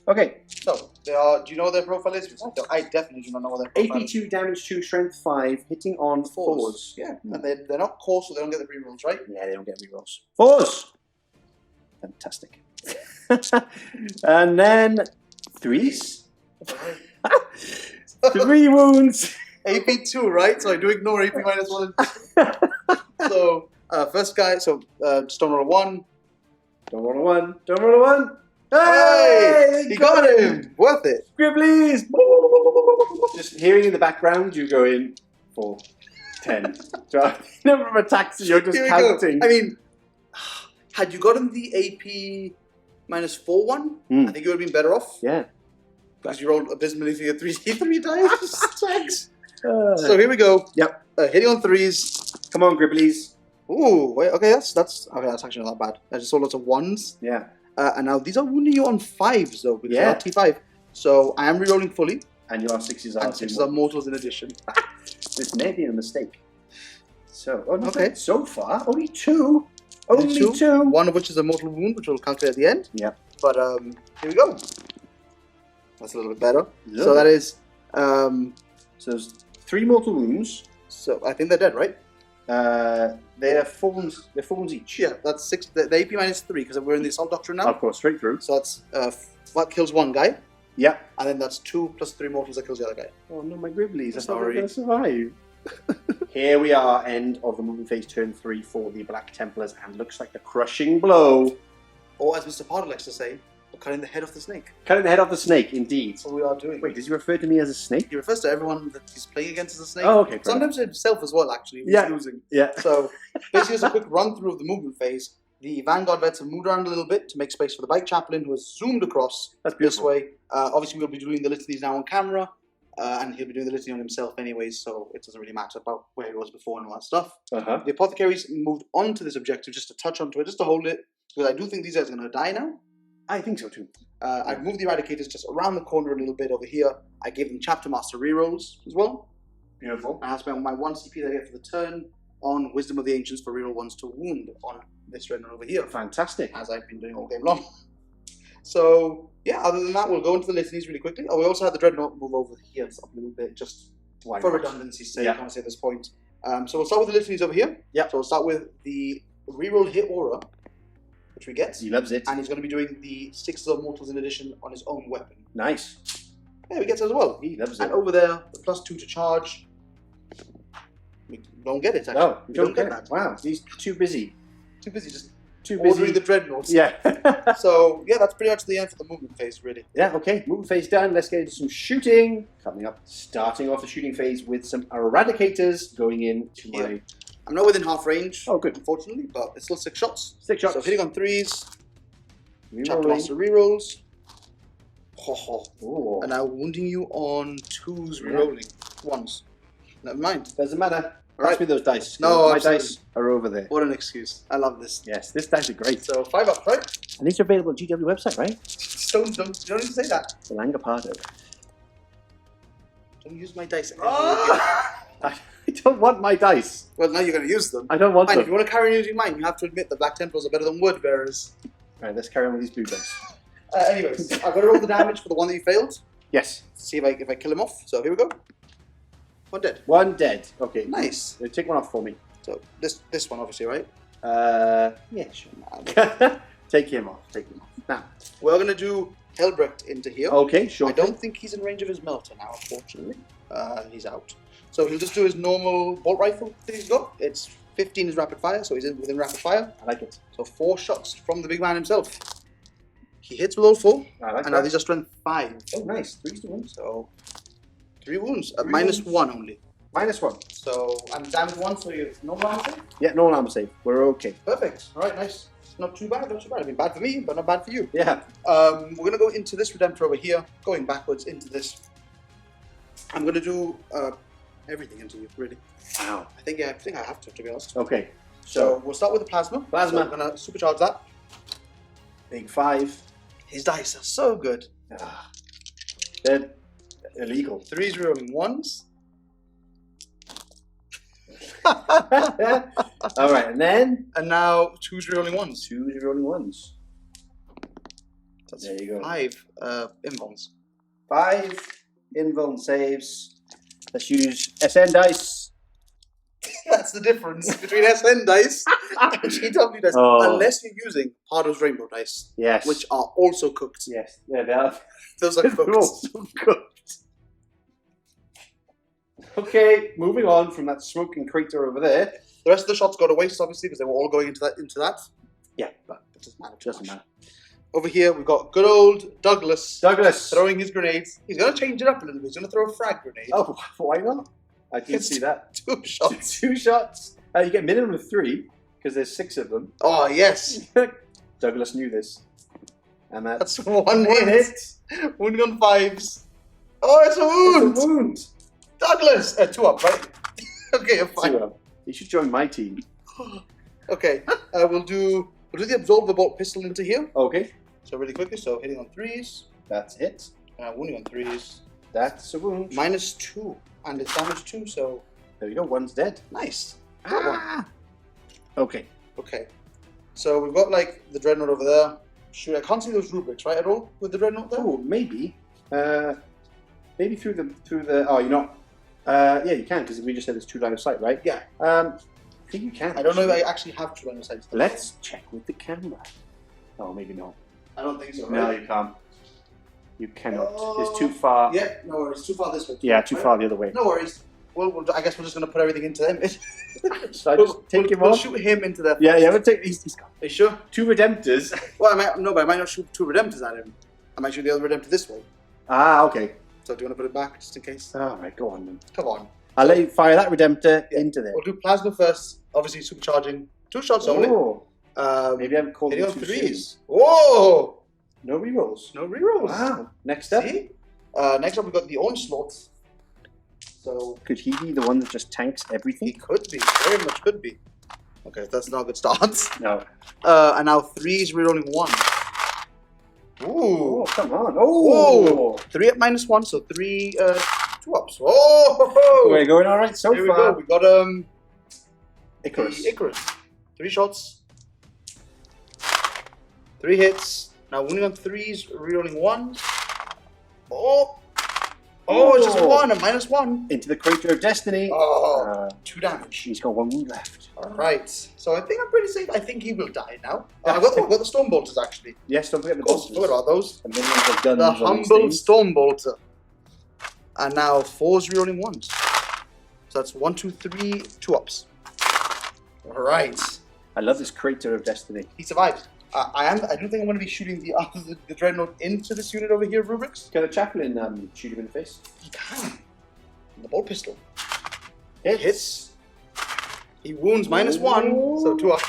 Okay. So, they are, do you know what their profile is? I definitely do not know what their profile is. AP2, damage 2, strength 5, hitting on 4s. Yeah, and they're not core, so they don't get the rerolls, right? Yeah, they don't get rerolls. 4s! Fantastic. And then 3s. 3 wounds. AP2, right? So I do ignore AP -1. So, first guy, so Stone Roller 1. Don't roll a 1. Don't roll a 1. Hey! He got him! Worth it. Gribblies! Just hearing in the background, you go in 4, 10. Number of attacks you're just counting. I mean, had you gotten the AP -4 one, I think you would have been better off. Yeah. Because you rolled abysmally for your 3D3 dice. So here we go. Yep. Hitting on 3s. Come on, Gribblies. Ooh, wait, okay, that's actually not that bad. I just saw lots of 1s. Yeah. And now these are wounding you on 5s though, because they're T5. So I am rerolling fully. And your 6s are. And 6s are mortals in addition. This may be a mistake. So, okay. So far, only 2. Only 2. One of which is a mortal wound, which we'll calculate at the end. Yeah. But here we go. That's a little bit better. Yeah. So that is... so there's 3 mortal wounds. So I think they're dead, right? They're 4 wounds each. Yeah, that's 6. The AP -3, because we're in the Assault Doctrine now. Of course, straight through. So that's... that kills 1 guy. Yeah. And then that's 2 plus 3 mortals that kills the other guy. Oh no, my Gribblies. I'm sorry. Going to survive. Here we are, end of the movement phase, turn 3 for the Black Templars, and looks like the crushing blow. Or as Mr. Potter likes to say, We're cutting the head off the snake. Cutting the head off the snake, indeed. That's what we are doing. Wait, does he refer to me as a snake? He refers to everyone that he's playing against as a snake. Oh, okay. Sometimes himself as well, actually. He's losing. Yeah. So, basically, just a quick run through of the movement phase. The Vanguard vets have moved around a little bit to make space for the Bike Chaplain, who has zoomed across this way. Obviously, we'll be doing the litanies now on camera, and he'll be doing the litany on himself anyways, so it doesn't really matter about where he was before and all that stuff. The Apothecaries moved on to this objective just to touch onto it, just to hold it, because I do think these guys are going to die now. I think so too. I've moved the Eradicators just around the corner a little bit over here. I gave them Chapter Master rerolls as well. Beautiful. I spent my 1 CP that I get for the turn on Wisdom of the Ancients for reroll 1s to wound on this Dreadnought over here. Fantastic. As I've been doing all game long. So, yeah, other than that, we'll go into the litanies really quickly. Oh, we also had the Dreadnought move over here up a little bit, just for redundancy's sake, honestly, at this point. So we'll start with the litanies over here. Yeah. So we'll start with the reroll hit aura, which we get. He loves it. And he's going to be doing the Sixes of Mortals in addition on his own weapon. Nice. Yeah, he gets it as well. He loves it. And over there, the +2 to charge. We don't get it, actually. No, we don't get that. Wow, he's too busy. Too busy just Too ordering the Dreadnoughts. Yeah. So, yeah, that's pretty much the end for the movement phase, really. Yeah, okay. Movement phase done. Let's get into some shooting. Coming up, starting off the shooting phase with some Eradicators going into my... I'm not within half range, Oh, good. unfortunately, but it's still 6 shots. 6 shots. So hitting on 3s, Chapter Rerolling. Master rerolls. Oh. And now wounding you on 2s rerolling. 1s. Never mind. Doesn't matter. Right. Pass me those dice. No, my absolutely. dice are over there. What an excuse. I love this. Yes, this dice are great. So 5 up, right? And these are available at GW website, right? Don't even say that. The Langapardo. Don't use my dice. I don't want my dice. Well, now you're going to use them. I don't want Fine, them. if you want to carry on using mine, you have to admit the Black Templars are better than Word Bearers. Right, let's carry on with these blue dice. Anyways, I've got to roll the damage for the one that you failed. Yes. See if I kill him off. So here we go. 1 dead. 1 dead. Okay. Nice. Take one off for me. So this one, obviously, right? Yeah, sure. Take him off. Take him off. Now, we're going to do Helbrecht into here. Okay, sure. I don't think he's in range of his melter now, unfortunately. He's out. So he'll just do his normal bolt rifle that he's got. It's 15 is rapid fire, so he's within rapid fire. I like it. So 4 shots from the big man himself. He hits with all 4. I like and now these are strength 5. Oh, nice. 3 to 1. So 3 wounds. Three minus wounds. 1 only. -1. So, and damage 1, so you no armor save? Yeah, no armor save. We're okay. Perfect. Alright, nice. Not too bad, not too bad. I mean, bad for me, but not bad for you. Yeah. We're going to go into this Redemptor over here, going backwards into this. I'm going to do everything into you, really. Wow. I think I have to be honest. Okay. So we'll start with the Plasma. Plasma. So I'm going to supercharge that. Big 5. His dice are so good. They're illegal. 3s rerolling 1s. All right, and then And now 2s rerolling 1s. 2 rolling 1s. That's There you go. 5 invulns. 5 invuln saves. Let's use SN dice. That's the difference between SN dice and GW dice. Oh. Unless you're using Pardo's Rainbow dice, Yes. which are also cooked. Yes. Yeah, they are. Those are They're cooked. also cooked. Okay, moving on from that smoking crater over there. The rest of the shots go to waste, obviously, because they were all going into that. Yeah, but It doesn't matter. doesn't matter. Over here, we've got good old Douglas Douglas. throwing his grenades. He's going to change it up a little bit. He's going to throw a frag grenade. Oh, why not? I did It's see that. 2 shots. 2 shots. You get minimum of 3 because there's 6 of them. Oh, yes. Douglas knew this, and That's 1 hit. Wounding on 5s. Oh, it's a wound. It's a wound. Douglas. 2 up, right? Okay, you're fine. 2 up. You should join my team. Okay, we'll do the Absolve the Bolt pistol into here. Okay, So really quickly, so hitting on 3s, that's a hit. wounding on 3s, That's a wound. -2, and it's damage 2, so There you go. 1's dead. nice. Okay. Okay, so we've got like the Dreadnought over there. Shoot, I can't see those rubrics, right, at all, with the Dreadnought there? Oh, maybe. Maybe through the. Oh, you're not. Yeah, you can because we just said there's 2 line of sight, right? Yeah. I think you can. I don't know if I actually have to run the sights. Let's check with the camera. Oh, maybe not. I don't think so, No, right? you can't. You cannot. It's too far. Yeah, no worries. Too far this way. Yeah, too far the other way. No worries. I guess we're just going to put everything into them. So I just take him We'll off? shoot him into the... Yeah, we'll take these. He's got Are you sure? 2 Redemptors. Well, but I might not shoot 2 Redemptors at him. I might shoot the other Redemptor this way. Ah, okay. So do you want to put it back, just in case? Alright, go on then. Come on. I'll let you fire that Redemptor into there. We'll do Plasma first. Obviously, supercharging. 2 shots only. Maybe I haven't called Hitting it on too 3s. soon. Whoa! No rerolls. No rerolls. Wow. Next up. See? Next up, we've got the Onslaught. So Could he be the one that just tanks he everything? could be. Very much could be. Okay, that's not a good start. No. And now 3s rerolling 1. Ooh. Oh, come on. Oh! 3 at -1, so 3 2 ups. Oh! We're going alright so Here we far. go. We got Icarus. the Icarus. 3 shots. 3 hits. Now winning on 3s, rerolling 1. Oh, it's just 1 at -1. Into the Crater of Destiny. Oh, 2 damage. He's got 1 wound left. Alright. So I think I'm pretty safe. I think he will die now. I've got the Storm Bolters actually. Yes, don't forget the Of course, bolters. forgot about those. The minions of guns The on these humble things. Storm Bolter. And now 4s rerolling 1s. So that's 1, 2, 3, 2 ups. Alright. I love this Crater of Destiny. He survived. I don't think I'm going to be shooting the Dreadnought into this unit over here, Rubrics. Can the Chaplain shoot him in the face? He can. The bolt pistol. Hits. He wounds -1, so 2 up.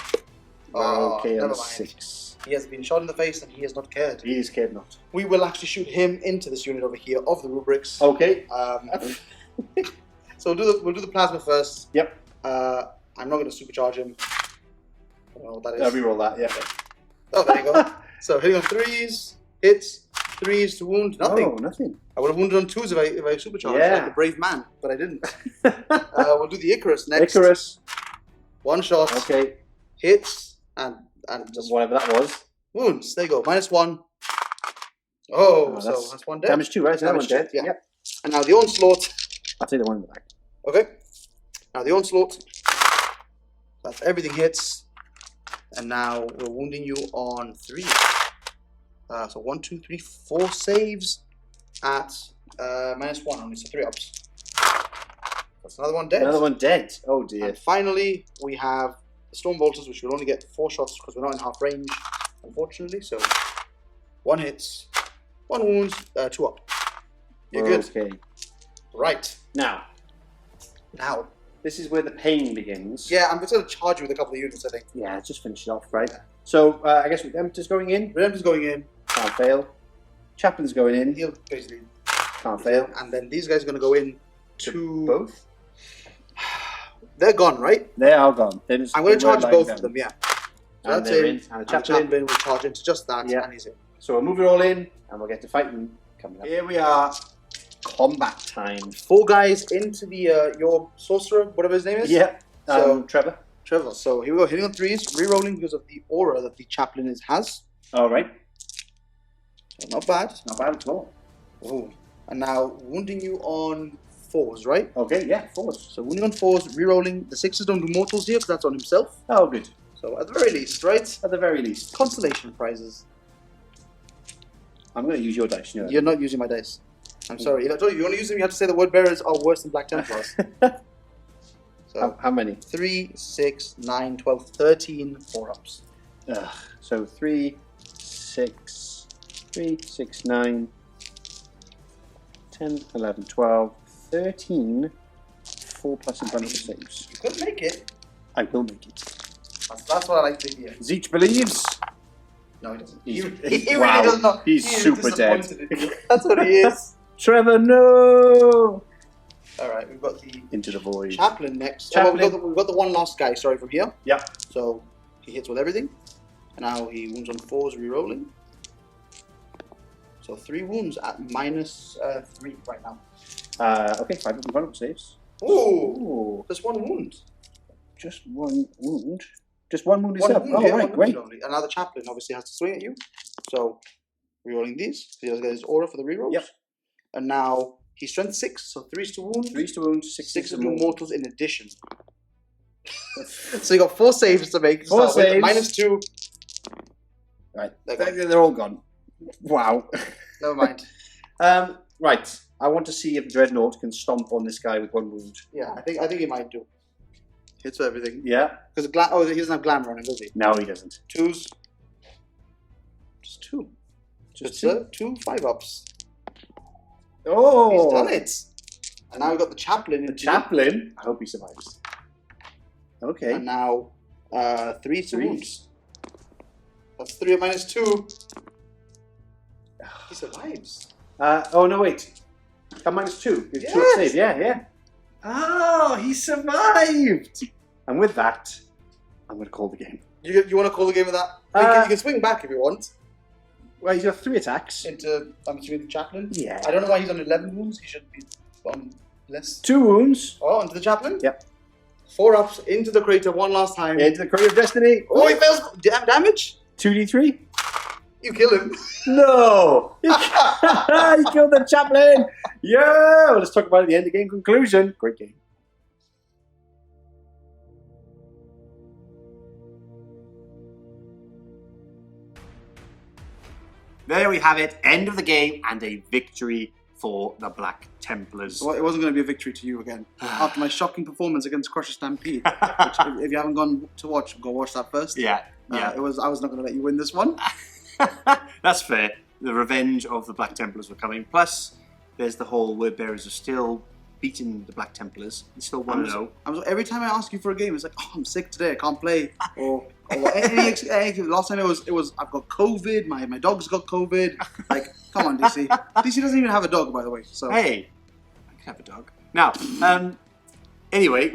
Okay, never on mind. 6. He has been shot in the face and he has not cared. He is cared not. We will actually shoot him into this unit over here of the Rubrics. Okay. So we'll do the plasma first. Yep. I'm not going to supercharge him. I don't know what that is. I'll reroll that, yeah. Oh, there you go. So hitting on 3s, hits, 3s to wound, nothing. Oh, nothing. I would have wounded on 2s if I supercharged, Yeah. like a brave man, but I didn't. We'll do the Icarus next. Icarus. 1 shot, Okay. hits, and just Whatever that was. wounds. There you go, -1. Oh, so that's that's 1 dead. Damage 2, right? So that one's Damage dead. 2, yeah. Yep. And now the Onslaught. I'll take the one in the back. Okay. Now the Onslaught. That's everything hits. And now we're wounding you on 3. So 1, 2, 3, 4 saves at -1 only, so 3 ups. That's another one dead. Another one dead. Oh dear. And finally, we have the Storm Bolters, which will only get 4 shots because we're not in half range, unfortunately. So 1 hits, 1 wounds, 2 up. You're good. Okay. Right. Now, this is where the pain begins. Yeah, I'm just going to charge you with a couple of units, I think. Yeah, just finish it off, right? So, I guess Redemptor's going in. Redemptor's going in. Can't fail. Chaplain's going in. He'll basically... Can't fail. And then these guys are going to go in to... Both? They're gone, right? They are gone. I'm going to charge both of them, yeah. So And that's they're in. in. And the And the Chaplain. Chaplain will charge into just that, Yeah. and he's in. So we'll move it all in, and we'll get to fighting coming up. Here we are. Combat time. 4 guys into the your sorcerer, whatever his name is. Yeah. So- Trevor. Trevor. So here we go, hitting on 3s, re-rolling because of the aura that the Chaplain has. All right. Not bad. Not bad at all. Ooh. And now wounding you on 4s, right? Okay, yeah, 4s. So wounding on 4s, re-rolling. The 6s don't do mortals here because that's on himself. Oh, good. So at the very least, right? At the very least. Consolation prizes. I'm going to use your dice. You know. You're not using my dice. I'm sorry. I told you, you only use them. You have to say the word bearers are worse than Black Templars. So How many? 3, 6, 9, 12, 13 4-ups. So 3, 6, 9, 10, 11, 12, 13, 4 plus advantage saves. You could make it. I will make it. That's what I like to hear. Zeech believes. No, he doesn't. He's- He wow, really does not. he's He is super dead. disappointed in you. That's what he is. Trevor, no! Alright, we've got the Into the void. Chaplain next. Chaplain. Oh, we've got the one last guy, sorry, from here. Yep. So he hits with everything. And now he wounds on 4s, re-rolling. So 3 wounds at -3 right now. Okay, 5 of saves. Ooh! Ooh, Just 1 wound. just 1 wound. Just 1 wound One itself. wound, Oh, yeah, right, one great. wound only. And now the Chaplain obviously has to swing at you. So re-rolling these. He does get his aura for the re-rolls. Yep. And now he's strength 6, so 3s to wound. 3 to wound, 6 6 to to do wound. mortals in addition. So you got 4 saves to make. 4 Start with saves. -2. Right, They're gone. they're all gone. Wow. Never mind. Right. I want to see if Dreadnought can stomp on this guy with 1 wound. Yeah, I think he might do. Hits for everything. Yeah. Because he doesn't have glamour on him, does he? No, he doesn't. 2s. Just 2. Just 2 5-ups. Oh! He's done it. And now we've got the Chaplain. The Chaplain? I hope he survives. Okay. And now 3 wounds. That's 3 minus 2. He survives. Oh, no, wait. -2. It's 2 save. Yeah. Oh, he survived! And with that, I'm going to call the game. You want to call the game with that? You can swing back if you want. Well, he's got 3 attacks. Into, I'm assuming, the Chaplain? Yeah. I don't know why he's on 11 wounds. He should be on less. 2 wounds. Oh, into the Chaplain? Yep. 4 ups into the crater one last time. Into the Crater of Destiny. Oh, he fails. Damage? 2d3. You kill him. No! He killed the Chaplain! Yeah! Well, let's talk about it at the end of game conclusion. Great game. There we have it. End of the game and a victory for the Black Templars. Well, it wasn't going to be a victory to you again. After my shocking performance against Crusher Stampede, which, if you haven't gone to watch, go watch that first. Yeah. I was not going to let you win this one. That's fair. The revenge of the Black Templars were coming. Plus, there's the whole Word Bearers are still beating the Black Templars. It's still 1-0. Every time I ask you for a game, it's like, oh, I'm sick today, I can't play. Or last time it was I've got COVID, my dog's got COVID. Like, come on, DC. DC doesn't even have a dog, by the way. So hey, I can have a dog. Now, anyway,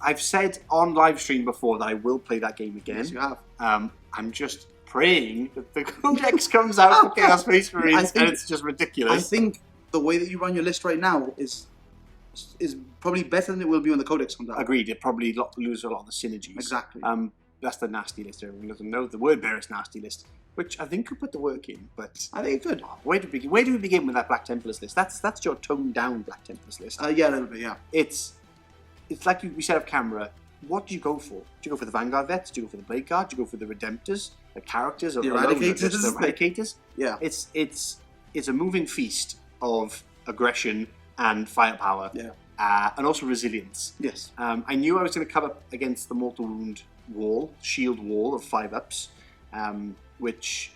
I've said on live stream before that I will play that game again. Yes, you have. I'm just praying that the Codex comes out for Chaos Space Marines and it's just ridiculous. I think the way that you run your list right now is probably better than it will be when the Codex comes out. Agreed. It probably lose a lot of the synergies. Exactly. That's the nasty list. Everyone doesn't know the Word Bearers nasty list, which I think could put the work in. But I think it could. Where do we begin with that Black Templars list? That's your toned down Black Templars list. Yeah, a little bit. Yeah. It's like we said off camera. What do you go for? Do you go for the Vanguard vets? Do you go for the Blade Guard? Do you go for the Redemptors, the characters, the Eradicators? The Eradicators? Yeah. It's a moving feast of aggression and firepower. Yeah. And also resilience. Yes. I knew I was going to come up against the Mortal Wound shield wall of 5-ups, which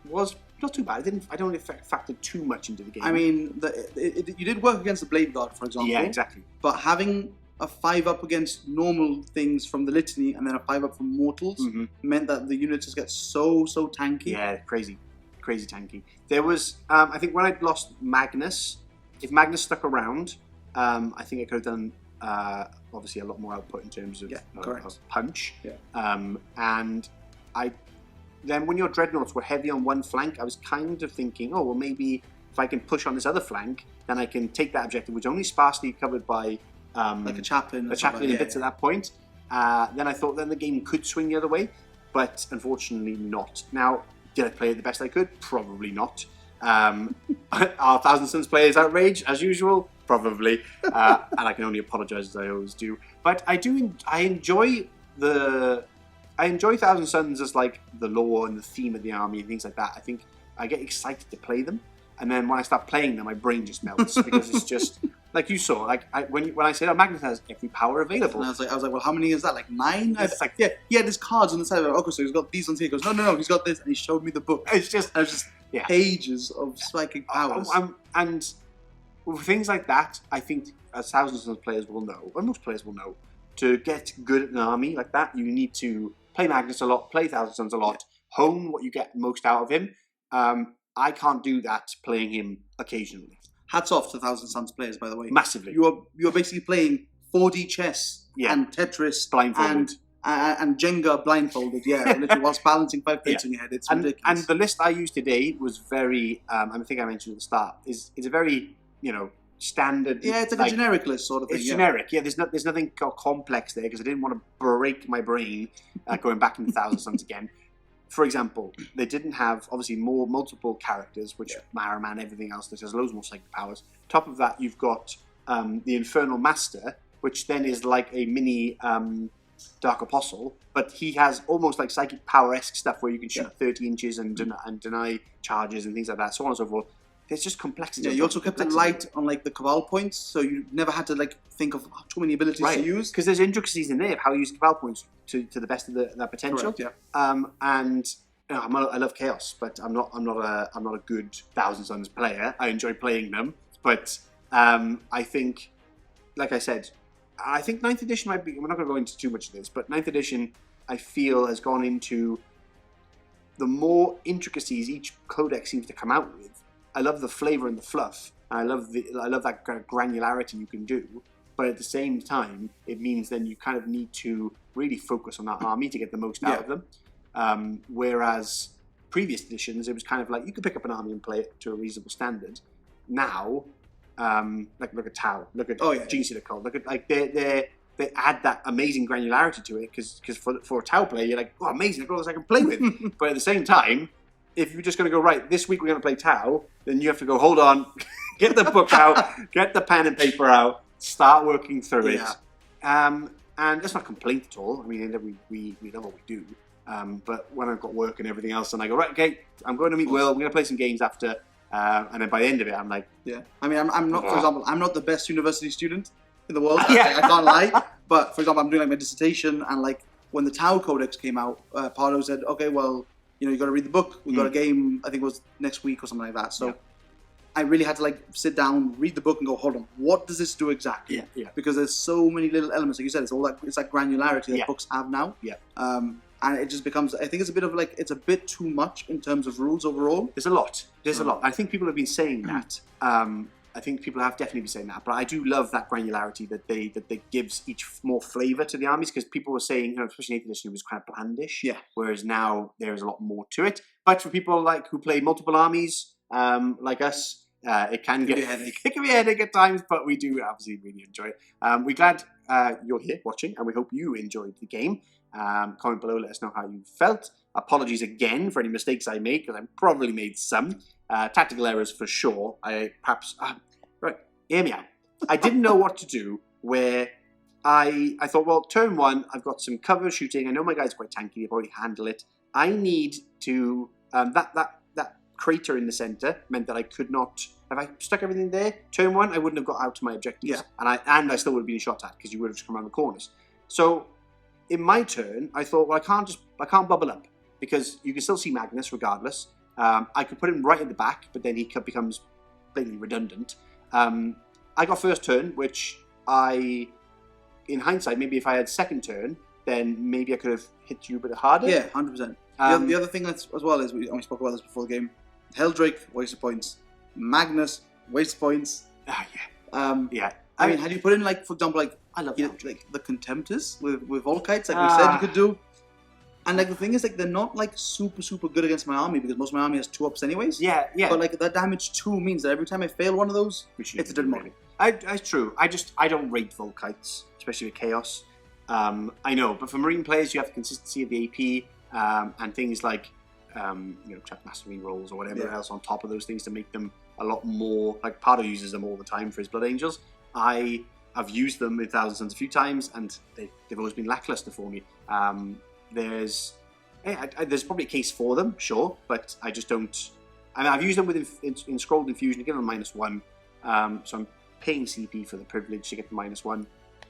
was not too bad. I don't factor too much into the game. I mean, you did work against the Blade Guard, for example. Yeah, exactly. But having a 5-up against normal things from the Litany and then a 5-up from Mortals meant that the units just get so tanky. Yeah, crazy tanky. There was, I think when I'd lost Magnus, if Magnus stuck around, I think I could have done obviously a lot more output in terms of punch. Yeah. And then when your Dreadnoughts were heavy on one flank, I was kind of thinking, oh, well, maybe if I can push on this other flank, then I can take that objective, which is only sparsely covered by like a Chaplain. In bits at that point. Then I thought then the game could swing the other way, but unfortunately not. Now, did I play it the best I could? Probably not. Are Thousand Sons players outraged as usual? Probably, and I can only apologise as I always do. But I enjoy Thousand Sons as like the lore and the theme of the army and things like that. I think I get excited to play them, and then when I start playing them, my brain just melts because it's just like you saw. Like when I said, "Oh, Magnus has every power available," and I was like, well, how many is that? Like 9? It's like, yeah, there's cards on the side. Okay, so he's got these ones here. He goes, no, he's got this, and he showed me the book. It's just pages of psychic powers. And with things like that, I think as Thousand Sons players will know, or most players will know, to get good at an army like that, you need to play Magnus a lot, play Thousand Sons a lot, hone what you get most out of him. I can't do that playing him occasionally. Hats off to Thousand Sons players, by the way. Massively. You're basically playing 4D chess and Tetris blindfolded. And Jenga blindfolded, literally whilst balancing 5 plates in your head. It's ridiculous. And the list I used today was very, I think I mentioned at the start, is a very, standard. Yeah, it's like a generic list sort of thing. It's generic. Yeah, there's nothing complex there because I didn't want to break my brain going back into Thousand Sons again. For example, they didn't have obviously multiple characters, which Maraman, everything else. There's loads more psychic powers. Top of that, you've got the Infernal Master, which then is like a mini Dark Apostle, but he has almost like psychic power-esque stuff where you can shoot 30 inches and deny charges and things like that, so on and so forth. there's just complexity. Yeah, you also kept it light on like the Cabal points, so you never had to like think of too many abilities to use. Because there's intricacies in there of how you use Cabal points to the best of their potential. Correct, yeah. And I love Chaos, but I'm not a good Thousand Sons player. I enjoy playing them, but I think, like I said, I think 9th edition might be. We're not going to go into too much of this, but 9th edition I feel has gone into the more intricacies each codex seems to come out with. I love the flavor and the fluff. I love that kind of granularity you can do. But at the same time, it means then you kind of need to really focus on that army to get the most out of them. Whereas previous editions, it was kind of like you could pick up an army and play it to a reasonable standard. Now, like look at Tau, look at Gene Sealer Cult, look at like they add that amazing granularity to it because for a Tau player, you're like, oh, amazing, I've got all this I can play with. But at the same time, if you're just going to go, right, this week we're going to play Tau, then you have to go, hold on, get the book out, get the pen and paper out, start working through it. And that's not a complaint at all. I mean, we love what we do. But when I've got work and everything else, and I go, right, okay, I'm going to meet Will, we're going to play some games after. And then by the end of it, I'm like... Yeah. I mean, I'm not, for example, I'm not the best university student in the world. I can't lie. But, for example, I'm doing like my dissertation, and like when the Tau Codex came out, Pardo said, okay, well, you got to read the book. We've got a game, I think it was next week or something like that. So I really had to like sit down, read the book and go, hold on, what does this do exactly? Because there's so many little elements. Like you said, it's that granularity that books have now. And it just becomes, I think it's a bit of like, it's a bit too much in terms of rules overall. There's a lot. I think people have been saying that. I think people have definitely been saying that. But I do love that granularity that they gives each more flavour to the armies, because people were saying, especially in 8th edition, it was kind of blandish. Whereas now there is a lot more to it. But for people like who play multiple armies, like us, it can be a headache at times, but we do obviously really enjoy it. We're glad you're here watching, and we hope you enjoyed the game. Comment below, let us know how you felt. Apologies again for any mistakes I made, because I probably made some tactical errors for sure. Right, hear me out. I didn't know what to do. Where I thought, well, turn one, I've got some cover shooting. I know my guy's quite tanky. I've already handled it. I need to that crater in the center meant that I could not. If I stuck everything there, turn one, I wouldn't have got out to my objectives, and I still would have been shot at because you would have just come around the corners. So in my turn, I thought, well, I can't bubble up because you can still see Magnus regardless. I could put him right at the back, but then he becomes blatantly redundant. I got first turn, which in hindsight, maybe if I had second turn, then maybe I could have hit you a bit harder. Yeah, 100%. The other thing as well is, we spoke about this before the game, Heldrake, waste of points. Magnus, waste of points. I mean, had you put in, like, for example, like, I love like the Contemptors with Volkites, like we said you could do. And like the thing is, like, they're not like super good against my army, because most of my army has 2-ups anyways. But like that damage 2 means that every time I fail one of those, it's a demonic. It's true. I don't rate Volkites, especially with Chaos. I know, but for Marine players, you have the consistency of the AP and things like Chuck Mastery rolls or whatever else on top of those things to make them a lot more. Like Pardo uses them all the time for his Blood Angels. I've used them in Thousand Sons a few times, and they've always been lackluster for me. There's probably a case for them, sure, but I just don't. I mean, I've used them with in Scrolled Infusion to give them -1, so I'm paying CP for the privilege to get the -1.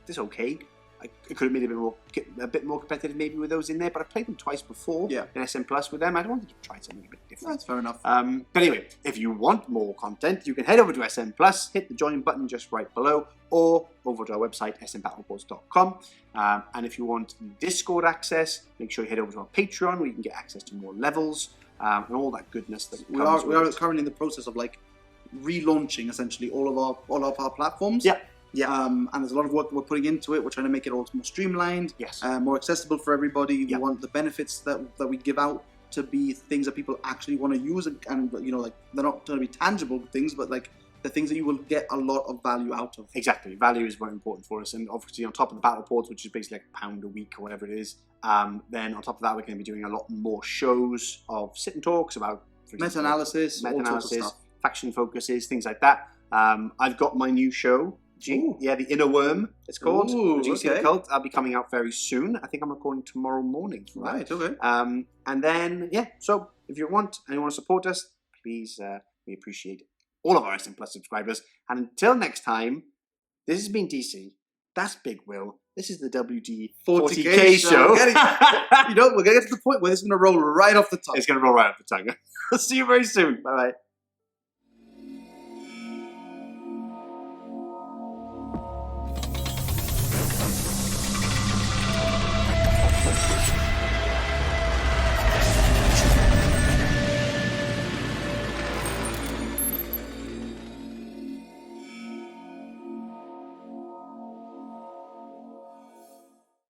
It's okay. I could have made it a bit more competitive maybe with those in there, but I've played them twice before in SM Plus with them. I wanted to try something a bit different. That's fair enough. But anyway, if you want more content, you can head over to SM Plus, hit the join button just right below, or over to our website, smbattlereports.com. And if you want Discord access, make sure you head over to our Patreon, where you can get access to more levels and all that goodness that we are currently in the process of like relaunching essentially all of our platforms. And there's a lot of work we're putting into it. We're trying to make it all more streamlined, more accessible for everybody. We want the benefits that we give out to be things that people actually want to use, and like they're not going to be tangible things, but like the things that you will get a lot of value out of. Exactly, value is very important for us, and obviously on top of the battle reports, which is basically like £1 a week or whatever it is, then on top of that, we're going to be doing a lot more shows of sit and talks about meta-analysis, faction focuses, things like that. I've got my new show. The Inner Worm, it's called. The Cult. I'll be coming out very soon. I think I'm recording tomorrow morning. Right, okay. And then, so if you want and you want to support us, please, we appreciate all of our SM Plus subscribers. And until next time, this has been DC. That's Big Will. This is the WD 40K show. You know, we're going to get to the point where this is going to roll right off the tongue. It's going to roll right off the tongue. See you very soon. Bye-bye.